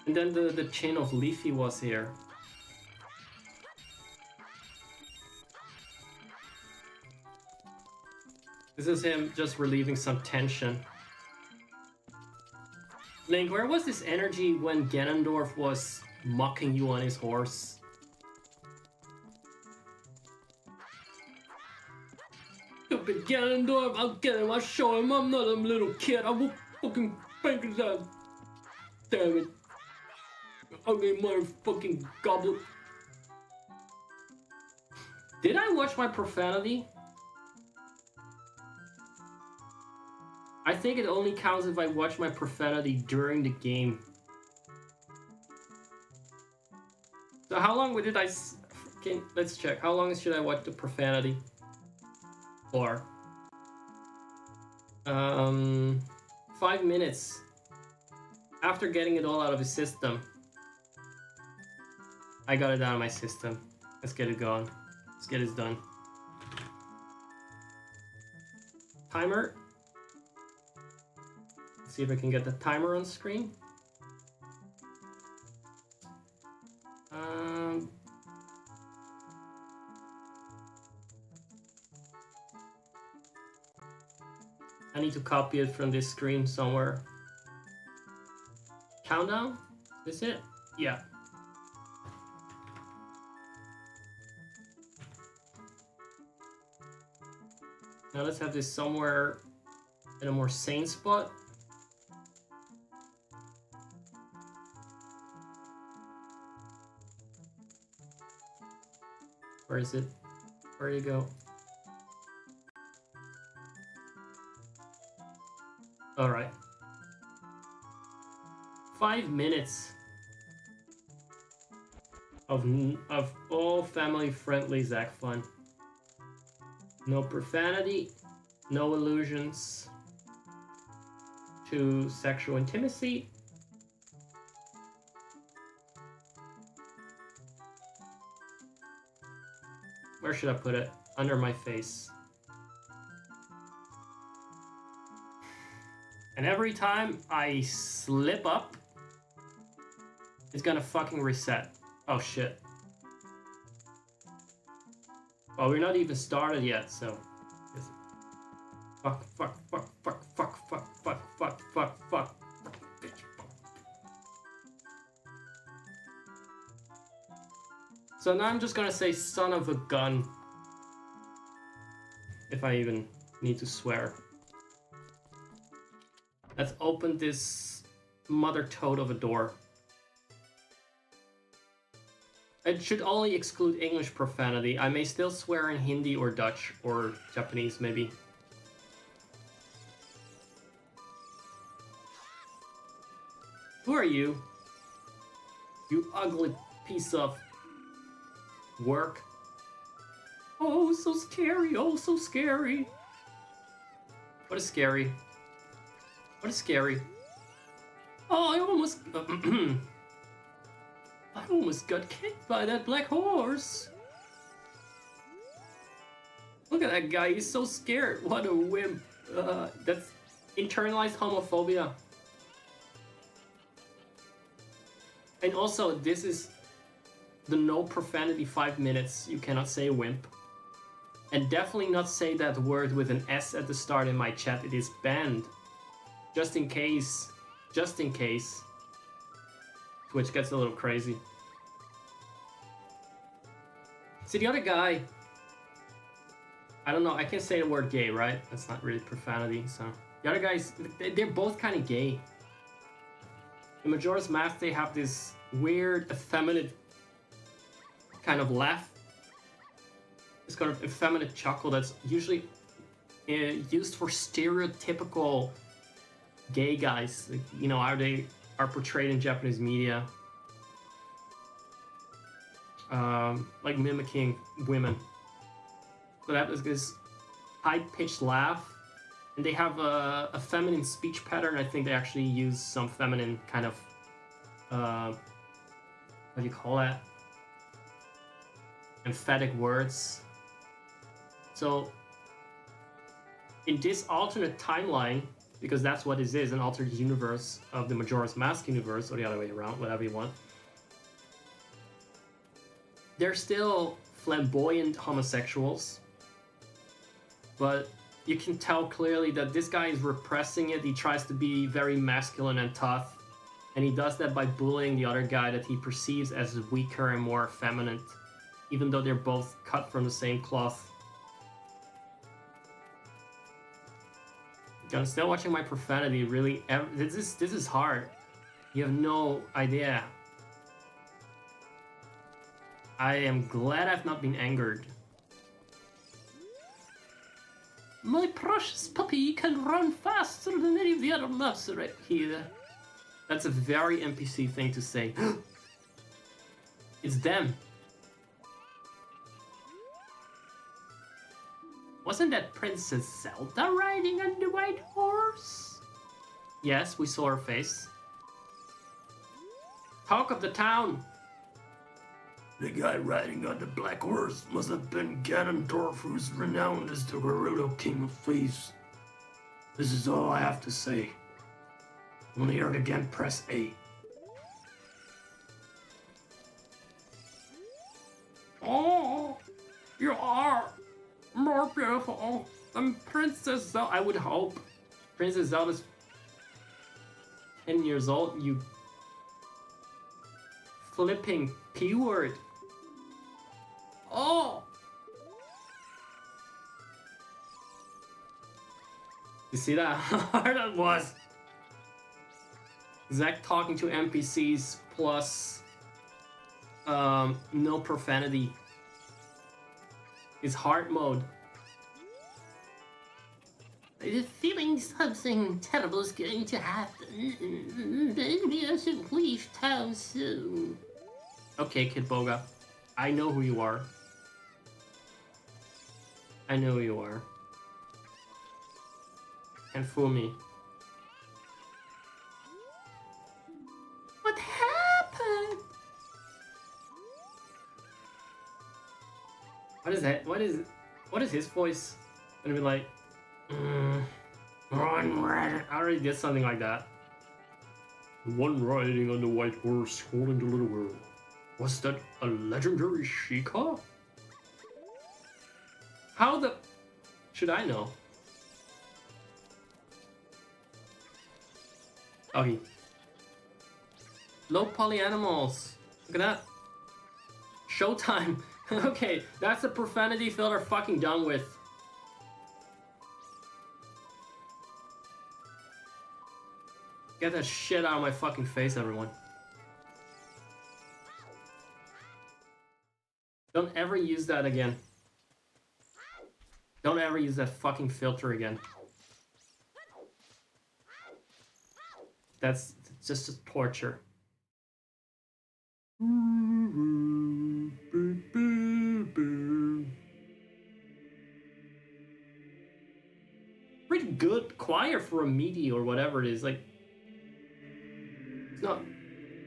And then the chin of Leafy was here. This is him just relieving some tension. Link, where was this energy when Ganondorf was mocking you on his horse? Stupid Ganondorf, I'll get him, I'll show him I'm not a little kid, I will fucking spank his ass. Damn it. Ugly motherfucking goblet. Did I watch my profanity? I think it only counts if I watch my profanity during the game. So how long did I... let's check. How long should I watch the profanity for? 5 minutes. After getting it all out of his system. I got it out of my system. Let's get it going. Let's get it done. Timer. Let's see if I can get the timer on screen. I need to copy it from this screen somewhere. Countdown? Is it? Yeah. Now let's have this somewhere in a more sane spot. Where is it? Where do you go? All right. 5 minutes of all family-friendly Zack fun. No profanity, no allusions to sexual intimacy. Where should I put it? Under my face. And every time I slip up, it's gonna fucking reset. Oh shit. Well, we're not even started yet, so... Fuck, fuck, fuck, fuck, fuck, fuck, fuck, fuck, fuck, fuck, bitch. So now I'm just gonna say son of a gun. If I even need to swear. Let's open this mother toad of a door. It should only exclude English profanity. I may still swear in Hindi or Dutch or Japanese, maybe. Who are you? You ugly piece of work. Oh, so scary. Oh, so scary. What is scary? What is scary? Oh, I almost got kicked by that black horse. Look at that guy. He's so scared. What a wimp. That's internalized homophobia. And also, this is the no profanity 5 minutes. You cannot say wimp. And definitely not say that word with an S at the start in my chat. It is banned. Just in case. Just in case. Twitch gets a little crazy. See, the other guy... I don't know, I can say the word gay, right? That's not really profanity, so... The other guys, they're both kind of gay. In Majora's Mask, they have this weird, effeminate kind of laugh. This kind of effeminate chuckle that's usually used for stereotypical gay guys. Like, you know, how they are portrayed in Japanese media. Like mimicking women. So that is this high-pitched laugh. And they have a feminine speech pattern. I think they actually use some feminine kind of... what do you call that? Emphatic words. So, in this alternate timeline, because that's what this is, an alternate universe of the Majora's Mask universe, or the other way around, whatever you want, they're still flamboyant homosexuals, but you can tell clearly that this guy is repressing it. He tries to be very masculine and tough, and he does that by bullying the other guy that he perceives as weaker and more effeminate, even though they're both cut from the same cloth. I'm still watching my profanity, really. This is hard. You have no idea. I am glad I've not been angered. My precious puppy can run faster than any of the other maps right here. That's a very NPC thing to say. It's them. Wasn't that Princess Zelda riding on the white horse? Yes, we saw her face. Talk of the town. The guy riding on the black horse must have been Ganondorf, who's renowned as the Gerudo King of Thieves. This is all I have to say. Want to hear it again, press A. Oh, you are more beautiful than Princess Zelda. I would hope. Princess Zelda's 10 years old, you flipping P-word. Oh! You see that? How hard that was? Zach talking to NPCs plus no profanity. His heart mode. I have a feeling something terrible is going to happen. Maybe I should leave town soon. Okay, Kid Boga. I know who you are. I know who you are. Can't fool me. What happened? What is that? What is his voice? Gonna be like, run, rat. I already did something like that. One riding on the white horse, holding the little girl. Was that a legendary Sheikah? How the... should I know? Okay. Low poly animals. Look at that. Showtime. Okay, that's a profanity filter fucking done with. Get that shit out of my fucking face, everyone. Don't ever use that again. Don't ever use that fucking filter again. That's It's just torture. Pretty good choir for a MIDI or whatever it is. Like, it's not.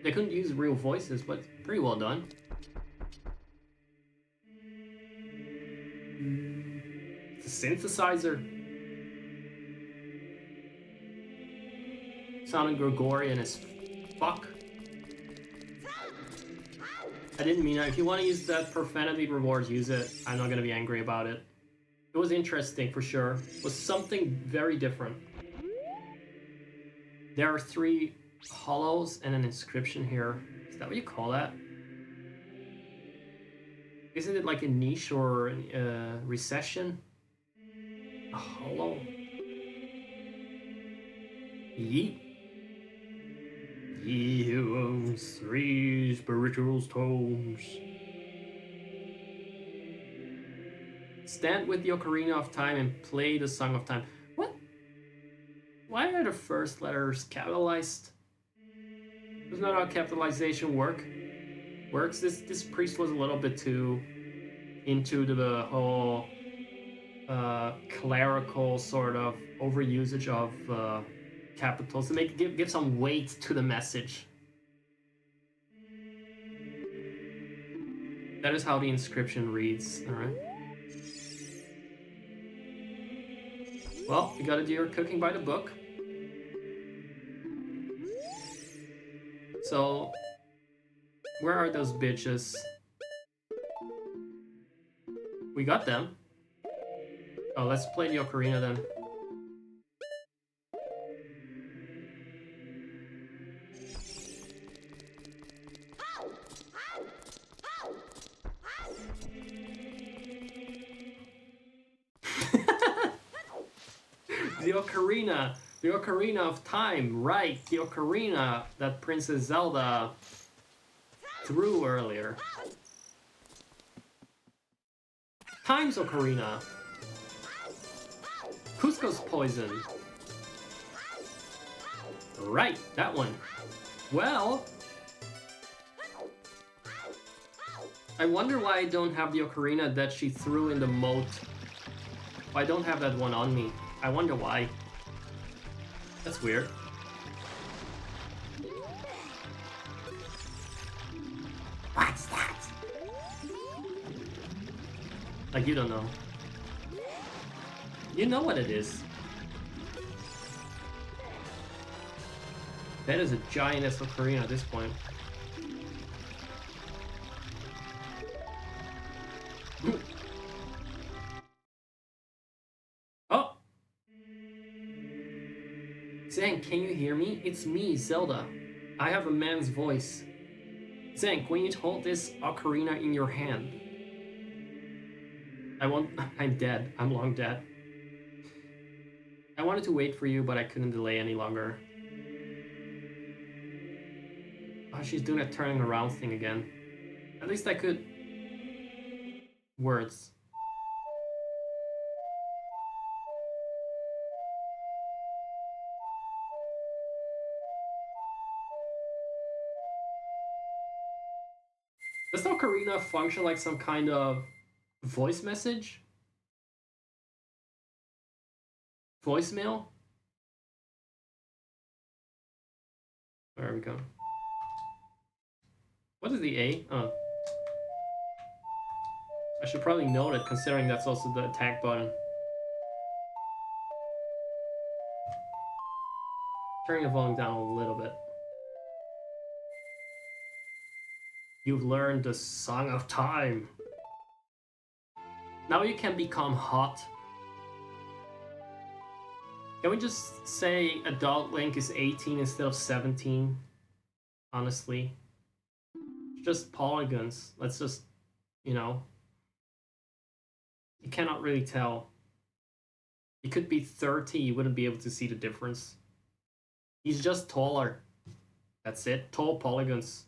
They couldn't use real voices, but pretty well done. It's a synthesizer. Sounding Gregorian as fuck. I didn't mean that. If you want to use that profanity rewards, use it. I'm not gonna be angry about it. It was interesting for sure. It was something very different. There are 3 hollows and an inscription here. Is that what you call that? Isn't it like a niche or a recession? A hollow? Yeet. He who owns 3 spiritual stones. Stand with the Ocarina of Time and play the Song of Time. What? Why are the first letters capitalized? Isn't that how capitalization works? This priest was a little bit too into the whole clerical sort of overusage of capitals to give some weight to the message. That is how the inscription reads. All right. Well, you gotta do your cooking by the book. So, where are those bitches? We got them. Oh, let's play the Ocarina then. The Ocarina of Time, right, the Ocarina that Princess Zelda threw earlier. Time's Ocarina. Cusco's poison. Right, that one. Well, I wonder why I don't have the Ocarina that she threw in the moat. I don't have that one on me. I wonder why. That's weird. What's that? Like, you don't know. You know what it is. That is a giantess Ocarina at this point. Oh! Zank, can you hear me? It's me, Zelda. I have a man's voice. Zank, when you hold this ocarina in your hand. I'm dead. I'm long dead. I wanted to wait for you, but I couldn't delay any longer. Oh, she's doing a turning around thing again. At least I could... Words. Does the ocarina function like some kind of voice message? Voicemail? There we go. What is the A? Oh. I should probably note it, considering that's also the attack button. Turning the volume down a little bit. You've learned the Song of Time. Now you can become hot. Can we just say adult Link is 18 instead of 17? Honestly. Just polygons. Let's just, you know. You cannot really tell. He could be 30, you wouldn't be able to see the difference. He's just taller. That's it. Tall polygons.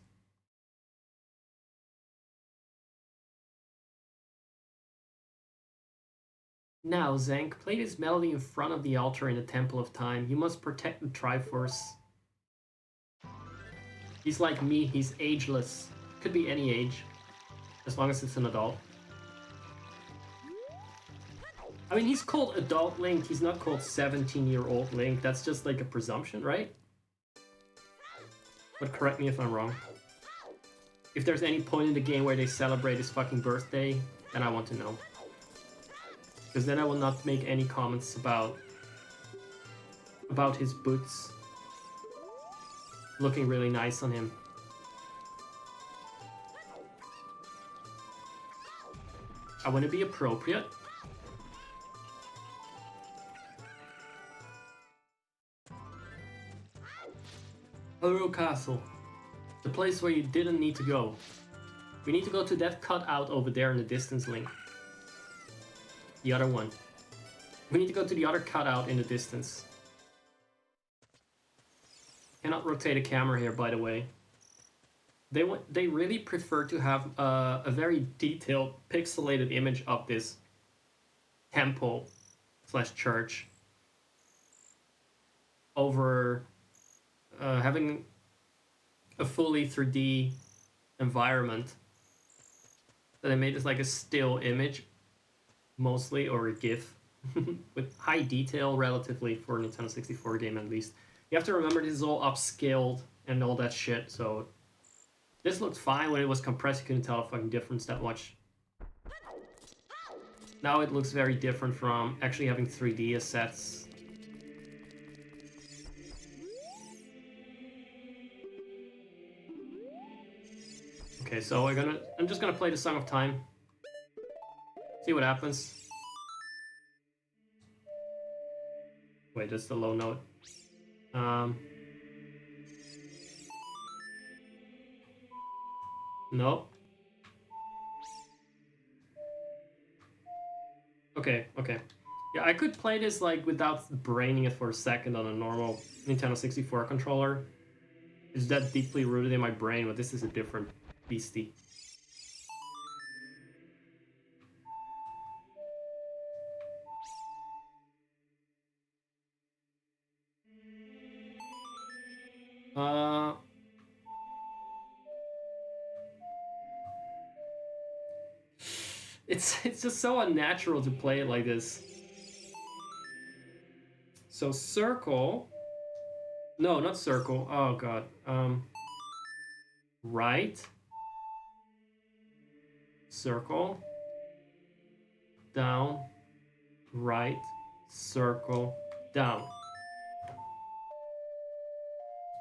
Now, Zank, play this melody in front of the altar in the Temple of Time. You must protect the Triforce. He's like me, he's ageless. Could be any age, as long as it's an adult. I mean, he's called Adult Link, he's not called 17-year-old Link. That's just like a presumption, right? But correct me if I'm wrong. If there's any point in the game where they celebrate his fucking birthday, then I want to know. Because then I will not make any comments about his boots looking really nice on him. I want to be appropriate. Hello Castle. The place where you didn't need to go. We need to go to that cutout over there in the distance, Link. The other one. We need to go to the other cutout in the distance. Cannot rotate a camera here, by the way. They really prefer to have a very detailed, pixelated image of this temple / church over having a fully 3D environment that I made as like a still image, mostly, or a GIF, with high detail relatively for a Nintendo 64 game at least. You have to remember this is all upscaled and all that shit, so this looked fine when it was compressed. You couldn't tell a fucking difference that much. Now it looks very different from actually having 3D assets. Okay, so I'm just gonna play the Song of Time. See what happens. Wait, that's the low note. No. Okay. Yeah, I could play this like without braining it for a second on a normal Nintendo 64 controller. It's that deeply rooted in my brain, but this is a different beastie. It's just so unnatural to play it like this. So circle. No, not circle. Oh god. Right. Circle. Down. Right. Circle. Down.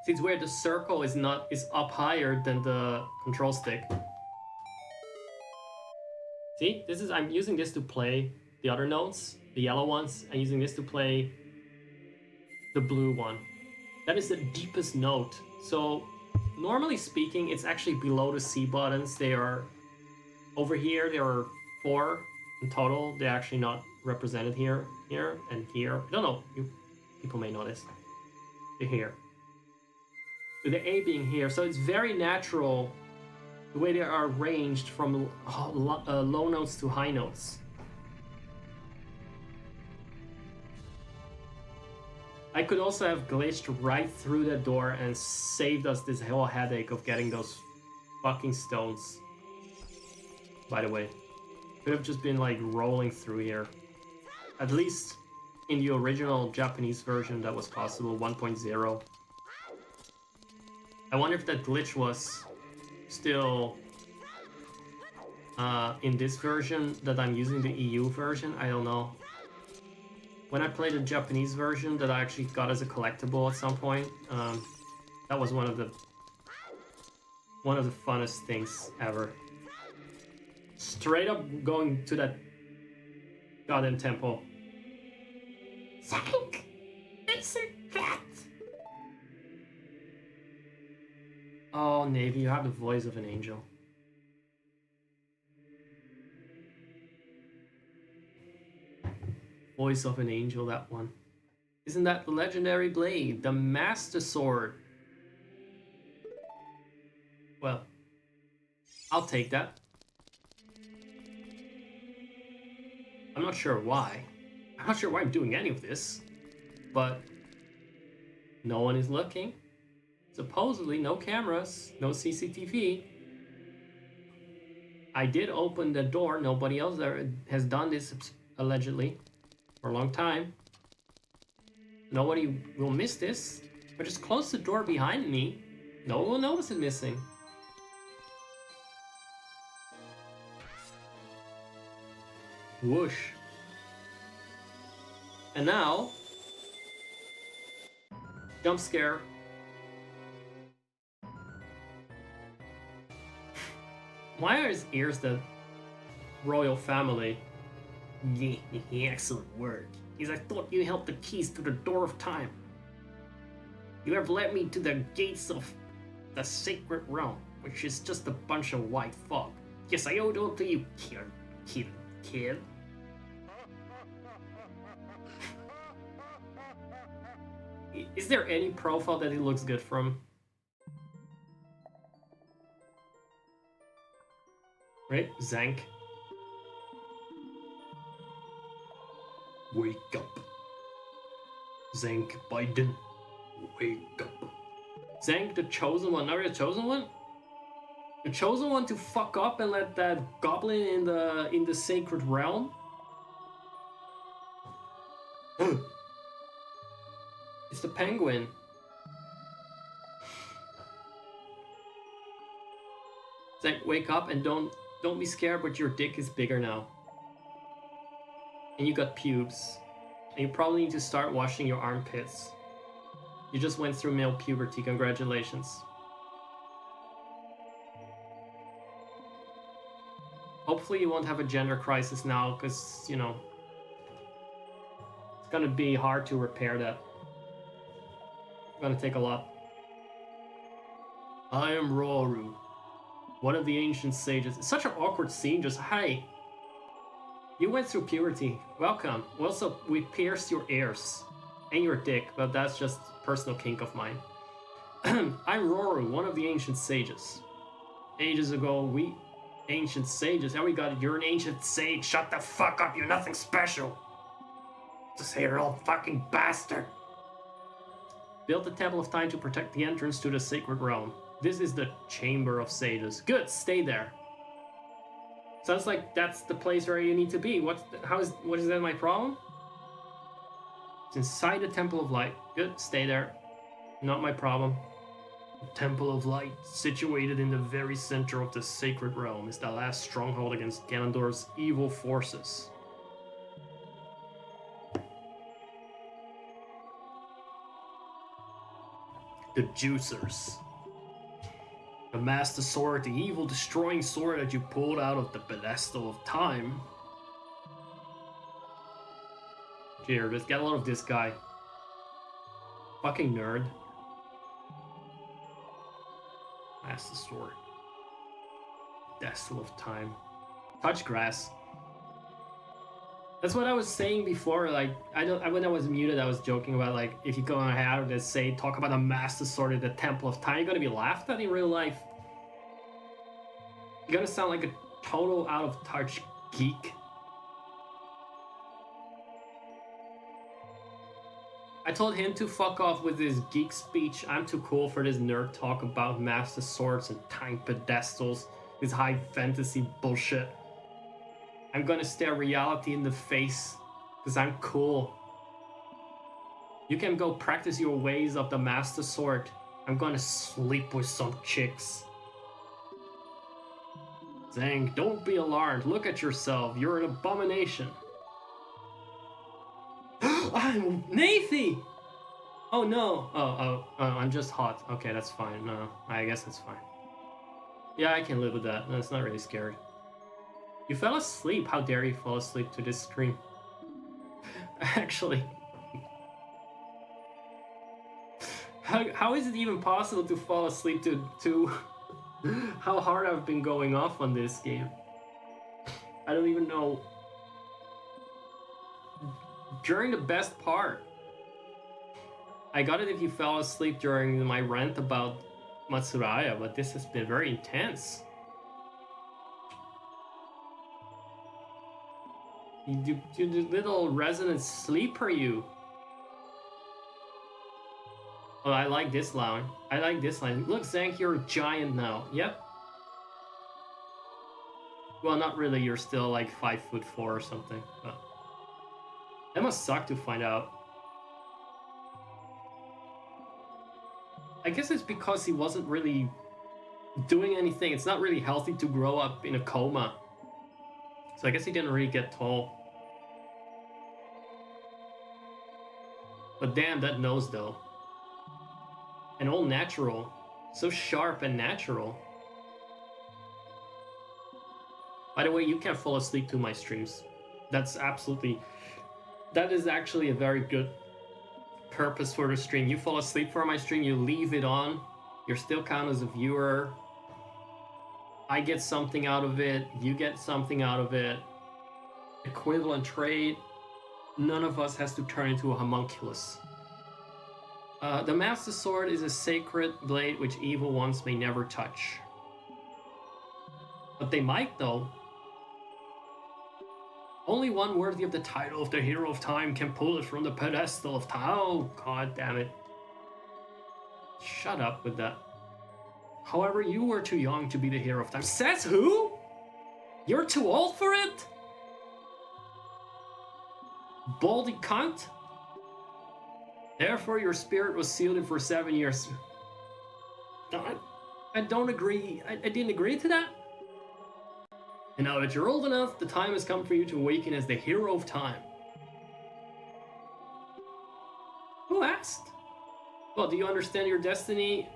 See, it's weird. The circle is up higher than the control stick. See, I'm using this to play the other notes, the yellow ones, and using this to play the blue one. That is the deepest note. So normally speaking, it's actually below the C buttons. They are over here. There are 4 in total. They're actually not represented here, and here. I don't know. People may know this. They're here. With the A being here, so it's very natural the way they are arranged from low notes to high notes. I could also have glitched right through that door and saved us this whole headache of getting those fucking stones. By the way, could have just been like rolling through here. At least in the original Japanese version that was possible, 1.0. I wonder if that glitch was still in this version that I'm using, the EU version. I don't know. When I played the Japanese version that I actually got as a collectible at some point, that was one of the funnest things ever. Straight up going to that goddamn temple. Thank, isn't that? Oh, Navy, you have the voice of an angel. Voice of an angel, that one. Isn't that the legendary blade? The Master Sword. Well, I'll take that. I'm not sure why. I'm not sure why I'm doing any of this. But no one is looking. Supposedly no cameras, no CCTV. I did open the door. Nobody else there has done this allegedly for a long time. Nobody will miss this. But just close the door behind me. No one will notice it missing. Whoosh. And now, jump scare. Why are his ears the royal family? Yeah, excellent work. As I thought you held the keys to the door of time. You have led me to the gates of the sacred realm, which is just a bunch of white fog. Yes, I owe it all to you, kid. Is there any profile that he looks good from? Right? Zank. Wake up. Zank Biden. Wake up. Zank the chosen one. Now you're the chosen one? The chosen one to fuck up and let that goblin in the sacred realm? It's the penguin. Zank, wake up and don't be scared, but your dick is bigger now. And you got pubes. And you probably need to start washing your armpits. You just went through male puberty, congratulations. Hopefully you won't have a gender crisis now, because, you know, it's gonna be hard to repair that. It's gonna take a lot. I am Roru, one of the ancient sages. It's such an awkward scene, just, hi. You went through puberty, welcome. Also, we pierced your ears and your dick, but that's just personal kink of mine. I'm Roru, one of the ancient sages. Ages ago, we ancient sages, and we got it. You're an ancient sage. Shut the fuck up, you're nothing special. Just say you're an old fucking bastard. Built the Temple of Time to protect the entrance to the sacred realm. This is the Chamber of Sages. Good, stay there. Sounds like that's the place where you need to be. What is that my problem? It's inside the Temple of Light. Good, stay there. Not my problem. The Temple of Light, situated in the very center of the sacred realm, is the last stronghold against Ganondorf's evil forces. The Juicers. The Master Sword, the evil destroying sword that you pulled out of the pedestal of time. Here, let's get a lot of this guy. Fucking nerd. Master Sword. Pedestal of time. Touch grass. That's what I was saying before. Like, when I was muted, I was joking about, like, if you go ahead and say, talk about a Master Sword at the Temple of Time, you're gonna be laughed at in real life. You're gonna sound like a total out of touch geek. I told him to fuck off with his geek speech. I'm too cool for this nerd talk about Master Swords and time pedestals, this high fantasy bullshit. I'm gonna stare reality in the face, because I'm cool. You can go practice your ways of the Master Sword. I'm gonna sleep with some chicks. Zang, don't be alarmed. Look at yourself. You're an abomination. I'm Nathy! Oh no. Oh, I'm just hot. Okay, that's fine. No, I guess that's fine. Yeah, I can live with that. No, it's not really scary. You fell asleep. How dare you fall asleep to this stream? Actually. How is it even possible to fall asleep to how hard I've been going off on this game? I don't even know. During the best part. I got it if you fell asleep during my rant about Matsuraya, but this has been very intense. You little resident sleeper, you. Oh, I like this line. I like this line. Look, Zank, you're a giant now. Yep. Well, not really. You're still like 5'4" or something. But that must suck to find out. I guess it's because he wasn't really doing anything. It's not really healthy to grow up in a coma. So I guess he didn't really get tall. But damn, that nose though. And all natural. So sharp and natural. By the way, you can fall asleep to my streams. That is actually a very good purpose for the stream. You fall asleep for my stream, you leave it on, you're still counted as a viewer. I get something out of it, you get something out of it. Equivalent trade. None of us has to turn into a homunculus. The Master Sword is a sacred blade which evil ones may never touch. But they might, though. Only one worthy of the title of the Hero of Time can pull it from the pedestal of time. Oh, god damn it. Shut up with that. However, you were too young to be the Hero of Time. Says who? You're too old for it? Baldy cunt? Therefore, your spirit was sealed for 7 years. I don't agree. I didn't agree to that. And now that you're old enough, the time has come for you to awaken as the Hero of Time. Who asked? Well, do you understand your destiny?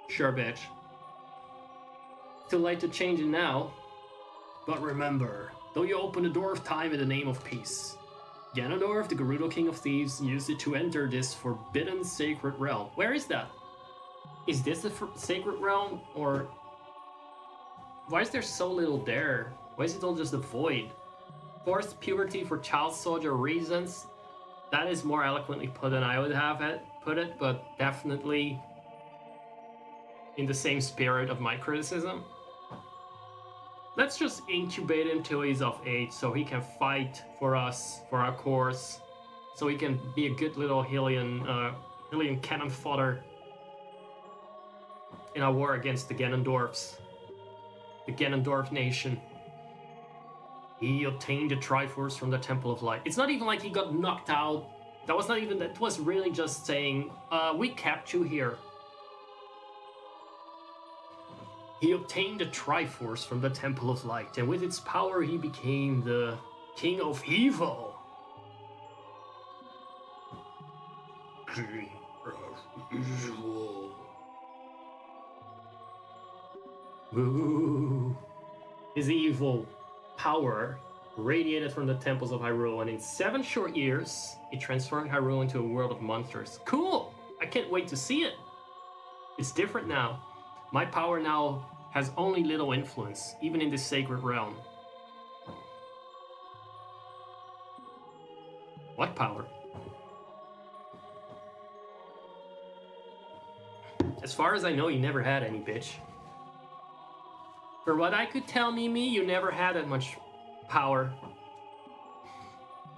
Sure, bitch. Too late to change it now. But remember, though you open the door of time in the name of peace, Ganondorf, the Gerudo King of Thieves, used it to enter this forbidden sacred realm. Where is that? Is this the sacred realm, or... Why is there so little there? Why is it all just a void? Forced puberty for child soldier reasons? That is more eloquently put than I would have put it, but definitely in the same spirit of my criticism. Let's just incubate him till he's of age so he can fight for us, for our cause, so he can be a good little Hylian cannon fodder in our war against the Ganondorfs. The Ganondorf nation. He obtained the Triforce from the Temple of Light. It's not even like he got knocked out. That was really just saying, we kept you here. He obtained the Triforce from the Temple of Light, and with its power he became the King of Evil. King of Evil. Ooh. His evil power radiated from the temples of Hyrule, and in 7 short years, it transformed Hyrule into a world of monsters. Cool! I can't wait to see it! It's different now. My power now has only little influence, even in this sacred realm. What power? As far as I know, you never had any, bitch. For what I could tell, Mimi, you never had that much power.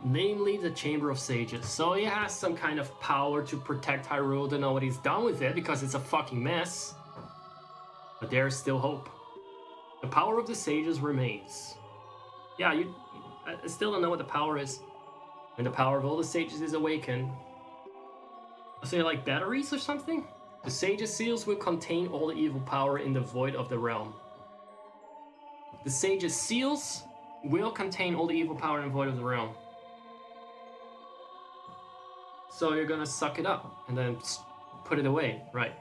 Namely, the Chamber of Sages. So he has some kind of power to protect Hyrule. Don't know what he's done with it, because it's a fucking mess. But there's still hope. The power of the sages remains. Yeah, I still don't know what the power is. When the power of all the sages is awakened. So you like batteries or something? The sages' seals will contain all the evil power in the void of the realm. The sages' seals will contain all the evil power in the void of the realm. So you're gonna suck it up and then put it away, right?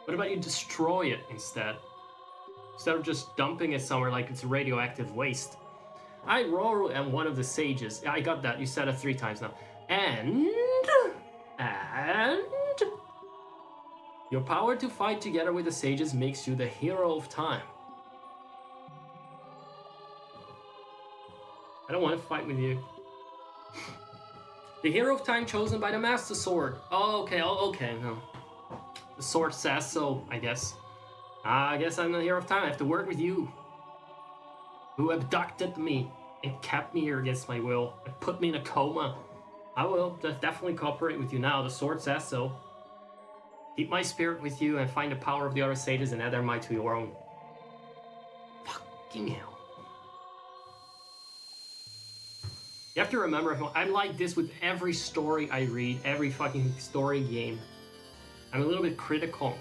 What about you destroy it instead? Instead of just dumping it somewhere like it's radioactive waste. I roll am one of the sages. I got that. You said it 3 times now. And your power to fight together with the sages makes you the Hero of Time. I don't want to fight with you. The Hero of Time chosen by the Master Sword. Oh, okay. No. The sword says so, I guess. I guess I'm the Hero of Time. I have to work with you. Who abducted me and kept me here against my will and put me in a coma. I will definitely cooperate with you now. The sword says so. Keep my spirit with you and find the power of the other sages and add their might to your own. Fucking hell. You have to remember, I'm like this with every story I read, every fucking story game. I'm a little bit critical.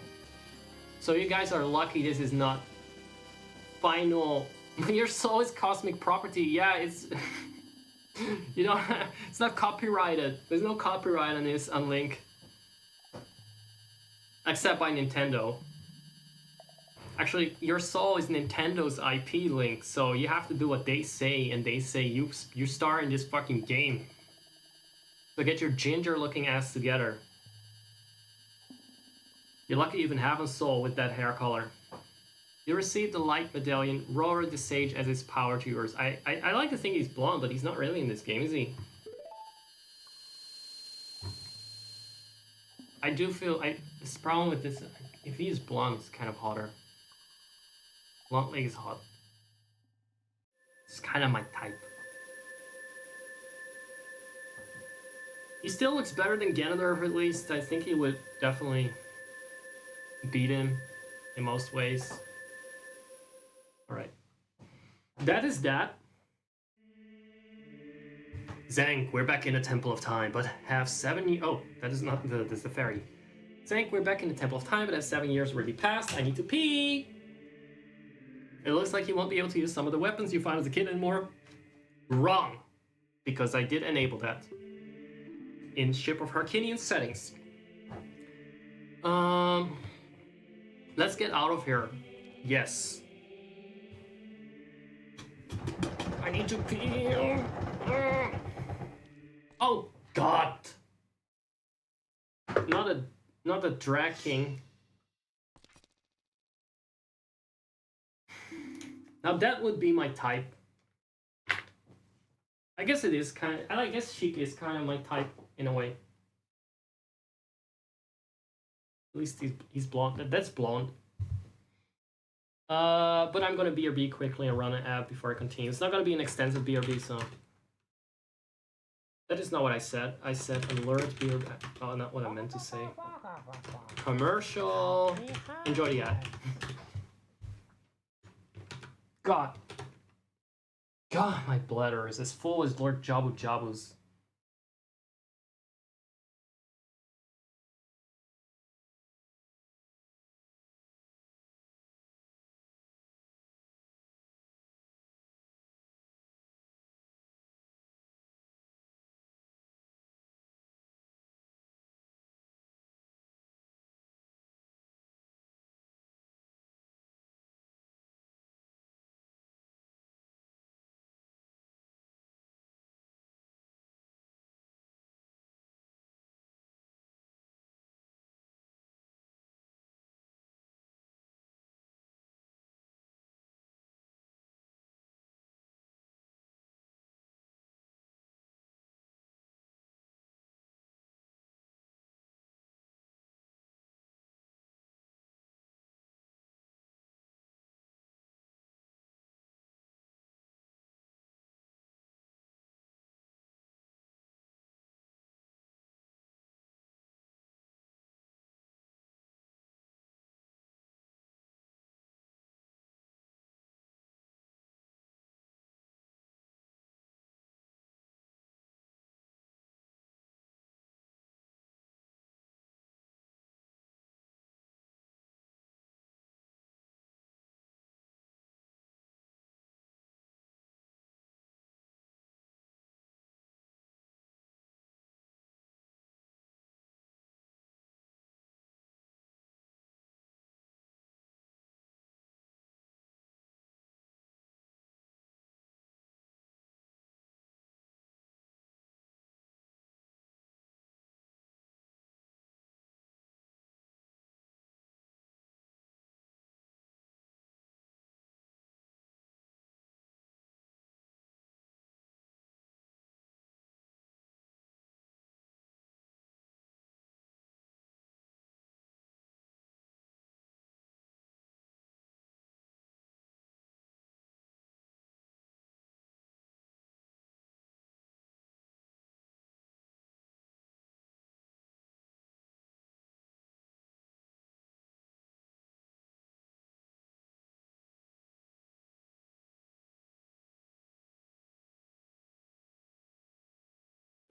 So you guys are lucky this is not final. Your soul is cosmic property. Yeah, it's... you know, it's not copyrighted. There's no copyright on this on Link. Except by Nintendo. Actually, your soul is Nintendo's IP, Link, so you have to do what they say, and they say you star in this fucking game. So get your ginger-looking ass together. You're lucky you even have a soul with that hair color. You received the light medallion. Roar the sage as its power to yours. I like to think he's blonde, but he's not really in this game, is he? I do feel this problem with this. If he's blonde, it's kind of hotter. Blonde leg is hot. It's kind of my type. He still looks better than Ganondorf, at least. I think he would definitely beat him in most ways. Alright. That is that. Zank, we're back in the Temple of Time, but have 7 years. Oh, that is not the. That's the fairy. Zank, we're back in the Temple of Time, but have 7 years already passed. I need to pee. It looks like you won't be able to use some of the weapons you found as a kid anymore. Wrong, because I did enable that in Ship of Harkinian settings. Let's get out of here. Yes. I need to pee. Oh God! Not a drag king. Now that would be my type. I guess it is kind of. I guess Sheik is kind of my type in a way. At least he's blonde. That's blonde. But I'm gonna BRB quickly and run an ad before I continue. It's not gonna be an extensive BRB, so. That is not what I said. I said alert BRB. Oh, not what I meant to say. Commercial. Enjoy the ad. God. God, my bladder is as full as Lord Jabu Jabu's.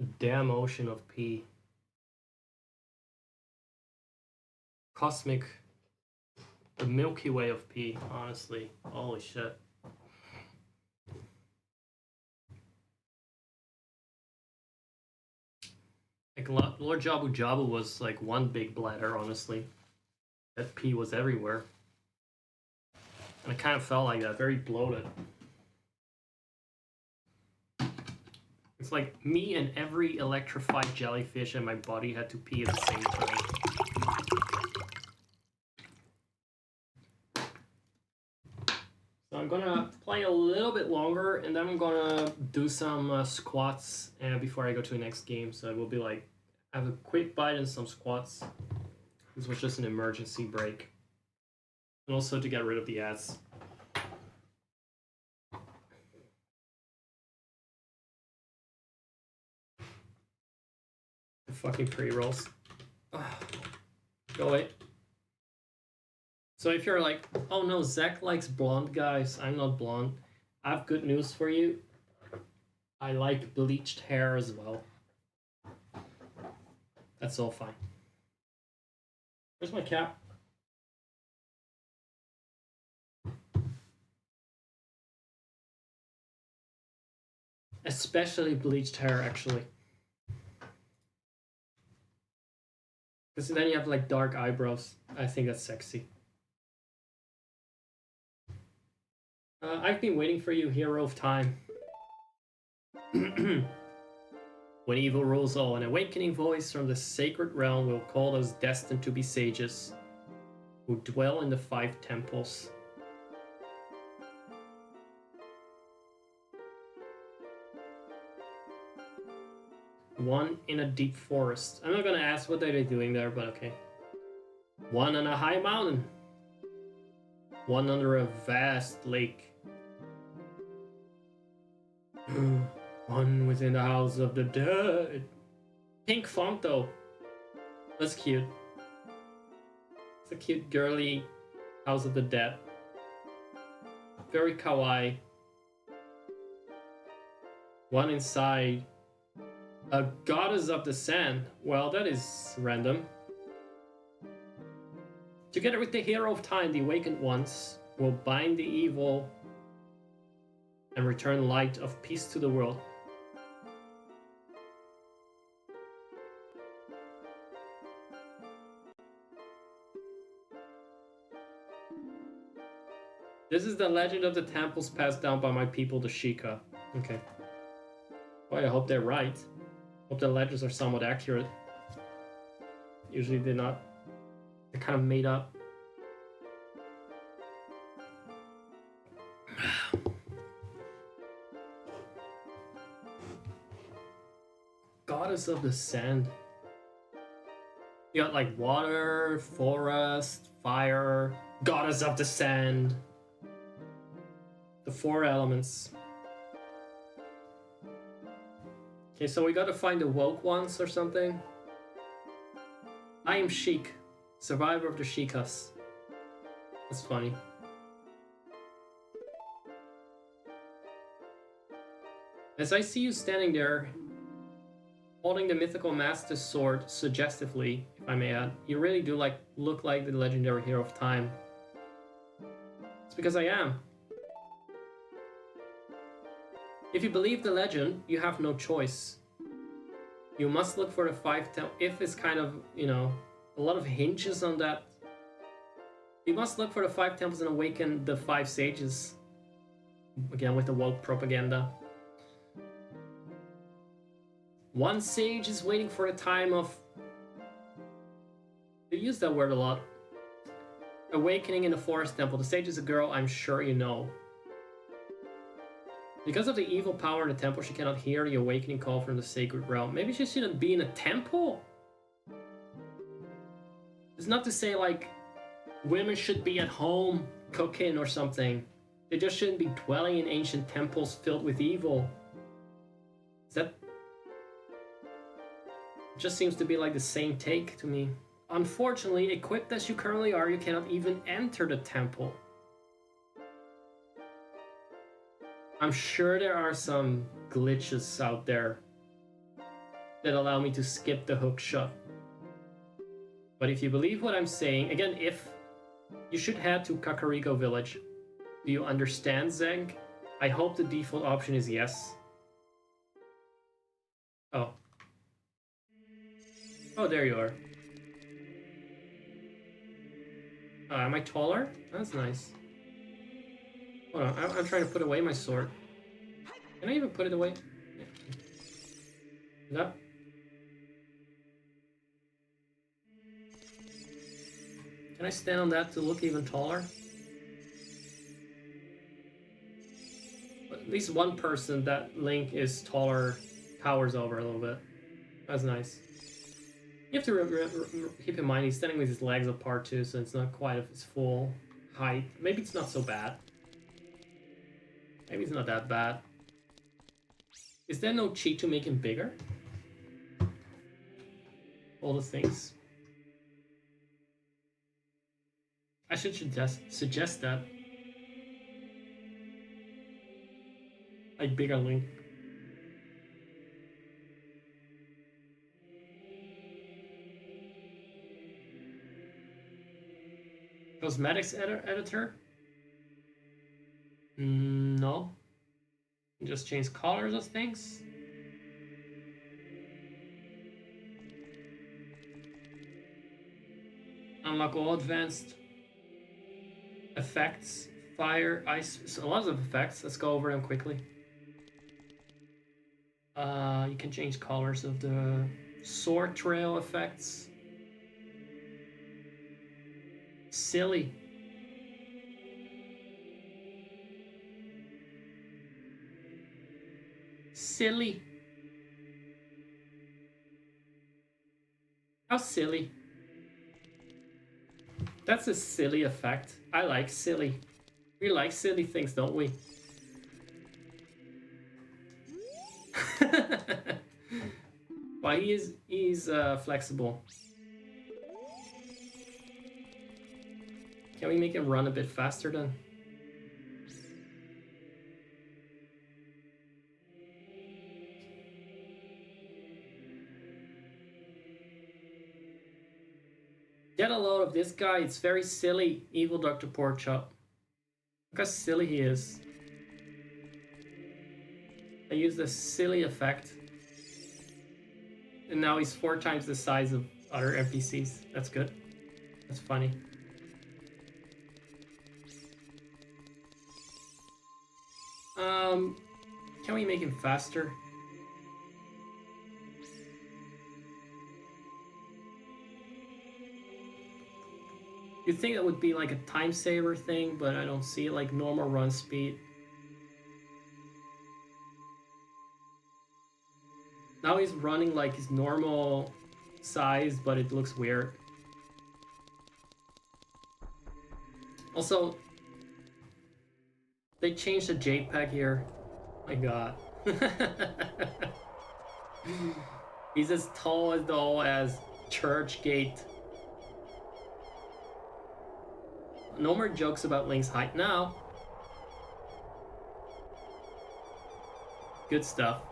A damn ocean of pee. Cosmic. The Milky Way of pee, honestly. Holy shit. Like Lord Jabu Jabu was like one big bladder, honestly. That pee was everywhere. And it kind of felt like that, very bloated. It's like me and every electrified jellyfish in my body had to pee at the same time. So I'm gonna play a little bit longer and then I'm gonna do some squats before I go to the next game. So it will be like, I have a quick bite and some squats. This was just an emergency break. And also to get rid of the ads. The fucking pre-rolls. Go away. So if you're like, oh no, Zach likes blonde guys, I'm not blonde. I have good news for you. I like bleached hair as well. That's all fine. Where's my cap? Especially bleached hair, actually. Because then you have like dark eyebrows. I think that's sexy. I've been waiting for you, Hero of Time. When evil rules all, an awakening voice from the sacred realm will call those destined to be sages, who dwell in the 5 temples. One in a deep forest. I'm not gonna ask what they're doing there, but okay. One on a high mountain. One under a vast lake. One within the house of the dead. Pink font though. That's cute. It's a cute girly house of the dead. Very kawaii. One inside. A goddess of the sand. Well, that is random. Together with the Hero of Time, the awakened ones will bind the evil and return light of peace to the world. This is the legend of the temples passed down by my people, the Sheikah. Okay. Boy, I hope they're right. Hope the legends are somewhat accurate. Usually they're not. They're kind of made up. Goddess of the sand. You got like water, forest, fire, goddess of the sand. The 4 elements. Okay, so we gotta find the woke ones or something. I am Sheik, survivor of the Sheikahs. That's funny. As I see you standing there, holding the mythical master's sword suggestively, if I may add, you really do look like the legendary Hero of Time. It's because I am. If you believe the legend, you have no choice. You must look for the 5 temples. If it's kind of, you know, a lot of hinges on that. You must look for the 5 temples and awaken the 5 sages. Again, with the woke propaganda. One sage is waiting for the time of... They use that word a lot. Awakening in the forest temple. The sage is a girl, I'm sure you know. Because of the evil power in the temple, she cannot hear the awakening call from the sacred realm. Maybe she shouldn't be in a temple? It's not to say, like, women should be at home cooking or something. They just shouldn't be dwelling in ancient temples filled with evil. Is that... It just seems to be like the same take to me. Unfortunately, equipped as you currently are, you cannot even enter the temple. I'm sure there are some glitches out there. that allow me to skip the hook shot. But if you believe what I'm saying, again, if you should head to Kakariko Village. Do you understand, Zeng? I hope the default option is yes. Oh. Oh, there you are. Am I taller? That's nice. Hold on, I'm trying to put away my sword. Can I even put it away? Yeah. No. Can I stand on that to look even taller? At least one person that Link is taller towers over a little bit. That's nice. You have to keep in mind he's standing with his legs apart too, so it's not quite of his full height. Maybe it's not so bad. Maybe it's not that bad. Is there no cheat to make him bigger? All the things. I should suggest that. Like bigger Link. Cosmetics editor? No. Just change colors of things. Unlock all advanced effects. Fire, ice, so lots of effects. Let's go over them quickly. You can change colors of the sword trail effects. Silly. Silly. How silly. That's a silly effect. I like silly. We like silly things, don't we? Why he's flexible. Can we make him run a bit faster then? Get a load of this guy. It's very silly, evil Dr. Porkchop. Look how silly he is. I used a silly effect. And now he's 4 times the size of other NPCs. That's good. That's funny. Can we make him faster? You'd think that would be like a time saver thing, but I don't see it. Like normal run speed. Now he's running like his normal size, but it looks weird. Also, they changed the JPEG here. My god. He's as tall as Church Gate. No more jokes about Link's height now. Good stuff.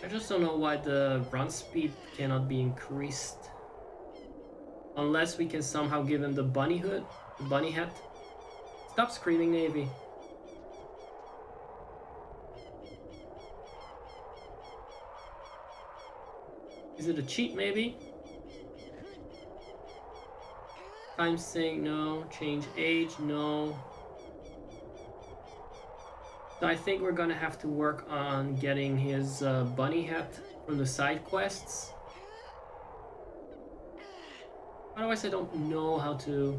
I just don't know why the run speed cannot be increased. Unless we can somehow give him the bunny hood, the bunny hat. Stop screaming, Navy. Is it a cheat, maybe? Time sync, no. Change age, no. So I think we're gonna have to work on getting his bunny hat from the side quests. Otherwise I don't know how to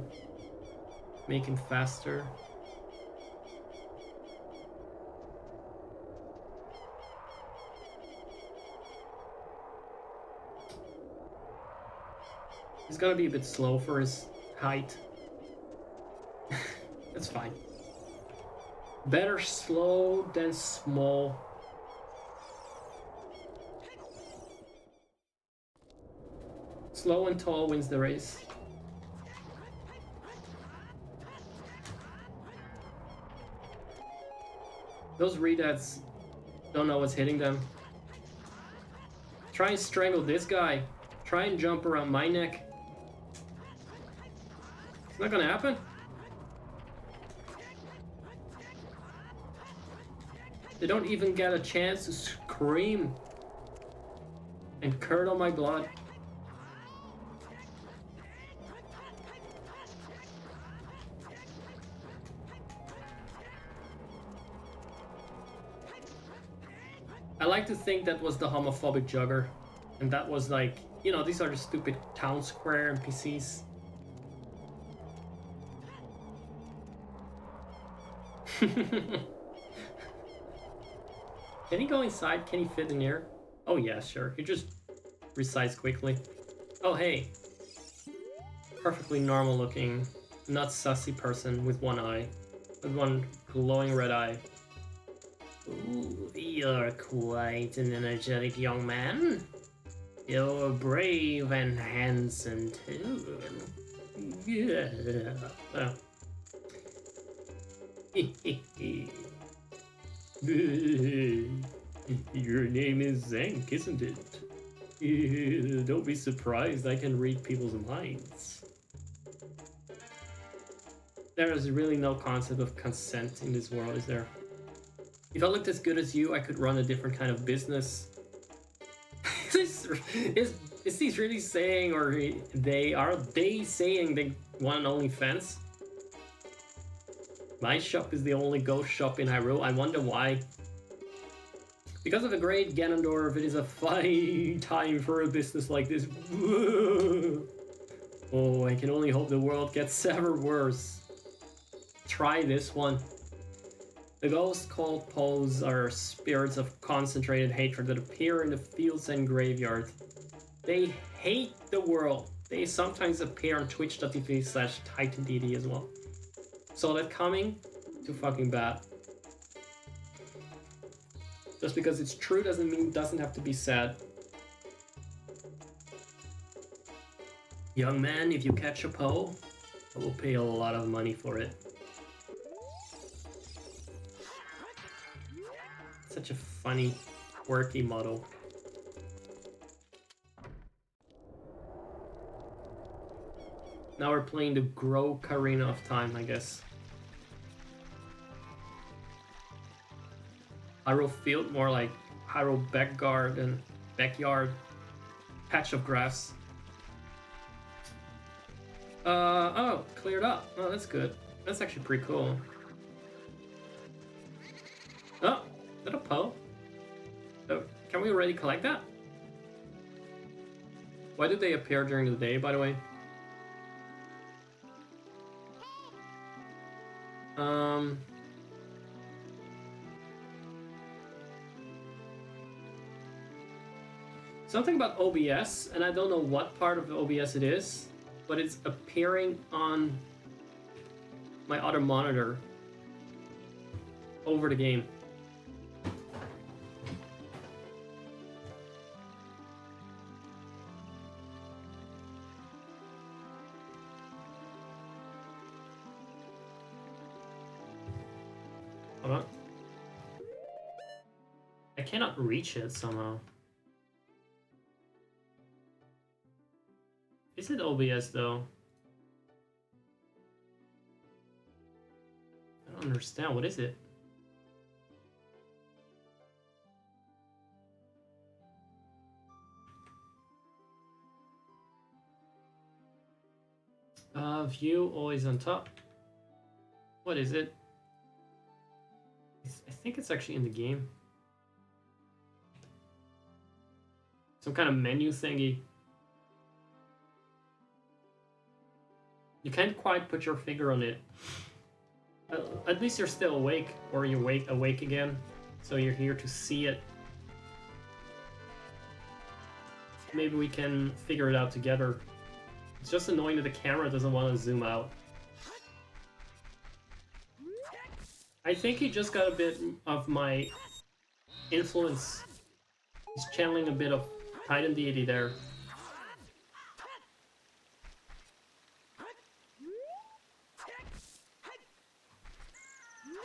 make him faster. He's gonna be a bit slow for his height. That's fine. Better slow than small. Slow and tall wins the race. Those readouts Don't know what's hitting them. Try and strangle this guy. Try and jump around my neck. It's not gonna happen. They don't even get a chance to scream and curdle my blood. I like to think that was the homophobic jugger, and that was like, you know, these are the stupid town square NPCs. Can he go inside? Can he fit in here? Oh yeah, sure. He just resides quickly. Oh hey. Perfectly normal looking, not sussy person with one eye. With one glowing red eye. Ooh, you're quite an energetic young man. You're brave and handsome too. Yeah. Oh. Your name is Zank, isn't it? Don't be surprised, I can read people's minds. There is really no concept of consent in this world, is there? If I looked as good as you, I could run a different kind of business. Is he really saying, or are they saying they want an OnlyFans? My shop is the only ghost shop in Hyrule. I wonder why. Because of the great Ganondorf, it is a fine time for a business like this. Oh, I can only hope the world gets ever worse. Try this one. The ghost called Pose are spirits of concentrated hatred that appear in the fields and graveyard. They hate the world. They sometimes appear on twitch.tv/TitanDD as well. Saw that coming? Too fucking bad. Just because it's true doesn't mean it doesn't have to be said. Young man, if you catch a Poe, I will pay a lot of money for it. Such a funny, quirky model. Now we're playing the Ocarina of Time, I guess. Hyrule Field, more like Hyrule Backyard. Patch of grass. Oh, cleared up. Oh, that's good. That's actually pretty cool. Oh, is that a Poe? Oh, can we already collect that? Why did they appear during the day, by the way? Something about OBS, and I don't know what part of the OBS it is, but it's appearing on my other monitor over the game. Hold on. I cannot reach it somehow. Is it OBS though? I don't understand. What is it? View always on top. What is it? I think it's actually in the game. Some kind of menu thingy. You can't quite put your finger on it. At least you're still awake, or you're awake again, so you're here to see it. Maybe we can figure it out together. It's just annoying that the camera doesn't want to zoom out. I think he just got a bit of my influence. He's channeling a bit of Titan deity there.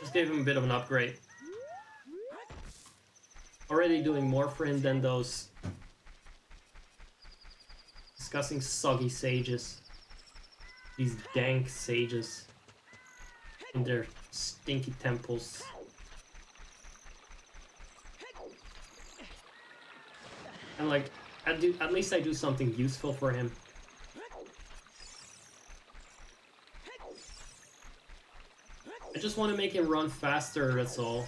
Just gave him a bit of an upgrade. already doing more for him than those disgusting soggy sages. These dank sages in their stinky temples. And like, at least I do something useful for him. I just want to make him run faster, that's all.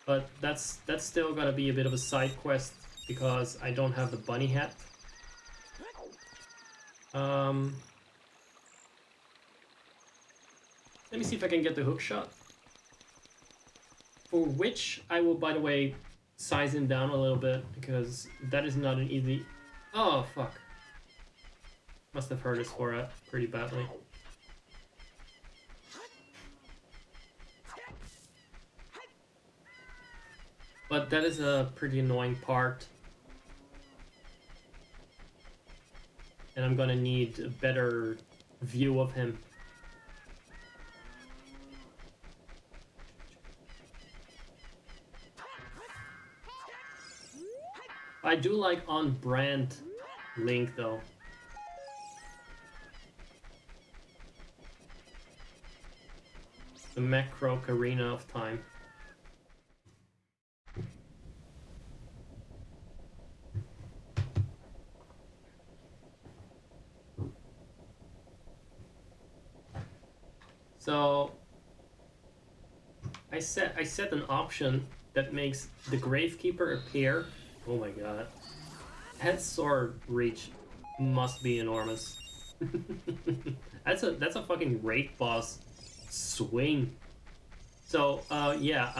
But that's still gonna be a bit of a side quest because I don't have the bunny hat. Let me see if I can get the hook shot. For which I will, by the way, size him down a little bit because that is not an easy... Oh, fuck. Must have hurt his forehead pretty badly. But that is a pretty annoying part. And I'm gonna need a better view of him. I do like on-brand Link though. The macro Ocarina of Time. So I set an option that makes the Gravekeeper appear. Oh my god. That sword reach must be enormous. That's a fucking raid boss swing. So yeah,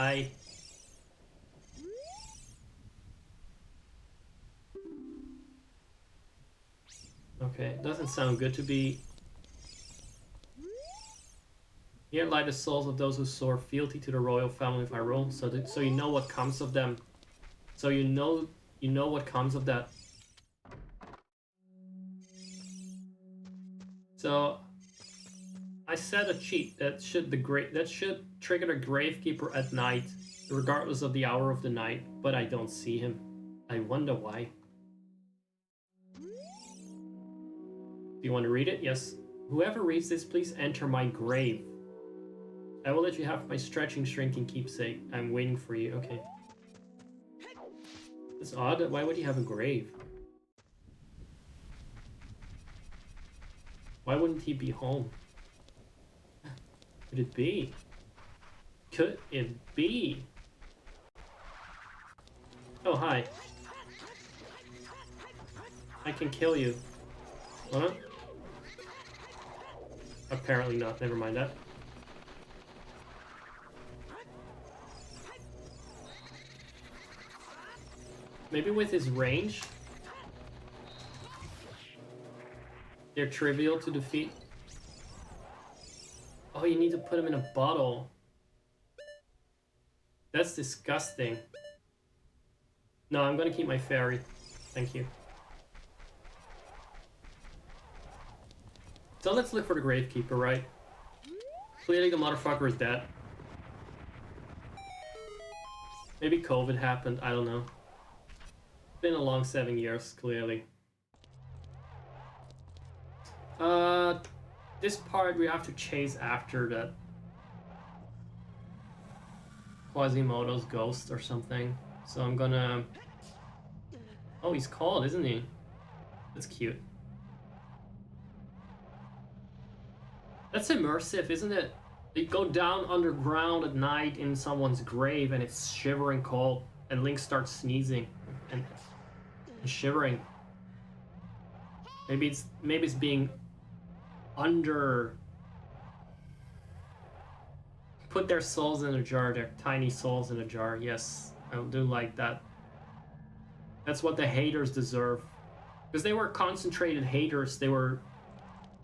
okay, doesn't sound good to be. Here lie the souls of those who swore fealty to the royal family of Hyrule, so you know what comes of them. So you know what comes of that. So I set a cheat that should trigger the Gravekeeper at night, regardless of the hour of the night, but I don't see him. I wonder why. Do you want to read it? Yes. Whoever reads this, please enter my grave. I will let you have my stretching, shrinking keepsake. I'm waiting for you. Okay. It's odd. Why would he have a grave? Why wouldn't he be home? Could it be? Could it be? Oh, hi. I can kill you. Huh? Apparently not. Never mind that. Maybe with his range, they're trivial to defeat. Oh, you need to put him in a bottle. That's disgusting. No, I'm gonna keep my fairy. Thank you. So let's look for the Gravekeeper, right? Clearly the motherfucker is dead. Maybe COVID happened, I don't know. Been a long 7 years, clearly. This part we have to chase after that Quasimodo's ghost or something. So I'm gonna... Oh, he's cold, isn't he? That's cute. That's immersive, isn't it? You go down underground at night in someone's grave and it's shivering cold and Link starts sneezing and shivering. Maybe it's being under... Put their souls in a jar, their tiny souls in a jar. Yes, I do like that. That's what the haters deserve. Because they were concentrated haters, they were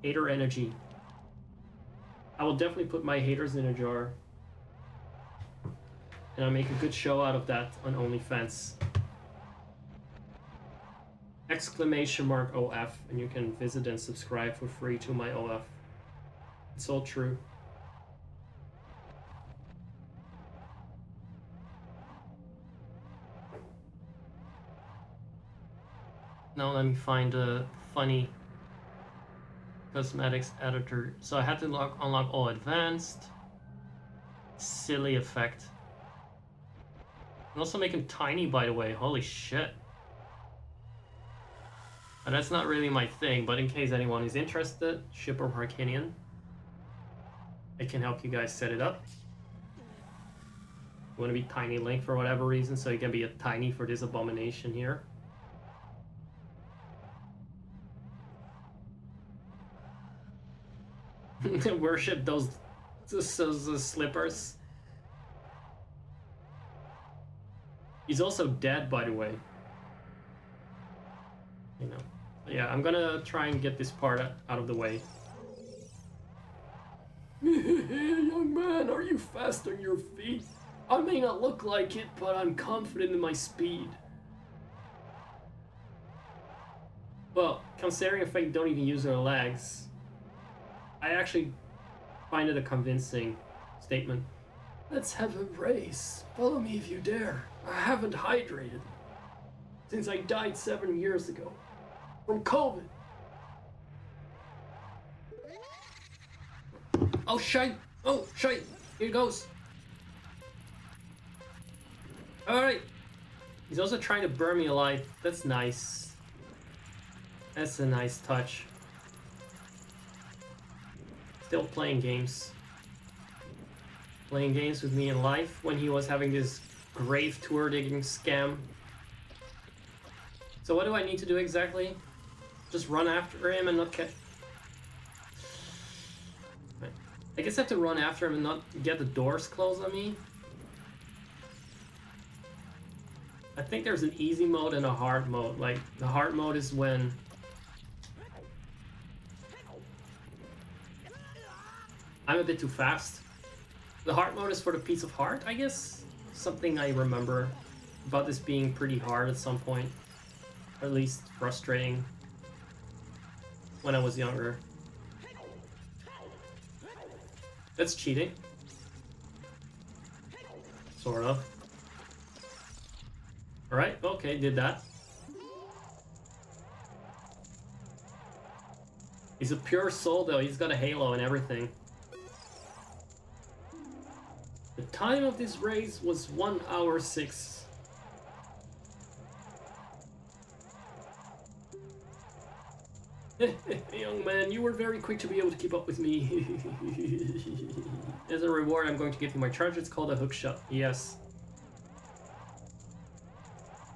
hater energy. I will definitely put my haters in a jar. And I'll make a good show out of that on OnlyFans. Exclamation mark OF, and you can visit and subscribe for free to my OF. It's all true. Now let me find a funny cosmetics editor. So I had to unlock all advanced. Silly effect. And also make him tiny, by the way. Holy shit. And that's not really my thing, but in case anyone is interested, Shipper Harkinian, I can help you guys set it up. You want to be Tiny Link for whatever reason, so you can be a tiny for this abomination here. Worship those slippers. He's also dead, by the way. You know. Yeah, I'm gonna try and get this part out of the way. Young man, are you fast on your feet? I may not look like it, but I'm confident in my speed. Well, considering if I don't even use her legs, I actually find it a convincing statement. Let's have a race. Follow me if you dare. I haven't hydrated since I died 7 years ago from COVID. Oh shite! Oh shite! Here goes. All right. He's also trying to burn me alive. That's nice. That's a nice touch. Still playing games. Playing games with me in life when he was having this grave tour digging scam. So what do I need to do exactly? Just run after him and not catch... I guess I have to run after him and not get the doors closed on me. I think there's an easy mode and a hard mode. Like, the hard mode is when... I'm a bit too fast. The hard mode is for the piece of heart, I guess? Something I remember about this being pretty hard at some point. Or at least frustrating. When I was younger. That's cheating. Sort of. Alright, okay, did that. He's a pure soul though, he's got a halo and everything. The time of this race was 1 hour 6. Young man, you were very quick to be able to keep up with me. As a reward, I'm going to give you my charge. It's called a hook shot. Yes.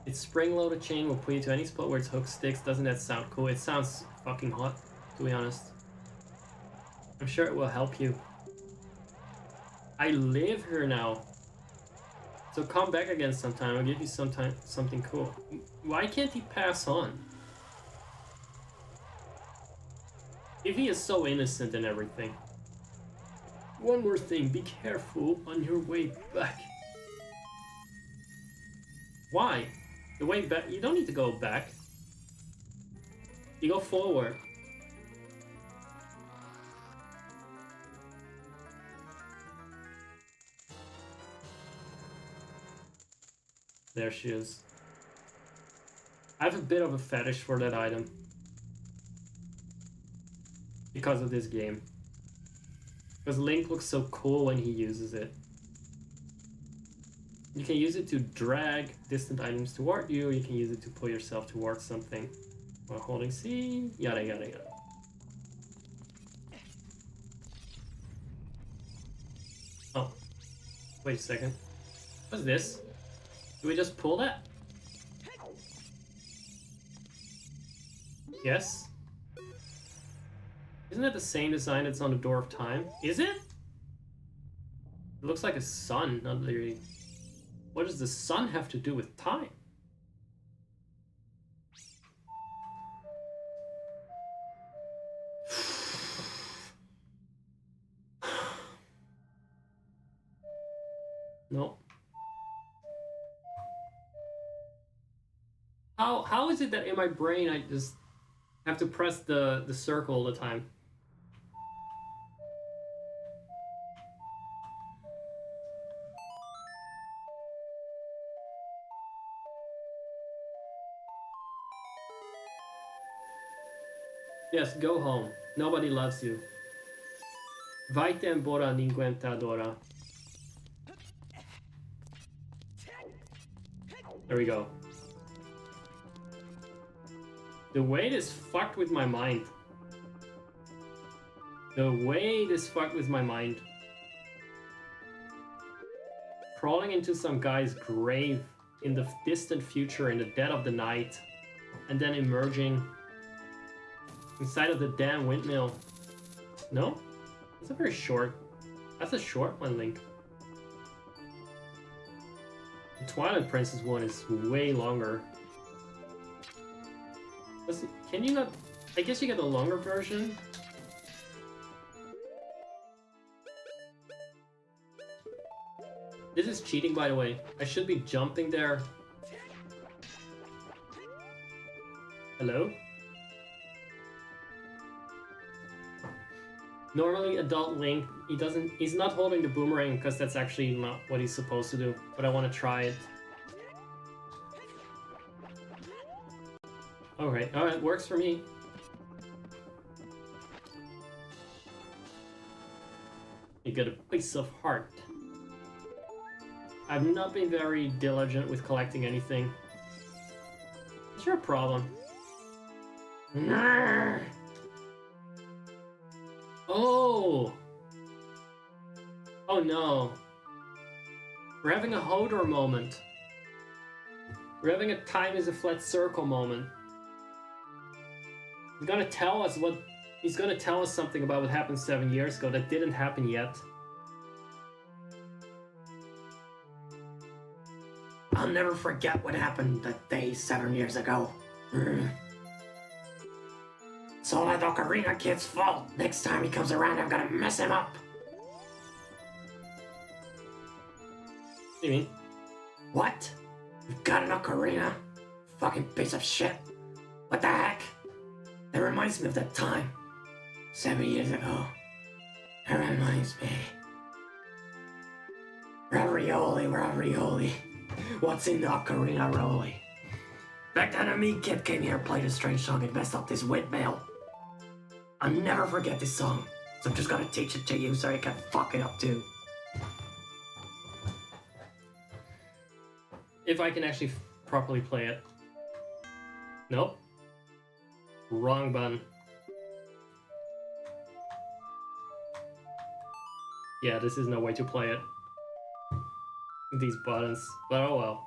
Its spring-loaded chain will put you to any spot where its hook sticks. Doesn't that sound cool? It sounds fucking hot, to be honest. I'm sure it will help you. I live here now. So come back again sometime. I'll give you something cool. Why can't he pass on? If he is so innocent and everything. One more thing, be careful on your way back. Why? The way back? You don't need to go back. You go forward. There she is. I have a bit of a fetish for that item. Because of this game. Because Link looks so cool when he uses it. You can use it to drag distant items toward you, or you can use it to pull yourself towards something while holding C, yada yada yada. Oh, wait a second. What's this? Do we just pull that? Yes? Isn't that the same design that's on the Door of Time? Is it? It looks like a sun, not really. What does the sun have to do with time? No. How is it that in my brain I just have to press the circle all the time? Yes, go home. Nobody loves you. Vai te embora, ninguém te adora. There we go. The weight is fucked with my mind. The weight is fucked with my mind. Crawling into some guy's grave in the distant future in the dead of the night, and then emerging inside of the damn windmill. No? It's a very short. That's a short one, Link. The Twilight Princess one is way longer. Can you not... I guess you get the longer version. This is cheating, by the way. I should be jumping there. Hello? Normally, adult Link, he's not holding the boomerang because that's actually not what he's supposed to do. But I want to try it. Alright, alright, works for me. You get a piece of heart. I've not been very diligent with collecting anything. What's your problem? Oh! Oh no. We're having a Hodor moment. We're having a time is a flat circle moment. He's gonna tell us what... He's gonna tell us something about what happened 7 years ago that didn't happen yet. I'll never forget what happened that day 7 years ago. It's all that Ocarina kid's fault. Next time he comes around, I'm gonna mess him up. What do you mean? What? You've got an Ocarina? Fucking piece of shit. What the heck? That reminds me of that time. 7 years ago. That reminds me. Ravioli, ravioli. What's in the Ocarina Rolly? Back then a me kid came here, played a strange song, and messed up this windmill. I'll never forget this song, so I'm just gonna teach it to you so you can fuck it up too. If I can actually properly play it. Nope. Wrong button. Yeah, this is no way to play it. These buttons, but oh well.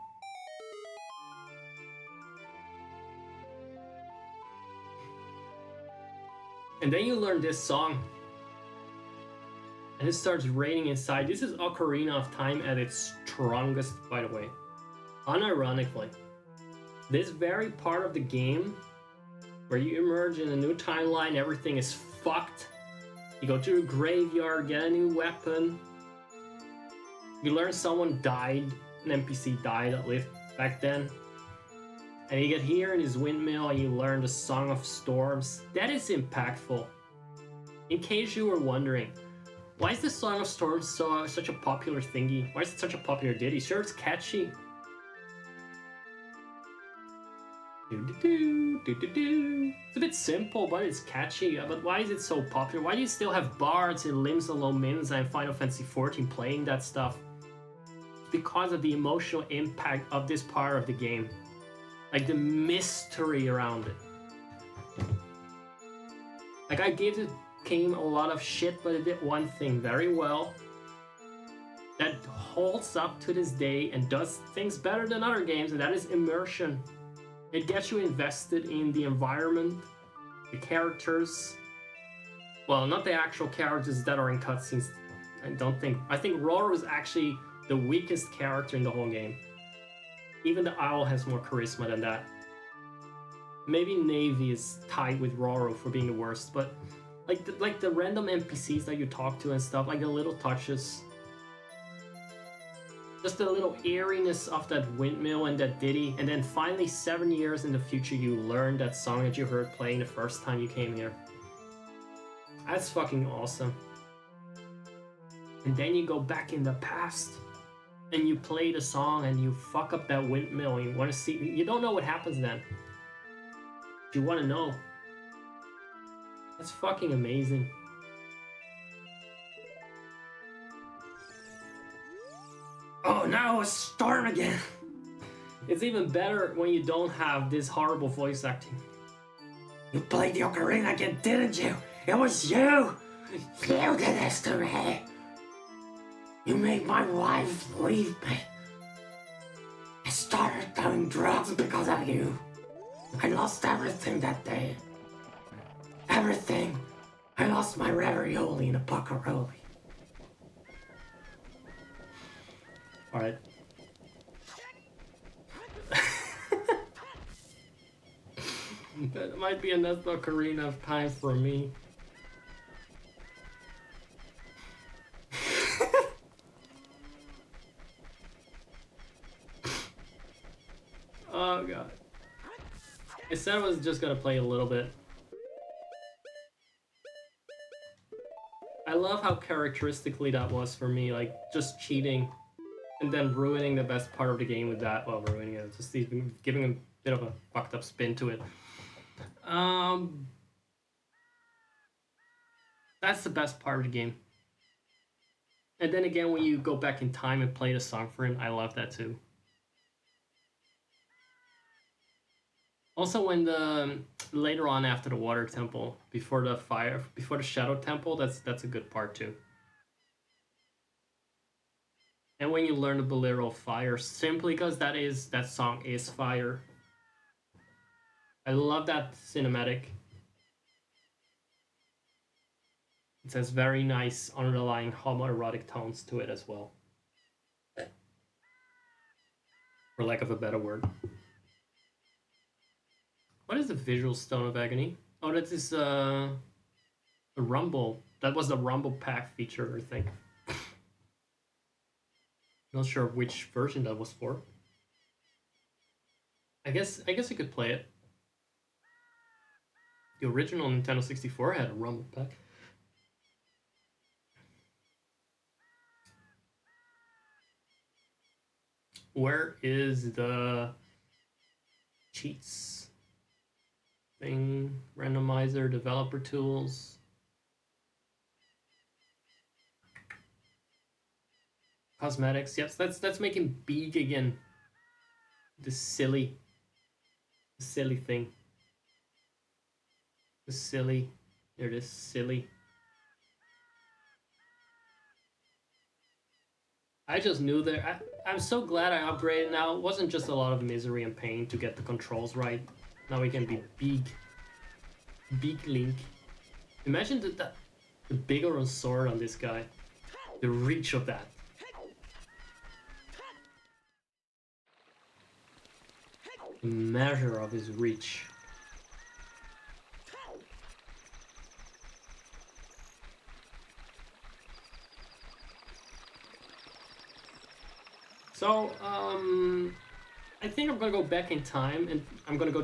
And then you learn this song. And it starts raining inside. This is Ocarina of Time at its strongest, by the way. Unironically. This very part of the game, where you emerge in a new timeline, everything is fucked. You go to a graveyard, get a new weapon. You learn someone died, an NPC died that lived back then. And you get here in this windmill and you learn the Song of Storms. That is impactful. In case you were wondering, why is the Song of Storms such a popular thingy? Why is it such a popular ditty? Sure, it's catchy. It's a bit simple, but it's catchy. But why is it so popular? Why do you still have bards in Limbs and Lominza and Final Fantasy XIV playing that stuff? It's because of the emotional impact of this part of the game. Like the mystery around it. Like I gave the game a lot of shit, but it did one thing very well that holds up to this day and does things better than other games, and that is immersion. It gets you invested in the environment, the characters. Well, not the actual characters that are in cutscenes. I think Roar was actually the weakest character in the whole game. Even the owl has more charisma than that. Maybe Navy is tied with Roro for being the worst, but like the random NPCs that you talk to and stuff, like the little touches. Just the little eeriness of that windmill and that ditty, and then finally 7 years in the future you learn that song that you heard playing the first time you came here. That's fucking awesome. And then you go back in the past and you play the song and you fuck up that windmill and you want to see... You don't know what happens then. You want to know. That's fucking amazing. Oh no, a storm again! It's even better when you don't have this horrible voice acting. You played the ocarina again, didn't you? It was you! You did this to me! You made my wife leave me. I started doing drugs because of you. I lost everything that day. Everything. I lost my ravioli and a pocaroli. Alright. That might be enough Ocarina of Time for me. Oh god. I said I was just gonna play a little bit. I love how characteristically that was for me, like just cheating and then ruining the best part of the game with that. Well, ruining it, just even giving a bit of a fucked up spin to it. That's the best part of the game. And then again, when you go back in time and play the song for him, I love that too. Also, when the later on after the water temple, before the shadow temple, that's a good part too. And when you learn the Bolero of Fire, simply because that song is fire. I love that cinematic. It has very nice underlying homoerotic tones to it as well. For lack of a better word. What is the visual stone of agony? Oh, that is a rumble. That was the rumble pack feature, I think. Not sure which version that was for. I guess I could play it. The original Nintendo 64 had a rumble pack. Where is the cheats thing? Randomizer, developer tools. Cosmetics. Yes, that's making big again. The silly thing. The silly. There it is, silly. I just knew that. I'm so glad I upgraded now. It wasn't just a lot of misery and pain to get the controls right. Now we can be big Link. Imagine the bigger sword on this guy. The reach of that. The measure of his reach. So, I think I'm gonna go back in time and I'm gonna go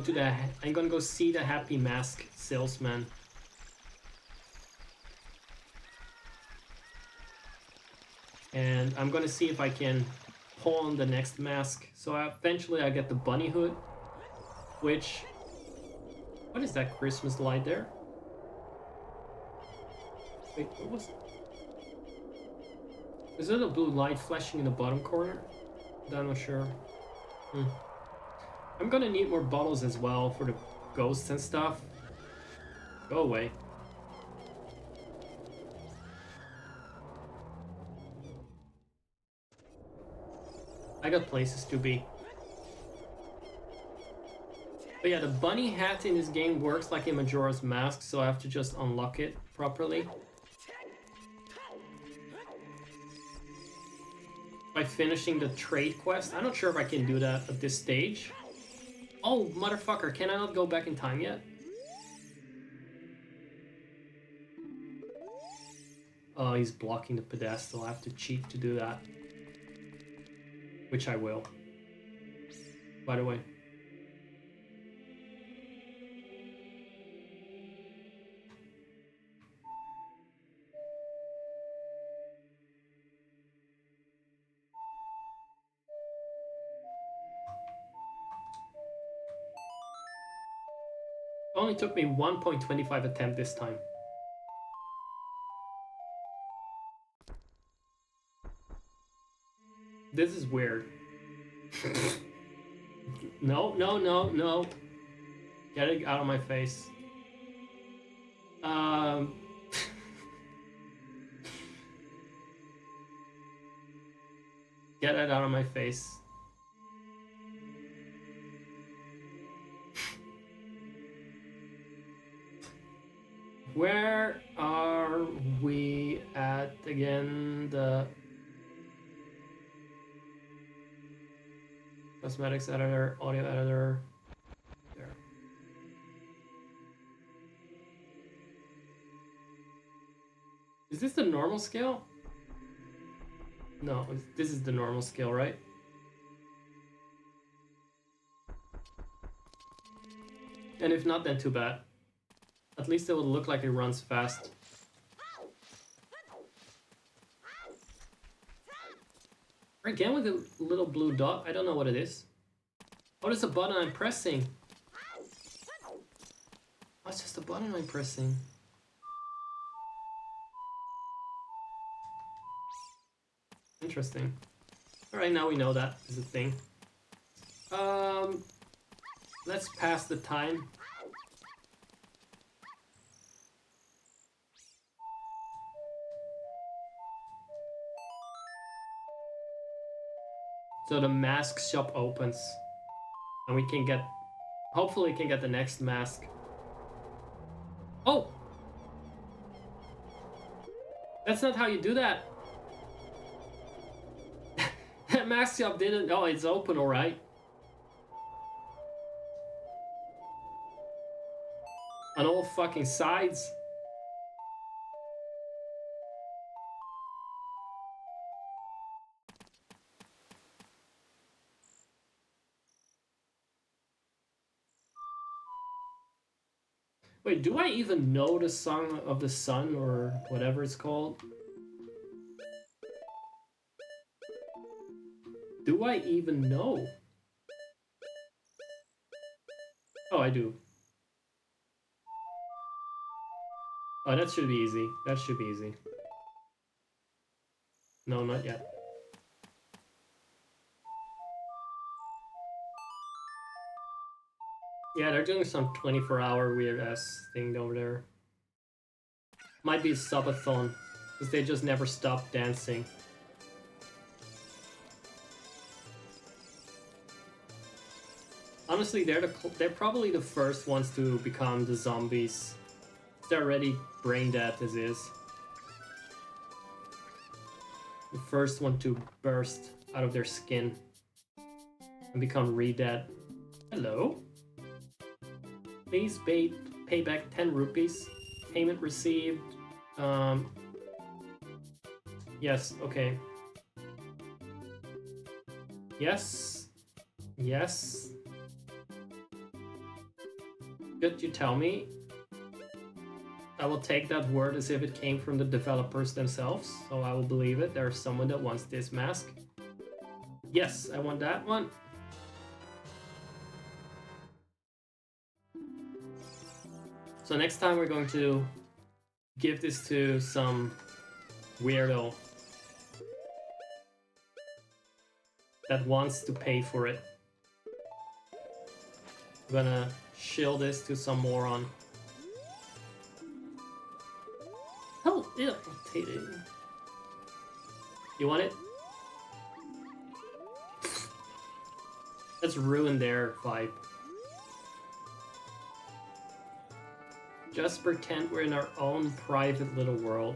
see the Happy Mask salesman. And I'm gonna see if I can pawn the next mask. So eventually I get the bunny hood, which... What is that Christmas light there? Wait, what was it? Is it a blue light flashing in the bottom corner? I'm not sure. I'm gonna need more bottles as well for the ghosts and stuff. Go away. I got places to be. But yeah, the bunny hat in this game works like a Majora's Mask, so I have to just unlock it properly. By finishing the trade quest. I'm not sure if I can do that at this stage. Oh, motherfucker, can I not go back in time yet? Oh, he's blocking the pedestal. I have to cheat to do that. Which I will. By the way. Only took me 1.25 attempt this time. This is weird. No, no, no, no. Get it out of my face. Get it out of my face. Where are we at again? The cosmetics editor, audio editor. There. Is this the normal scale? No, this is the normal scale, right? And if not, then too bad. At least it will look like it runs fast. Again with the little blue dot. I don't know what it is. Oh, it's a button I'm pressing. Oh, it's just a button I'm pressing. Interesting. Alright, now we know that is a thing. Let's pass the time. So the mask shop opens. And we can get... Hopefully we can get the next mask. Oh! That's not how you do that. That mask shop didn't... Oh, it's open, alright. On all fucking sides. Wait, do I even know the Song of the Sun or whatever it's called? Do I even know? Oh, I do. Oh, that should be easy. That should be easy. No, not yet. Yeah, they're doing some 24-hour weird-ass thing over there. Might be a subathon, because they just never stop dancing. Honestly, they're probably the first ones to become the zombies. They're already brain dead as is. The first one to burst out of their skin and become re-dead. Hello? Please pay back 10 rupees. Payment received. Yes, okay. Yes. Yes. Good, you tell me. I will take that word as if it came from the developers themselves, so I will believe it. There's someone that wants this mask. Yes, I want that one. So next time we're going to give this to some weirdo that wants to pay for it. I'm gonna shill this to some moron. Oh, yeah, I'll take it. You want it? Let's ruin their vibe. Just pretend we're in our own private little world.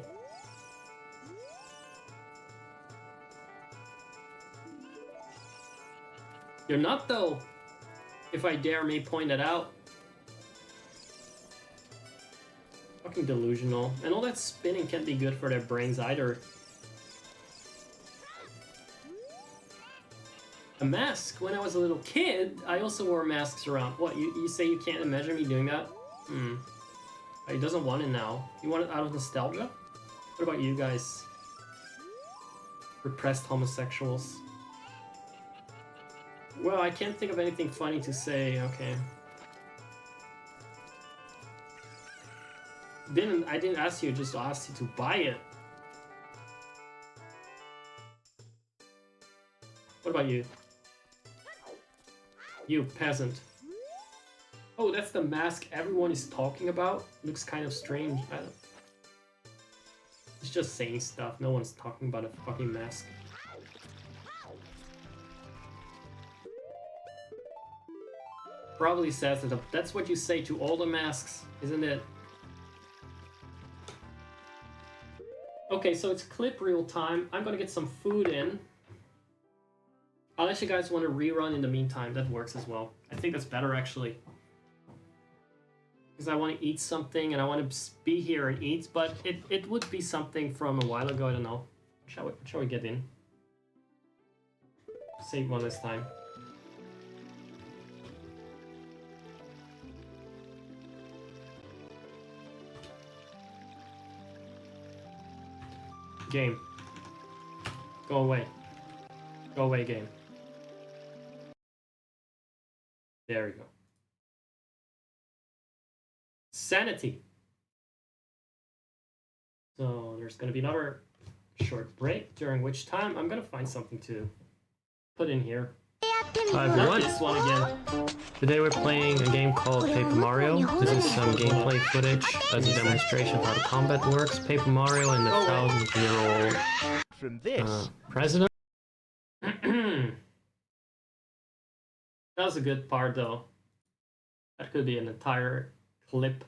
You're not, though, if I dare me point it out. Fucking delusional. And all that spinning can't be good for their brains either. A mask? When I was a little kid, I also wore masks around. What, you say you can't imagine me doing that? He doesn't want it now. You want it out of nostalgia? What about you guys? Repressed homosexuals. Well, I can't think of anything funny to say. Okay. I didn't ask you, just asked you to buy it. What about you? You peasant. Oh, that's the mask everyone is talking about? Looks kind of strange. I don't... It's just saying stuff. No one's talking about a fucking mask. Probably says that that's what you say to all the masks, isn't it? Okay, so it's clip reel time. I'm gonna get some food in. Unless you guys want to rerun in the meantime, that works as well. I think that's better actually. Because I want to eat something and I want to be here and eat, but it would be something from a while ago, I don't know. Shall we get in? Save one this time. Game. Go away. Go away, game. There we go. Sanity. So there's going to be another short break, during which time I'm going to find something to put in here. Hi everyone. This one again. Today we're playing a game called Paper Mario. This is some gameplay footage as a demonstration of how the combat works. Paper Mario and the 1,000-year-old From this. president. That was a good part though. That could be an entire clip